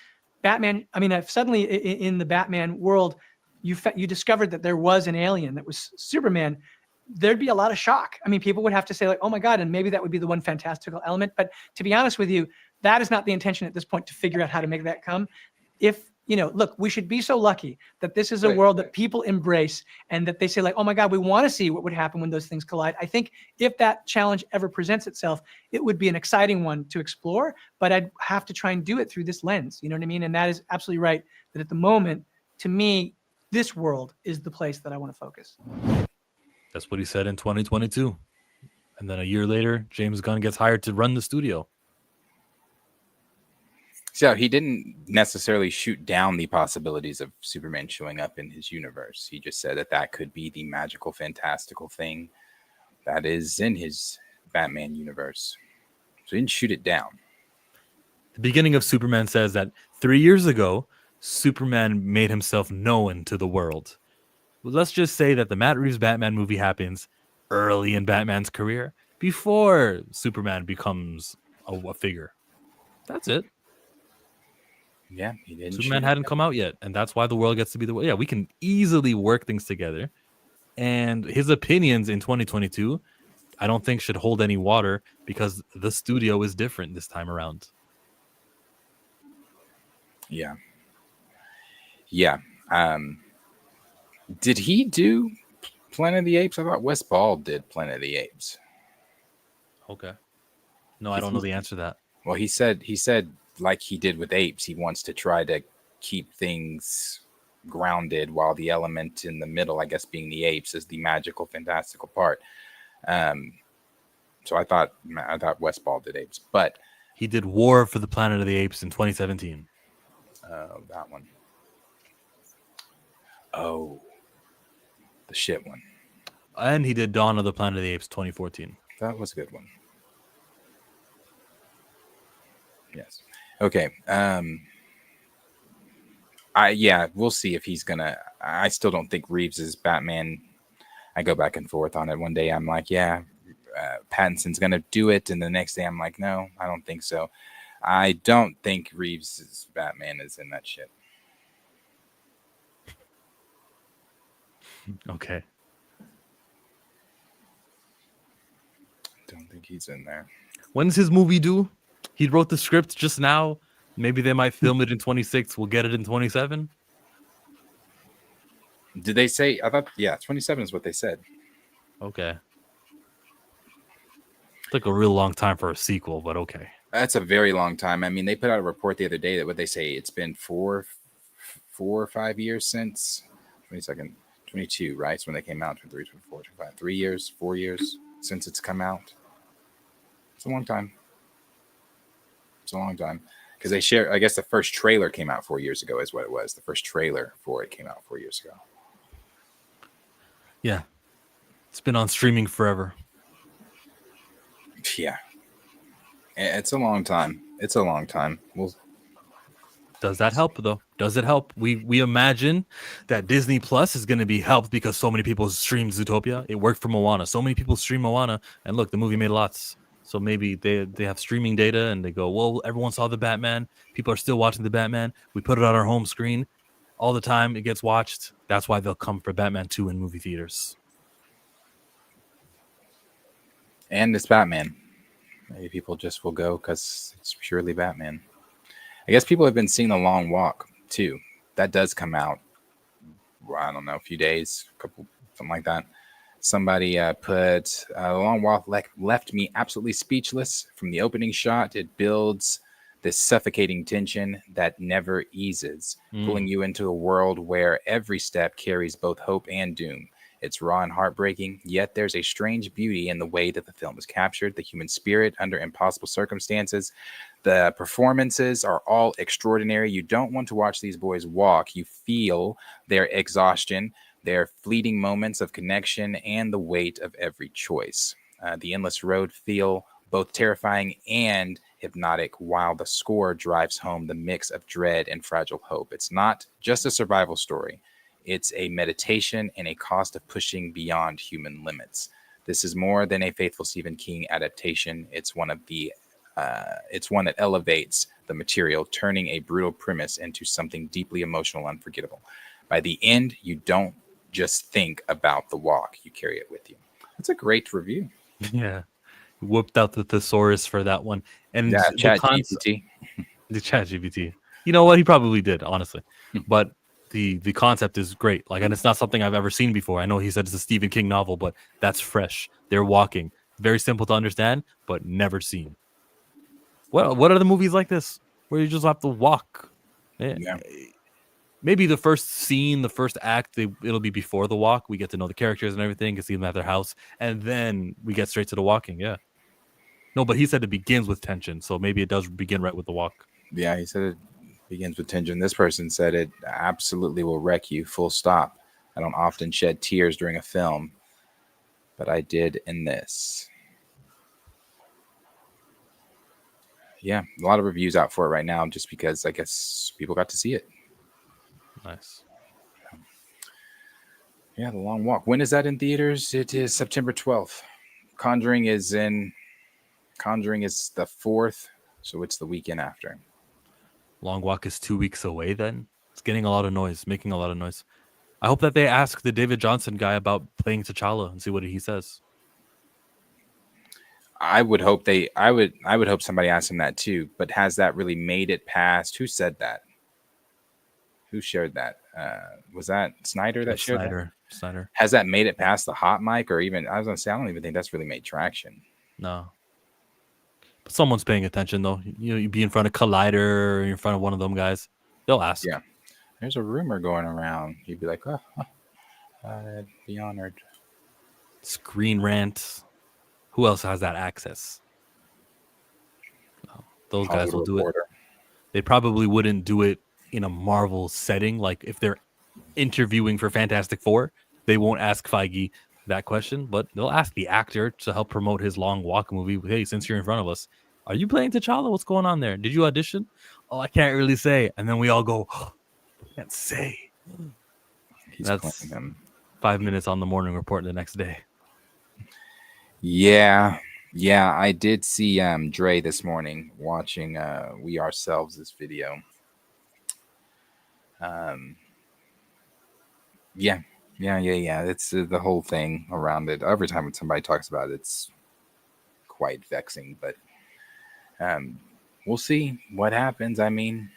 in the Batman world, you discovered that there was an alien that was Superman, there'd be a lot of shock. I mean, people would have to say like, oh my God, and maybe that would be the one fantastical element. But to be honest with you, that is not the intention at this point, to figure out how to make that come. If, look, we should be so lucky that this is a world that people embrace and that they say like, oh my God, we want to see what would happen when those things collide. I think if that challenge ever presents itself, it would be an exciting one to explore, but I'd have to try and do it through this lens. You know what I mean? And that is absolutely right. That at the moment, to me, this world is the place that I want to focus. That's what he said in 2022. And then a year later, James Gunn gets hired to run the studio. So he didn't necessarily shoot down the possibilities of Superman showing up in his universe. He just said that could be the magical, fantastical thing that is in his Batman universe. So he didn't shoot it down. The beginning of Superman says that 3 years ago, Superman made himself known to the world. Well, let's just say that the Matt Reeves Batman movie happens early in Batman's career, before Superman becomes a figure. That's it. Yeah, he didn't. Superman shoot it. hadn't come out yet, and that's why the world gets to be the way. Yeah, we can easily work things together. And his opinions in 2022, I don't think should hold any water because the studio is different this time around. Yeah. Yeah. Did he do Planet of the Apes? I thought Wes Ball did Planet of the Apes. Okay. No, I don't know the answer to that. Well, he said like he did with Apes, he wants to try to keep things grounded while the element in the middle, I guess being the apes, is the magical, fantastical part. So I thought Wes Ball did Apes, but he did War for the Planet of the Apes in 2017. That one. Oh, the shit one. And he did Dawn of the Planet of the Apes 2014. That was a good one. Yes. Okay. We'll see if he's gonna. I still don't think Reeves is Batman. I go back and forth on it. One day I'm like, yeah, Pattinson's gonna do it, and the next day I'm like, no, I don't think so. I don't think Reeves' Batman is in that shit. Okay. Don't think he's in there. When's his movie due? He wrote the script just now. Maybe they might film it in 26. We'll get it in 27. Did they say? I thought, 27 is what they said. Okay. Took a real long time for a sequel, but okay. That's a very long time. I mean, they put out a report the other day that what they say it's been 4 or 5 years since 22, right? It's when they came out. 23, 24, 25, 3 years, 4 years since it's come out. It's a long time. It's a long time because they share. I guess the first trailer came out 4 years ago, is what it was. The first trailer for it came out 4 years ago. Yeah, it's been on streaming forever. Yeah, it's a long time. It's a long time. Does that help though? Does it help? We imagine that Disney Plus is going to be helped because so many people stream Zootopia. It worked for Moana. So many people stream Moana, and look, the movie made lots. So maybe they have streaming data and they go, well, everyone saw the Batman. People are still watching the Batman. We put it on our home screen all the time. It gets watched. That's why they'll come for Batman 2 in movie theaters. And it's Batman. Maybe people just will go because it's purely Batman. I guess people have been seeing The Long Walk too. That does come out. I don't know, a few days, something like that. Somebody put The Long Walk left me absolutely speechless. From the opening shot, it builds this suffocating tension that never eases, pulling you into a world where every step carries both hope and doom. It's raw and heartbreaking, yet there's a strange beauty in the way that the film is captured, the human spirit under impossible circumstances. The performances are all extraordinary. You don't want to watch these boys walk. You feel their exhaustion, their fleeting moments of connection, and the weight of every choice. The endless road feel both terrifying and hypnotic, while the score drives home the mix of dread and fragile hope. It's not just a survival story. It's a meditation and a cost of pushing beyond human limits. This is more than a faithful Stephen King adaptation. It's one that elevates the material, turning a brutal premise into something deeply emotional, unforgettable. By the end, you don't just think about the walk, you carry it with you. That's a great review. Yeah. Whooped out the thesaurus for that one. And yeah, the ChatGPT. The ChatGPT. You know what? He probably did, honestly. But the concept is great. Like, and it's not something I've ever seen before. I know he said it's a Stephen King novel, but that's fresh. They're walking. Very simple to understand, but never seen. What are the movies like this where you just have to walk? Yeah. Maybe the first scene, the first act, it'll be before the walk. We get to know the characters and everything, get to see them at their house, and then we get straight to the walking. Yeah. No, but he said it begins with tension, so maybe it does begin right with the walk. Yeah, he said it begins with tension. This person said it absolutely will wreck you, full stop. I don't often shed tears during a film, but I did in this. Yeah, a lot of reviews out for it right now just because I guess people got to see it. Nice. Yeah, The Long Walk. When is that in theaters? It is September 12th. Conjuring is the 4th, so it's the weekend after. Long Walk is 2 weeks away. Then it's getting a lot of noise, making a lot of noise. I hope that they ask the David Johnson guy about playing T'Challa and see what he says. I would hope I would hope somebody asked him that too. But has that really made it past? Who said that? Who shared that? Was that Snyder that shared that? Snyder. Has that made it past the hot mic, or even I was gonna say I don't even think that's really made traction. No. But someone's paying attention though. You know, you be in front of Collider or in front of one of them guys. They'll ask. Yeah. There's a rumor going around. You'd be like, oh, I'd be honored. Screen Rant. Who else has that access? Those guys will do it. They probably wouldn't do it in a Marvel setting. Like if they're interviewing for Fantastic Four, they won't ask Feige that question, but they'll ask the actor to help promote his Long Walk movie. Hey, since you're in front of us, are you playing T'Challa? What's going on there? Did you audition? Oh, I can't really say. And then we all go, oh, I can't say. That's 5 minutes on the morning report the next day. Yeah, I did see Dre this morning watching We Ourselves' video. Yeah. It's the whole thing around it. Every time when somebody talks about it, it's quite vexing. But we'll see what happens. I mean,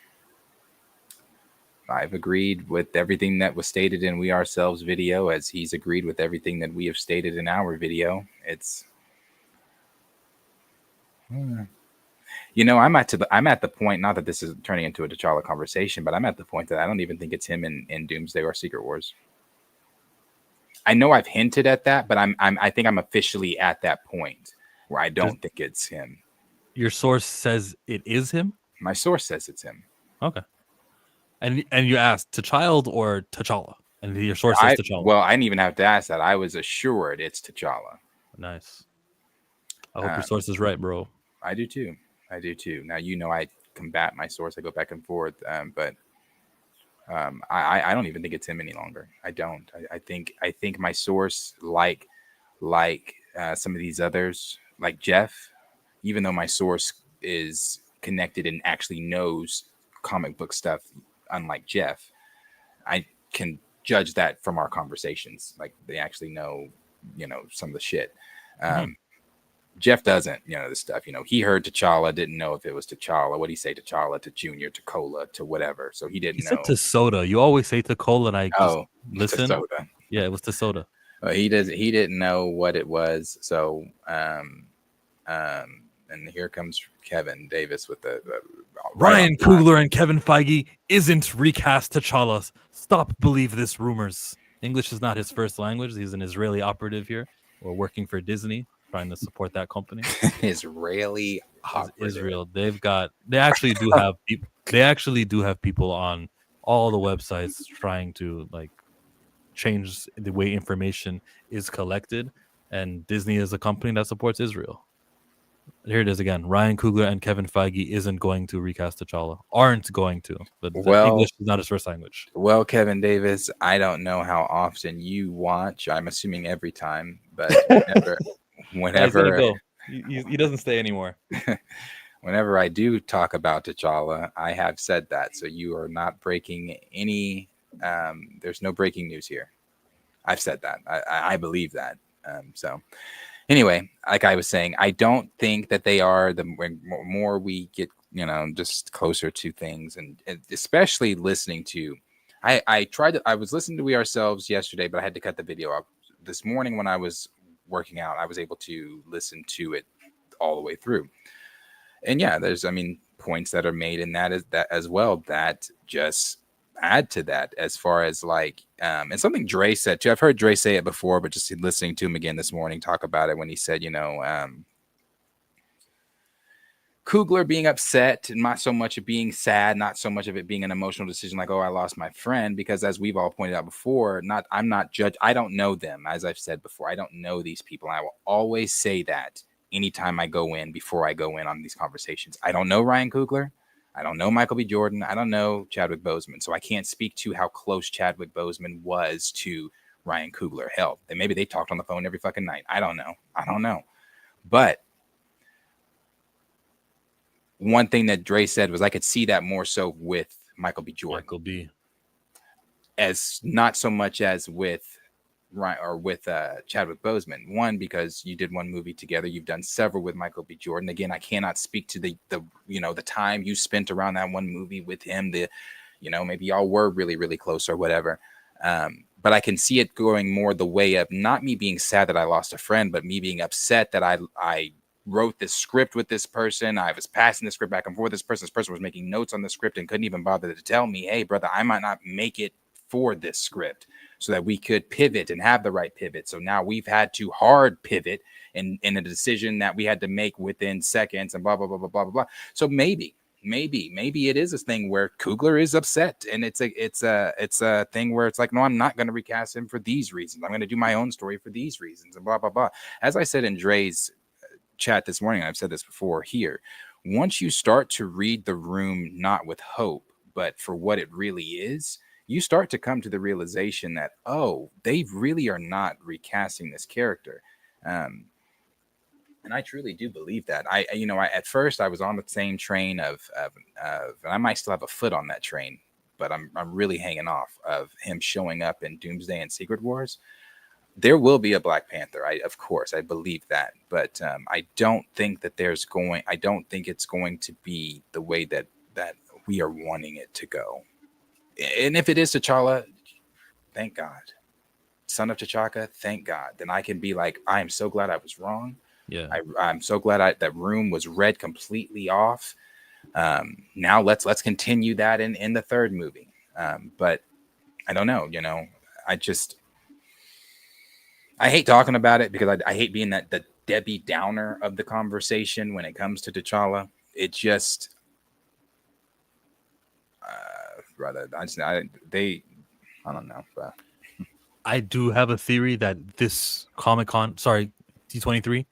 I've agreed with everything that was stated in We Ourselves video, as he's agreed with everything that we have stated in our video. It's, you know, I'm at the point, not that this is turning into a T'Challa conversation, but I'm at the point that I don't even think it's him in Doomsday or Secret Wars. I know I've hinted at that, but I think I'm officially at that point where I don't think it's him. Your source says it is him? My source says it's him. Okay. And you asked T'Child or T'Challa? And your source says T'Challa. Well, I didn't even have to ask that. I was assured it's T'Challa. Nice. I hope your source is right, bro. I do too. Now, you know, I combat my source. I go back and forth. But I don't even think it's him any longer. I don't. I think my source, like some of these others, like Jeff, even though my source is connected and actually knows comic book stuff, unlike Jeff, I can judge that from our conversations. Like they actually know, you know, some of the shit. Jeff doesn't, you know, this stuff. You know, he heard T'Challa, didn't know if it was T'Challa. What do you say, T'Challa, to Junior, to Cola, to whatever? So he didn't know. He said to soda. You always say to Cola, and I just listen. Soda. Yeah, it was to soda. He didn't know what it was. So and here comes Kevin Davis with the Ryan Coogler and Kevin Feige isn't recast T'Challa. Stop believe this rumors. English is not his first language. He's an Israeli operative here, or working for Disney, trying to support that company. Israeli operative. Israel. They actually do have people. They actually do have people on all the websites trying to like change the way information is collected. And Disney is a company that supports Israel. Here it is again. Ryan Coogler and Kevin Feige isn't going to recast T'Challa. Aren't going to. But English is not his first language. Well, Kevin Davis, I don't know how often you watch. I'm assuming every time, but whenever he doesn't stay anymore. Whenever I do talk about T'Challa, I have said that. So you are not breaking any. There's no breaking news here. I've said that. I believe that. So. Anyway, like I was saying, I don't think that they are. The more we get, you know, just closer to things, and especially listening to, I was listening to We Ourselves yesterday, but I had to cut the video off. This morning when I was working out, I was able to listen to it all the way through. And yeah, there's, I mean, points that are made in that as well that just add to that, as far as like and something Dre said too. I've heard Dre say it before, but just listening to him again this morning talk about it, when he said, you know, Coogler being upset, and not so much of being sad, not so much of it being an emotional decision like, oh, I lost my friend, because as we've all pointed out before, I'm not judged. I don't know them. As I've said before, I don't know these people. I will always say that anytime I go in, before I go in on these conversations. I don't know Ryan Coogler. I don't know Michael B. Jordan. I don't know Chadwick Boseman. So I can't speak to how close Chadwick Boseman was to Ryan Coogler. Hell, and maybe they talked on the phone every fucking night. I don't know. But one thing that Dre said was I could see that more so with Michael B. Jordan. Michael B. As not so much as with Chadwick Boseman. One, because you did one movie together. You've done several with Michael B. Jordan. Again, I cannot speak to the time you spent around that one movie with him. Maybe y'all were really, really close or whatever. But I can see it going more the way of not me being sad that I lost a friend, but me being upset that I wrote this script with this person. I was passing the script back and forth. This person was making notes on the script and couldn't even bother to tell me, hey, brother, I might not make it for this script, so that we could pivot and have the right pivot. So now we've had to hard pivot in a decision that we had to make within seconds and blah, blah, blah, blah, blah, blah. So maybe it is a thing where Coogler is upset, and it's a thing where it's like, no, I'm not going to recast him for these reasons. I'm going to do my own story for these reasons and blah, blah, blah. As I said in Dre's chat this morning, I've said this before here, once you start to read the room, not with hope, but for what it really is, you start to come to the realization that, oh, they really are not recasting this character. And I truly do believe that. I at first I was on the same train of and I might still have a foot on that train, but I'm really hanging off of him showing up in Doomsday and Secret Wars. There will be a Black Panther. Of course, I believe that, but I don't think that I don't think it's going to be the way that we are wanting it to go. And if it is T'Challa, thank God. Son of T'Chaka, thank God. Then I can be like, I am so glad I was wrong. Yeah, I'm so glad that room was read completely off. Now let's continue that in the third movie. But I don't know. I hate talking about it because I hate being the Debbie Downer of the conversation when it comes to T'Challa. It just. I don't know. But. I do have a theory that this Comic-Con, D23,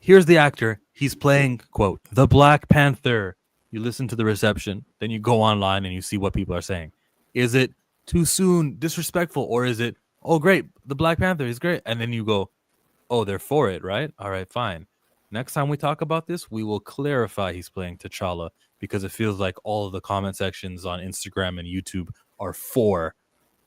here's the actor. He's playing, quote, the Black Panther. You listen to the reception, then you go online and you see what people are saying. Is it too soon, disrespectful, or is it, oh, great, the Black Panther is great? And then you go, oh, they're for it, right? All right, fine. Next time we talk about this, we will clarify he's playing T'Challa, because it feels like all of the comment sections on Instagram and YouTube are for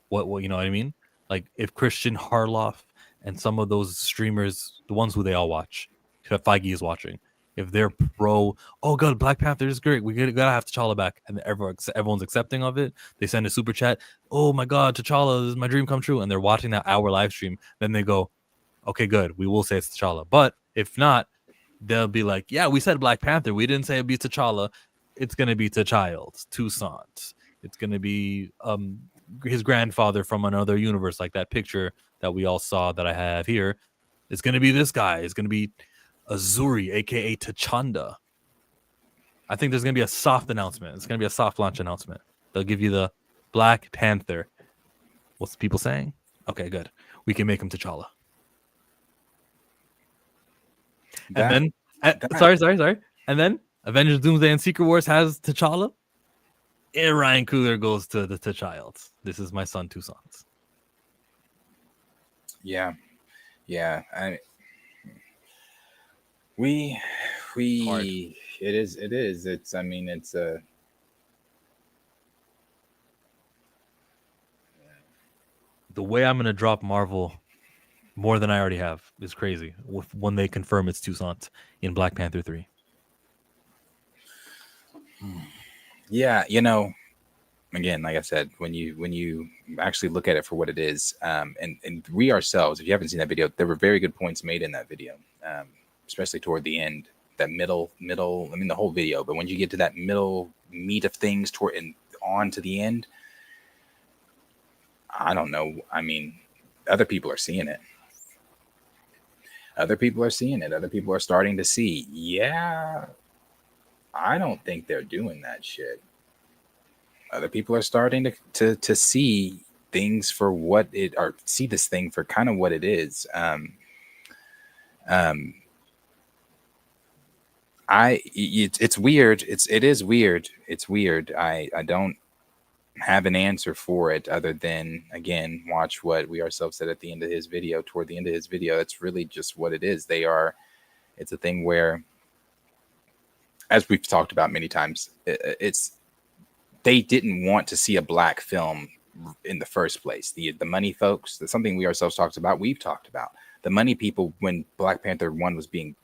what you know what I mean? Like if Christian Harloff and some of those streamers, the ones who they all watch, that Feige is watching, if they're pro, oh god, Black Panther is great, we gotta have T'Challa back, and everyone's accepting of it, they send a super chat, oh my god, T'Challa, this is my dream come true, and they're watching that hour live stream, then they go, okay, good, we will say it's T'Challa. But if not, they'll be like, yeah, we said Black Panther, we didn't say it'd be T'Challa. It's gonna be T'Childs, Toussaint. It's gonna be his grandfather from another universe, like that picture that we all saw that I have here. It's gonna be this guy. It's gonna be Azuri, aka T'Chanda. I think there's gonna be a soft announcement. It's gonna be a soft launch announcement. They'll give you the Black Panther. What's the people saying? Okay, good. We can make him T'Challa. And then, sorry. And then Avengers Doomsday and Secret Wars has T'Challa. And Ryan Coogler goes to the T'Childs. This is my son, Toussaint. Yeah. We it is. It's a. The way I'm gonna drop Marvel more than I already have is crazy. When they confirm it's Toussaint in Black Panther 3. Yeah, again, like I said, when you actually look at it for what it is, and we ourselves, if you haven't seen that video, there were very good points made in that video, especially toward the end, that middle. I mean, the whole video, but when you get to that middle meat of things toward and on to the end, I don't know. I mean, other people are seeing it. Other people are seeing it. Other people are starting to see. Yeah, I don't think they're doing that shit. Other people are starting to see things for what it, or see this thing for kind of what it is. It's weird. It is weird. It's weird. I don't have an answer for it other than, again, watch what we ourselves said at the end of his video. Toward the end of his video, that's really just what it is. It's a thing where as we've talked about many times, it's they didn't want to see a black film in the first place. The money folks, that's something we ourselves talked about. We've talked about the money people when Black Panther 1 was being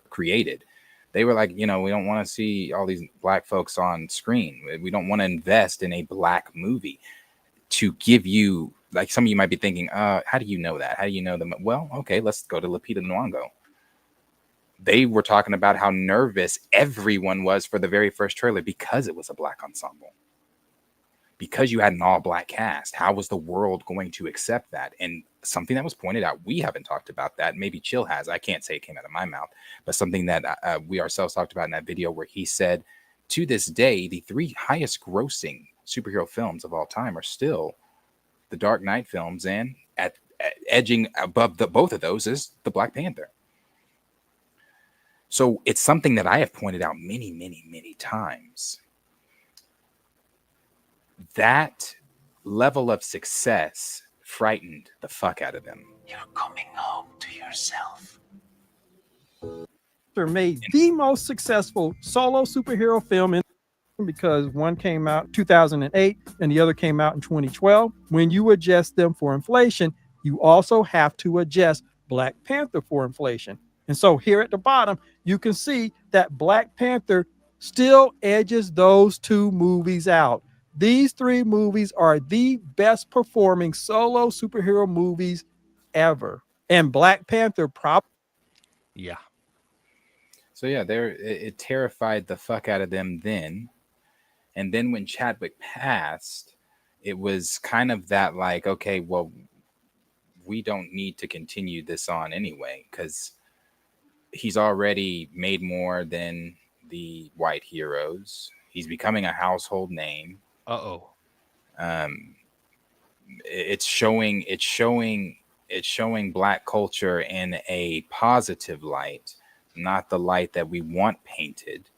created. They were like, we don't want to see all these black folks on screen. We don't want to invest in a black movie to give you, like some of you might be thinking, how do you know that? How do you know them? Well, okay, let's go to Lupita Nyong'o. They were talking about how nervous everyone was for the very first trailer because it was a black ensemble. Because you had an all-black cast, how was the world going to accept that? And something that was pointed out, we haven't talked about that. Maybe Chill has. I can't say it came out of my mouth, but something that we ourselves talked about in that video where he said, to this day, the 3 highest-grossing superhero films of all time are still the Dark Knight films, and at edging above both of those is the Black Panther. So it's something that I have pointed out many, many, many times. That level of success frightened the fuck out of them. You're coming home to yourself. Made the most successful solo superhero film in because one came out 2008 and the other came out in 2012. When you adjust them for inflation, you also have to adjust Black Panther for inflation. And so here at the bottom, you can see that Black Panther still edges those 2 movies out. These 3 movies are the best performing solo superhero movies ever. And Black Panther probably. Yeah. So yeah, it terrified the fuck out of them then. And then when Chadwick passed, it was kind of that like, okay, well, we don't need to continue this on anyway, because he's already made more than the white heroes. He's becoming a household name. It's showing black culture in a positive light, not the light that we want painted.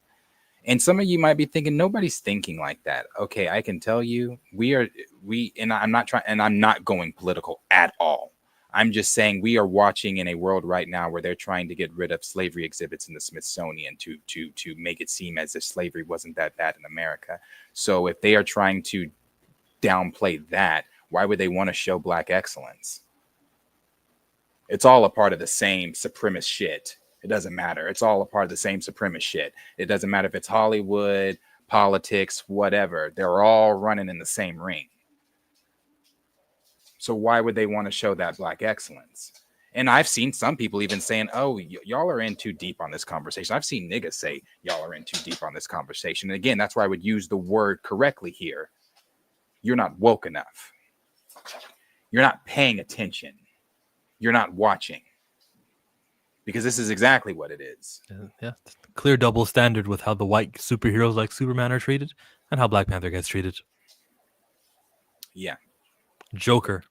And some of you might be thinking nobody's thinking like that. Okay, I can tell you and I'm not going political at all. I'm just saying we are watching in a world right now where they're trying to get rid of slavery exhibits in the Smithsonian to make it seem as if slavery wasn't that bad in America. So if they are trying to downplay that, why would they want to show black excellence? It's all a part of the same supremacist shit. It doesn't matter. It's all a part of the same supremacist shit. It doesn't matter if it's Hollywood, politics, whatever. They're all running in the same ring. So why would they want to show that black excellence? And I've seen some people even saying, oh, y'all are in too deep on this conversation. I've seen niggas say y'all are in too deep on this conversation. And again, that's why I would use the word correctly here. You're not woke enough. You're not paying attention. You're not watching. Because this is exactly what it is. Yeah. Clear double standard with how the white superheroes like Superman are treated and how Black Panther gets treated. Yeah. Joker.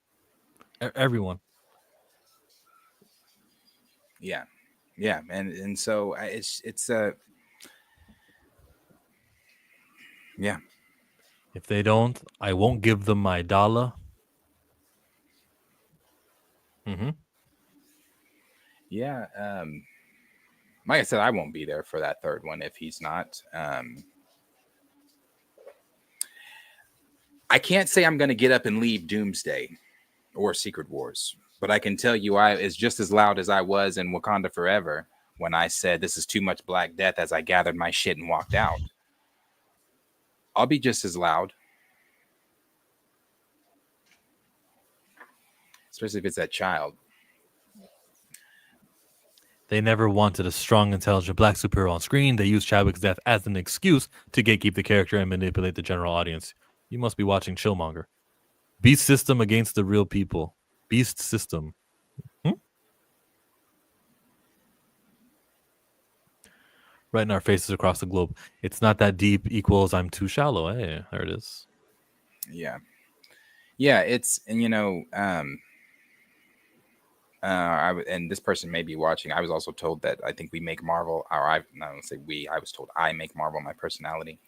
Everyone. Yeah. Yeah. And so it's yeah. If they don't, I won't give them my dollar. Mm-hmm. Yeah. Like I said, I won't be there for that third one if he's not. I can't say I'm going to get up and leave Doomsday or Secret Wars, but I can tell you I is just as loud as I was in Wakanda Forever when I said this is too much Black Death as I gathered my shit and walked out. I'll be just as loud. Especially if it's that child. They never wanted a strong, intelligent black superhero on screen. They used Chadwick's death as an excuse to gatekeep the character and manipulate the general audience. You must be watching Chillmonger. Beast system against the real people. Beast system. Right in our faces across the globe. It's not that deep equals I'm too shallow. Hey, there it is. Yeah. Yeah, it's, and you know, and this person may be watching. I was also told that I think we make Marvel, or I don't say we, I was told I make Marvel my personality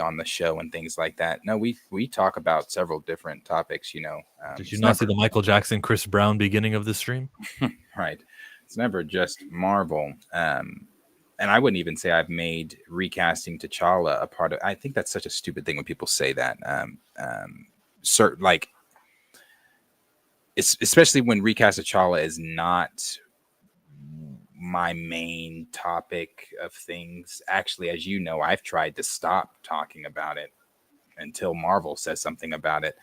on the show and things like that. No, we talk about several different topics, you know. Did you not see the Michael Jackson, Chris Brown beginning of the stream? Right. It's never just Marvel. and I wouldn't even say I've made recasting T'Challa a part of. I think that's such a stupid thing when people say that. Like, it's especially when recast T'Challa is not my main topic of things. Actually, as you know, I've tried to stop talking about it until Marvel says something about it.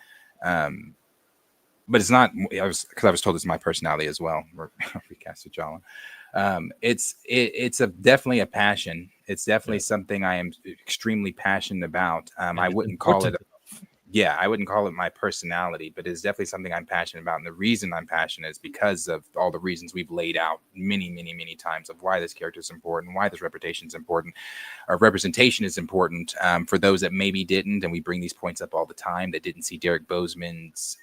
But it's not. I was told it's my personality as well. Recast T'Challa. It's definitely a passion. It's definitely something I am extremely passionate about. I wouldn't call it. I wouldn't call it my personality, but it's definitely something I'm passionate about. And the reason I'm passionate is because of all the reasons we've laid out many, many, many times of why this character is important, why this reputation is important, or representation is important for those that maybe didn't. And we bring these points up all the time that didn't see Derek Boseman's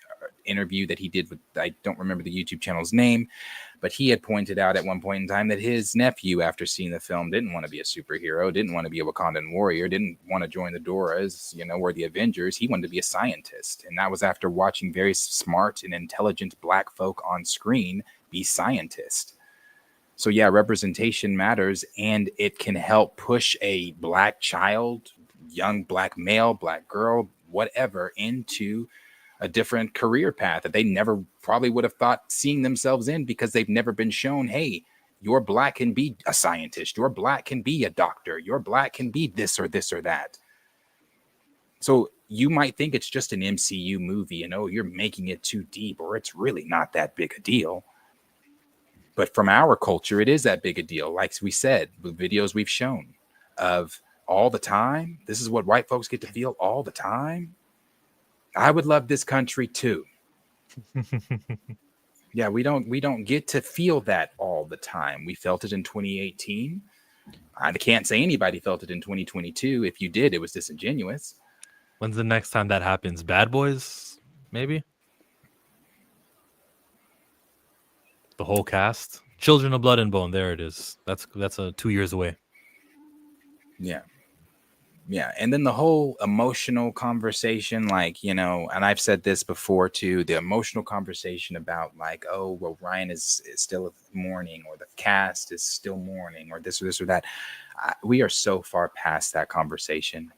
interview that he did with, I don't remember the YouTube channel's name, but he had pointed out at one point in time that his nephew, after seeing the film, didn't want to be a superhero, didn't want to be a Wakandan warrior, didn't want to join the Doras, or the Avengers. He wanted to be a scientist. And that was after watching very smart and intelligent Black folk on screen be scientists. So yeah, representation matters, and it can help push a Black child, young Black male, Black girl, whatever, into a different career path that they never probably would have thought seeing themselves in, because they've never been shown, hey, you're Black can be a scientist, you're Black can be a doctor, you're Black can be this or this or that. So you might think it's just an MCU movie and, oh, you're making it too deep, or it's really not that big a deal. But from our culture, it is that big a deal. Like we said, the videos we've shown of all the time, this is what white folks get to feel all the time. I would love this country too. Yeah, we don't get to feel that all the time. We felt it in 2018. I can't say anybody felt it in 2022. If you did, it was disingenuous. When's the next time that happens? Bad Boys, maybe? The whole cast? Children of Blood and Bone, there it is. That's 2 years away. Yeah. Yeah, and then the whole emotional conversation, like, and I've said this before too, the emotional conversation about like, oh, well, Ryan is still mourning, or the cast is still mourning, or this or that. We are so far past that conversation.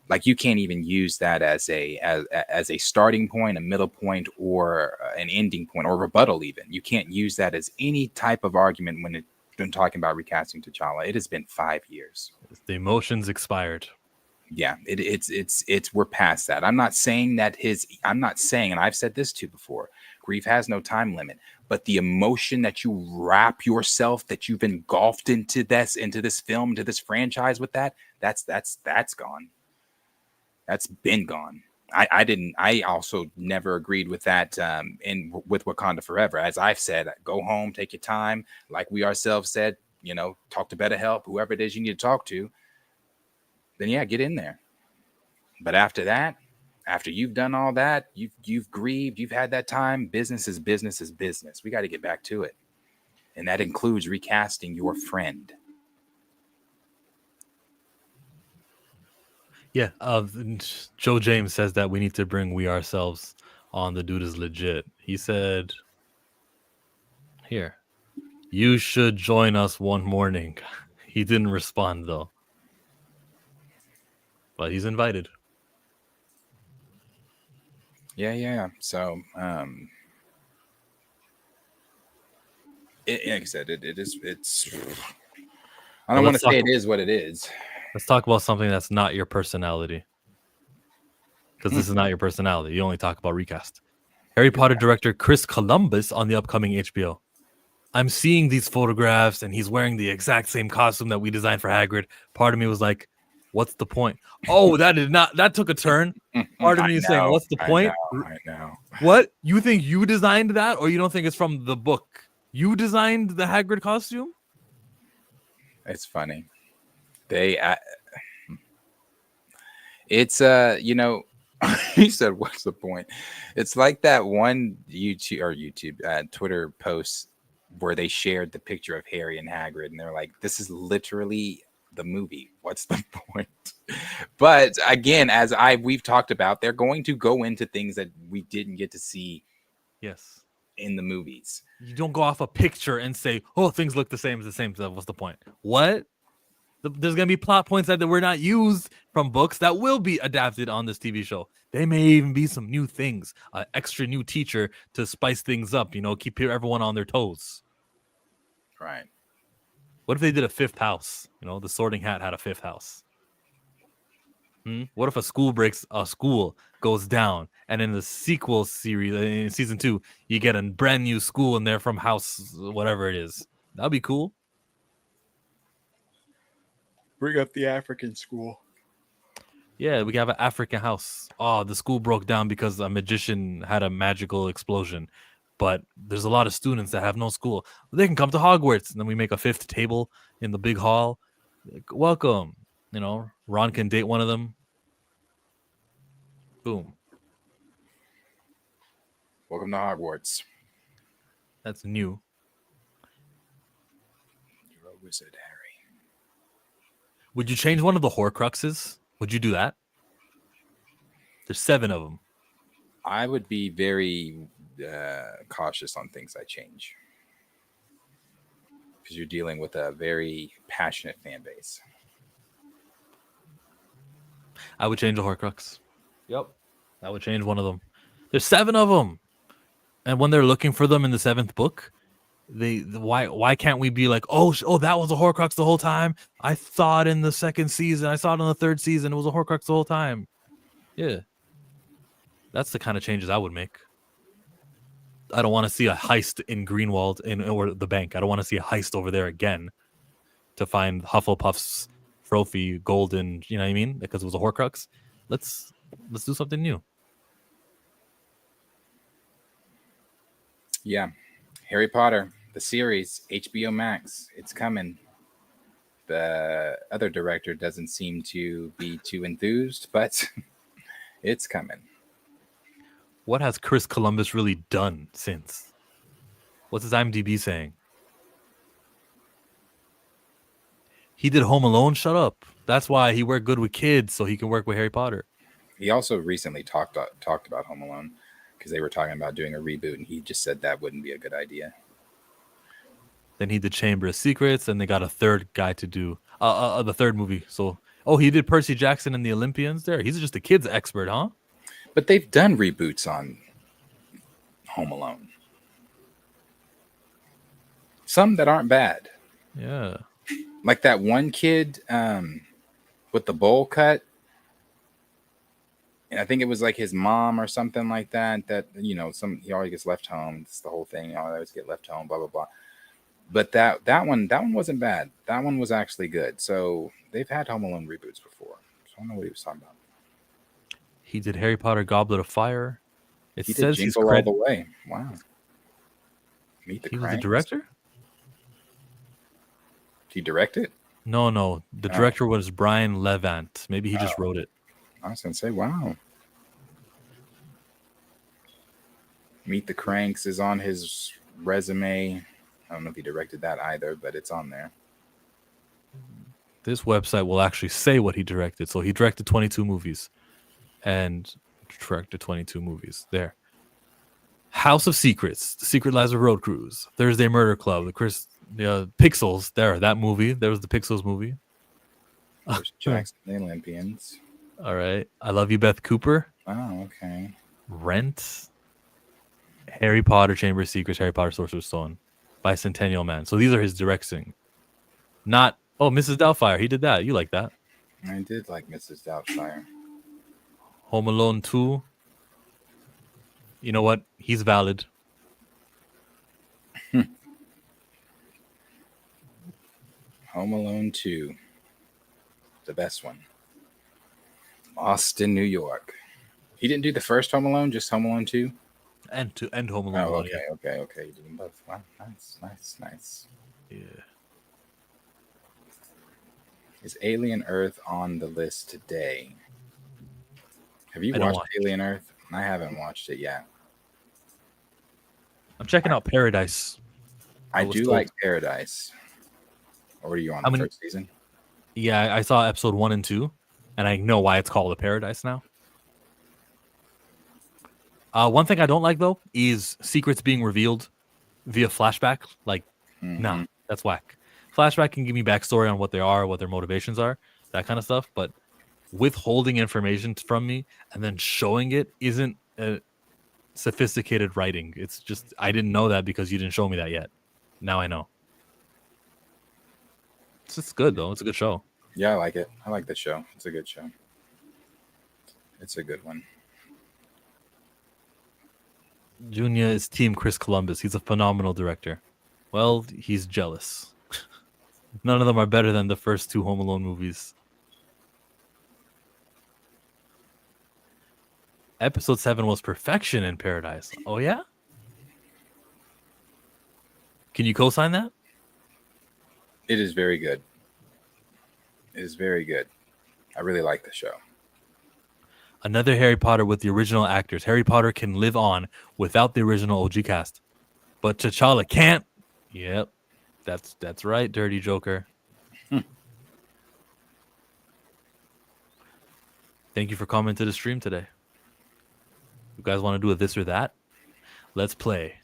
Like, you can't even use that as a starting point, a middle point, or an ending point, or rebuttal even. You can't use that as any type of argument when been talking about recasting T'Challa. It has been 5 years. The emotions expired. Yeah, it's we're past that. I'm not saying, and I've said this too before, grief has no time limit, but the emotion that you wrap yourself, that you've engulfed into this film, into this franchise with that's gone. That's been gone. I also never agreed with that with Wakanda Forever. As I've said, go home, take your time. Like we ourselves said, talk to BetterHelp, whoever it is you need to talk to. Then yeah, get in there. But after that, after you've done all that, you've grieved, you've had that time, business is business is business. We got to get back to it. And that includes recasting your friend. Yeah, Joe James says that we need to bring We Ourselves on. The dude is legit. He said, here, you should join us one morning. He didn't respond, though. But he's invited. Yeah. So, like I said, it's. I don't want to say it is what it is. Let's talk about something that's not your personality. Because this is not your personality. You only talk about recast. Harry Potter director Chris Columbus on the upcoming HBO. I'm seeing these photographs and he's wearing the exact same costume that we designed for Hagrid. Part of me was like, what's the point? Oh, that took a turn. Part of me is saying, what's the point? I know. What? You think you designed that, or you don't think it's from the book? You designed the Hagrid costume? It's funny. It's he said, what's the point? It's like that one Twitter post where they shared the picture of Harry and Hagrid, and they're like, this is literally the movie. What's the point? But again, we've talked about, they're going to go into things that we didn't get to see. Yes. in the movies. You don't go off a picture and say, "Oh, things look the same as the same." So what's the point? What? There's gonna be plot points that were not used from books that will be adapted on this TV show. There may even be some new things, an extra new teacher to spice things up. Keep everyone on their toes. Right. What if they did a fifth house? The Sorting Hat had a fifth house. What if a school goes down, and in the sequel series, in season 2, you get a brand new school in there from house whatever it is? That'd be cool. Bring up the African school. Yeah, we have an African house. Oh, the school broke down because a magician had a magical explosion. But there's a lot of students that have no school. They can come to Hogwarts. And then we make a fifth table in the big hall. Welcome. Ron can date one of them. Boom. Welcome to Hogwarts. That's new. You're a wizard, Harry. Would you change one of the Horcruxes? Would you do that? There's 7 of them. I would be very cautious on things I change. Because you're dealing with a very passionate fan base. I would change a Horcrux. Yep. I would change one of them. There's 7 of them. And when they're looking for them in the 7th book, why can't we be like, oh, that was a Horcrux the whole time? I saw it in the 2nd season. I saw it in the 3rd season. It was a Horcrux the whole time. Yeah. That's the kind of changes I would make. I don't want to see a heist in Greenwald or the bank. I don't want to see a heist over there again to find Hufflepuff's trophy, golden, you know what I mean? Because it was a Horcrux. Let's do something new. Yeah. Harry Potter, the series, HBO Max, it's coming. The other director doesn't seem to be too enthused, but it's coming. What has Chris Columbus really done since? What's his IMDb saying? He did Home Alone. Shut up. That's why he worked good with kids, so he can work with Harry Potter. He also recently talked about Home Alone because they were talking about doing a reboot, and he just said that wouldn't be a good idea. Then he did Chamber of Secrets, and they got a third guy to do the third movie. So, he did Percy Jackson and the Olympians there. He's just a kids expert, huh? But they've done reboots on Home Alone. Some that aren't bad. Yeah. Like that one kid with the bowl cut. And I think it was like his mom or something like that. That, he always gets left home. It's the whole thing. He always get left home, blah, blah, blah. But that one wasn't bad. That one was actually good. So they've had Home Alone reboots before. So I don't know what he was talking about. He did Harry Potter Goblet of Fire. It He says did he's Jingle All the Way. Wow. Meet the He was the Cranks. director? Did he direct it? No. The director was Brian Levant. Maybe he just wrote it. I was going to say, wow. Meet the Cranks is on his resume. I don't know if he directed that either, but it's on there. This website will actually say what he directed. So he directed 22 movies. And directed 22 movies. There. House of Secrets, The Secret Lives of Road Crews, Thursday Murder Club, the Pixels. There, that movie. There was the Pixels movie. Jackson, the Olympians. All right. I Love You, Beth Cooper. Oh, okay. Rent. Harry Potter, Chamber of Secrets, Harry Potter, Sorcerer's Stone, Bicentennial Man. So these are his directing. Not, Mrs. Doubtfire. He did that. You like that. I did like Mrs. Doubtfire. Home Alone 2. You know what? He's valid. Home Alone 2. The best one. Austin, New York. He didn't do the first Home Alone, just Home Alone 2? And Home Alone 1. Okay. You did them both. Wow, nice. Yeah. Is Alien Earth on the list today? Have you I don't watched watch Alien Earth? I haven't watched it yet. I'm checking out Paradise. I was do told. like Paradise. Or are you on the first season? Yeah, I saw episode 1 and 2, and I know why it's called a Paradise now. One thing I don't like though is secrets being revealed via flashback. Like, nah, that's whack. Flashback can give me backstory on what they are, what their motivations are, that kind of stuff. But withholding information from me and then showing it isn't sophisticated writing. It's just I didn't know that because you didn't show me that yet. Now I know. It's just good though. It's a good show. Yeah, I like it. I like the show. It's a good show. It's a good one. Junior is Team Chris Columbus. He's a phenomenal director. Well, he's jealous. None of them are better than the first two Home Alone movies. Episode 7 was perfection in paradise. Oh, yeah? Can you co-sign that? It is very good. It is very good. I really like the show. Another Harry Potter with the original actors. Harry Potter can live on without the original OG cast. But T'Challa can't. Yep. That's right, Dirty Joker. Thank you for coming to the stream today. You guys want to do a this or that? Let's play.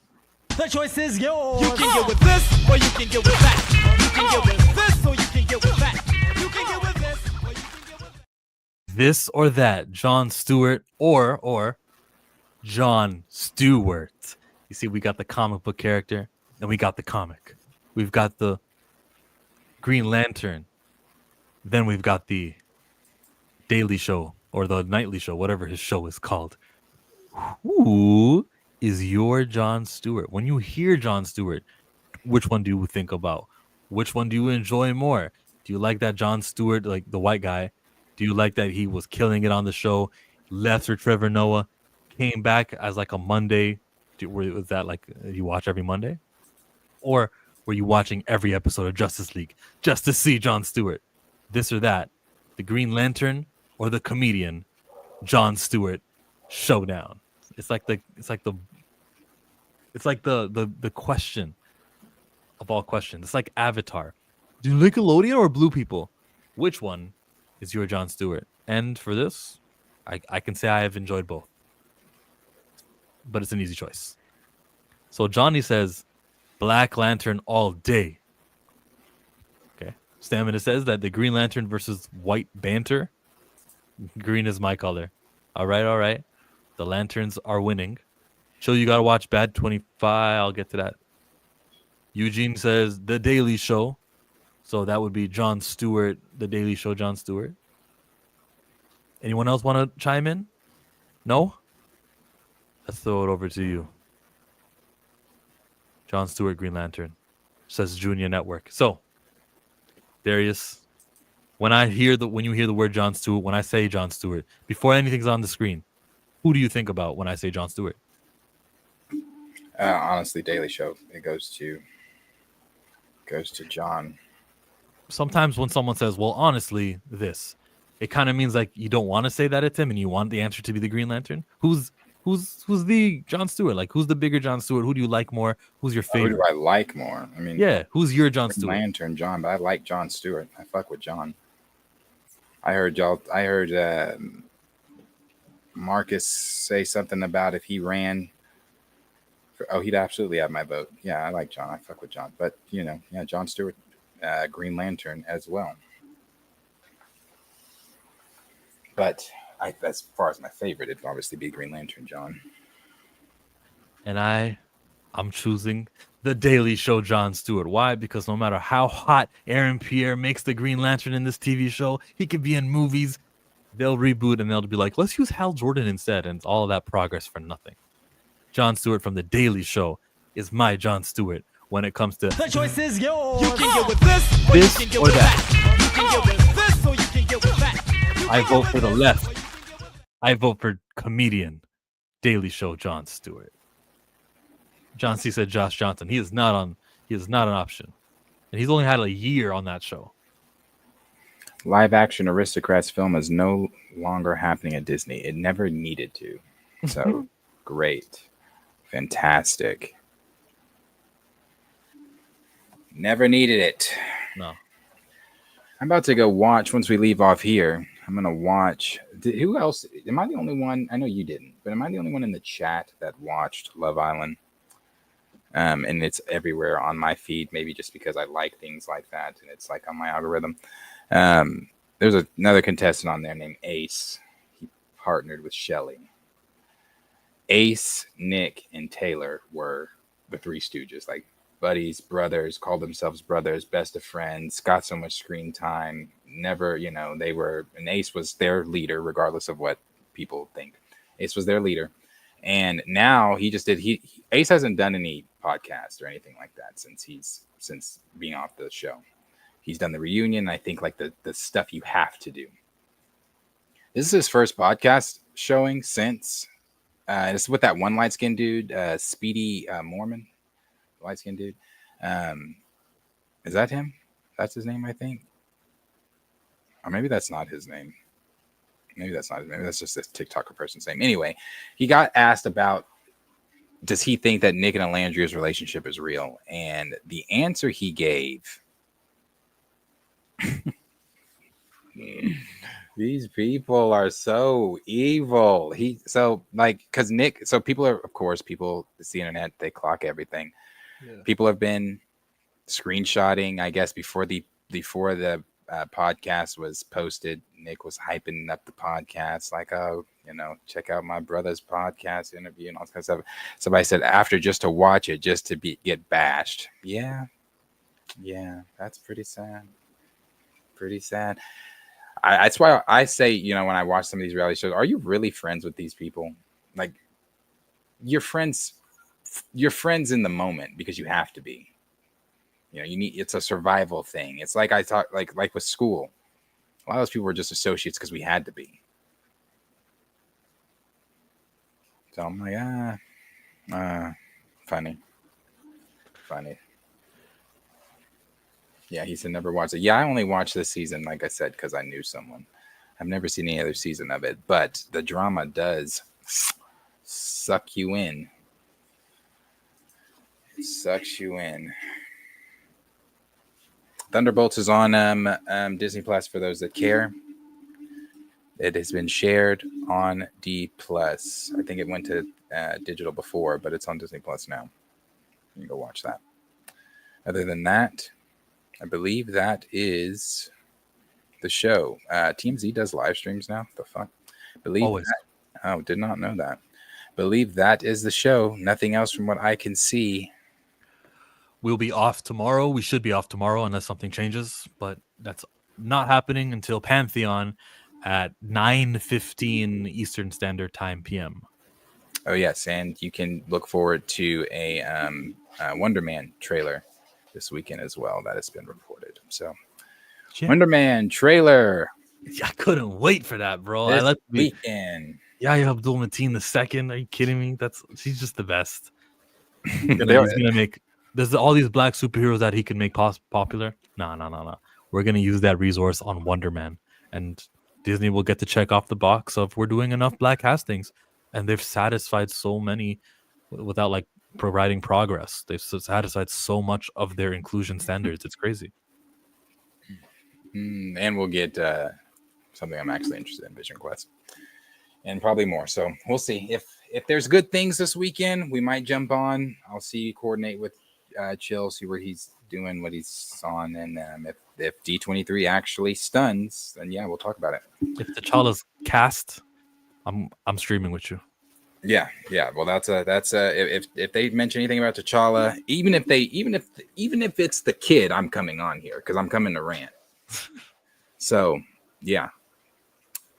The choice is yours. You can get with this, or you can get with that. You can get with this, or you can get with that. You can get with this, or you can get with that. This or that, Jon Stewart or Jon Stewart. You see, we got the comic book character, and we got the comic. We've got the Green Lantern. Then we've got the Daily Show or the Nightly Show, whatever his show is called. Who is your Jon Stewart? When you hear Jon Stewart, which one do you think about? Which one do you enjoy more? Do you like that Jon Stewart, like the white guy? Do you like that he was killing it on the show, left for Trevor Noah, came back as like a Monday? Was that like you watch every Monday? Or were you watching every episode of Justice League just to see Jon Stewart? This or that, the Green Lantern or the comedian Jon Stewart showdown. It's like the question of all questions. It's like Avatar. Do you like Nickelodeon or Blue People? Which one is your Jon Stewart? And for this, I can say I have enjoyed both. But it's an easy choice. So Johnny says Black Lantern all day. Okay. Stamina says that the Green Lantern versus White banter. Green is my color. All right. The Lanterns are winning. Chill, you gotta watch Bad 25. I'll get to that. Eugene says The Daily Show. So that would be Jon Stewart, The Daily Show, Jon Stewart. Anyone else want to chime in? No? Let's throw it over to you. Jon Stewart, Green Lantern, says Junior Network. So, Darius, when you hear the word Jon Stewart, when I say Jon Stewart, before anything's on the screen, who do you think about when I say Jon Stewart? Honestly, Daily Show. It goes to John. Sometimes when someone says, "Well, honestly, this," it kind of means like you don't want to say that it's him, and you want the answer to be the Green Lantern. Who's the Jon Stewart? Like, who's the bigger Jon Stewart? Who do you like more? Who's your favorite? Who do I like more? I mean, yeah, who's your Jon Stewart? Lantern, John, but I like Jon Stewart. I fuck with John. I heard Marcus say something about if he ran. He'd absolutely have my vote. Yeah, I like John. I fuck with John. But, Jon Stewart, Green Lantern as well. But as far as my favorite, it'd obviously be Green Lantern, John. And I'm choosing The Daily Show, Jon Stewart. Why? Because no matter how hot Aaron Pierre makes the Green Lantern in this TV show, he could be in movies. They'll reboot and they'll be like, let's use Hal Jordan instead. And it's all of that progress for nothing. Jon Stewart from The Daily Show is my Jon Stewart when it comes to The choice is yours. You can get with this, or you can get with that. You can get with this, or you can get with that. I vote for the left. I vote for comedian Daily Show Jon Stewart. John C said Josh Johnson. He is not an option. And he's only had a year on that show. Live action Aristocrats film is no longer happening at Disney. It never needed to. So great. Fantastic. Never needed it. No. I'm about to go watch, once we leave off here, I'm gonna watch. Who else? Am I the only one? I know you didn't, but am I the only one in the chat that watched Love Island? And it's everywhere on my feed. Maybe just because I like things like that, and it's like on my algorithm. There's another contestant on there named Ace. He partnered with Shelly. Ace, Nick, and Taylor were the Three Stooges, like buddies, brothers, called themselves brothers, best of friends, got so much screen time. Never, they were, and Ace was their leader, regardless of what people think. Ace was their leader. And now Ace hasn't done any podcast or anything like that since being off the show. He's done the reunion. I think like the stuff you have to do. This is his first podcast showing since it's with that one light skinned dude, Speedy Mormon, light skinned dude. Is that him? That's his name, I think. Or maybe that's not his name. Maybe that's not. Maybe that's just this TikToker person's name. Anyway, he got asked about, does he think that Nick and Alandria's relationship is real? And the answer he gave, these people are so evil. Because Nick, so people, it's the internet, they clock everything. Yeah. People have been screenshotting, I guess, before the podcast was posted. Nick was hyping up the podcast, like, oh, check out my brother's podcast interview and all that kind of stuff. Somebody said after, just to watch it, just to get bashed. Yeah, that's pretty sad. Pretty sad. That's why I say, when I watch some of these reality shows, are you really friends with these people? Like, you're friends in the moment because you have to be. It's a survival thing. It's like I thought, like with school. A lot of those people were just associates because we had to be. So I'm like, funny. Yeah, he said never watched it. Yeah, I only watched this season, like I said, because I knew someone. I've never seen any other season of it, but the drama does suck you in. It sucks you in. Thunderbolts is on Disney Plus for those that care. It has been shared on D Plus. I think it went to digital before, but it's on Disney Plus now. You can go watch that. Other than that, I believe that is the show. TMZ does live streams now. The fuck? Did not know that. Believe that is the show. Nothing else from what I can see. We'll be off tomorrow. We should be off tomorrow unless something changes, but that's not happening until Pantheon at 9:15 Eastern Standard Time PM. Oh yes, and you can look forward to a Wonder Man trailer this weekend as well. That has been reported. So, yeah. Wonder Man trailer. I couldn't wait for that, bro. This weekend. Yahya Abdul-Mateen II. Are you kidding me? She's just the best. He's gonna make. There's all these black superheroes that he can make popular. No. We're going to use that resource on Wonder Man. And Disney will get to check off the box of we're doing enough black castings. And they've satisfied so many without like providing progress. They've satisfied so much of their inclusion standards. It's crazy. And we'll get something I'm actually interested in, Vision Quest. And probably more. So we'll see. If there's good things this weekend, we might jump on. I'll coordinate with Chill, see where he's doing, what he's on, and if D23 actually stuns, then yeah, we'll talk about it. If T'Challa's cast, I'm streaming with you. Yeah. Well, that's if they mention anything about T'Challa, even if it's the kid, I'm coming on here because I'm coming to rant. So yeah.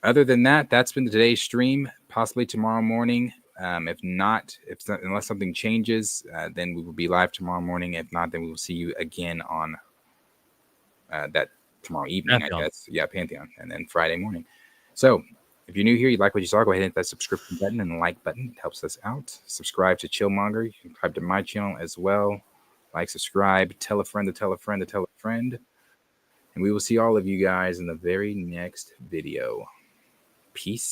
Other than that, that's been today's stream. Possibly tomorrow morning. Unless something changes, then we will be live tomorrow morning. If not, then we will see you again on that tomorrow evening, Pantheon. I guess. Yeah, Pantheon, and then Friday morning. So if you're new here, you like what you saw, go ahead and hit that subscription button and the like button. It helps us out. Subscribe to Chillmonger. You can subscribe to my channel as well. Like, subscribe, tell a friend to tell a friend to tell a friend. And we will see all of you guys in the very next video. Peace.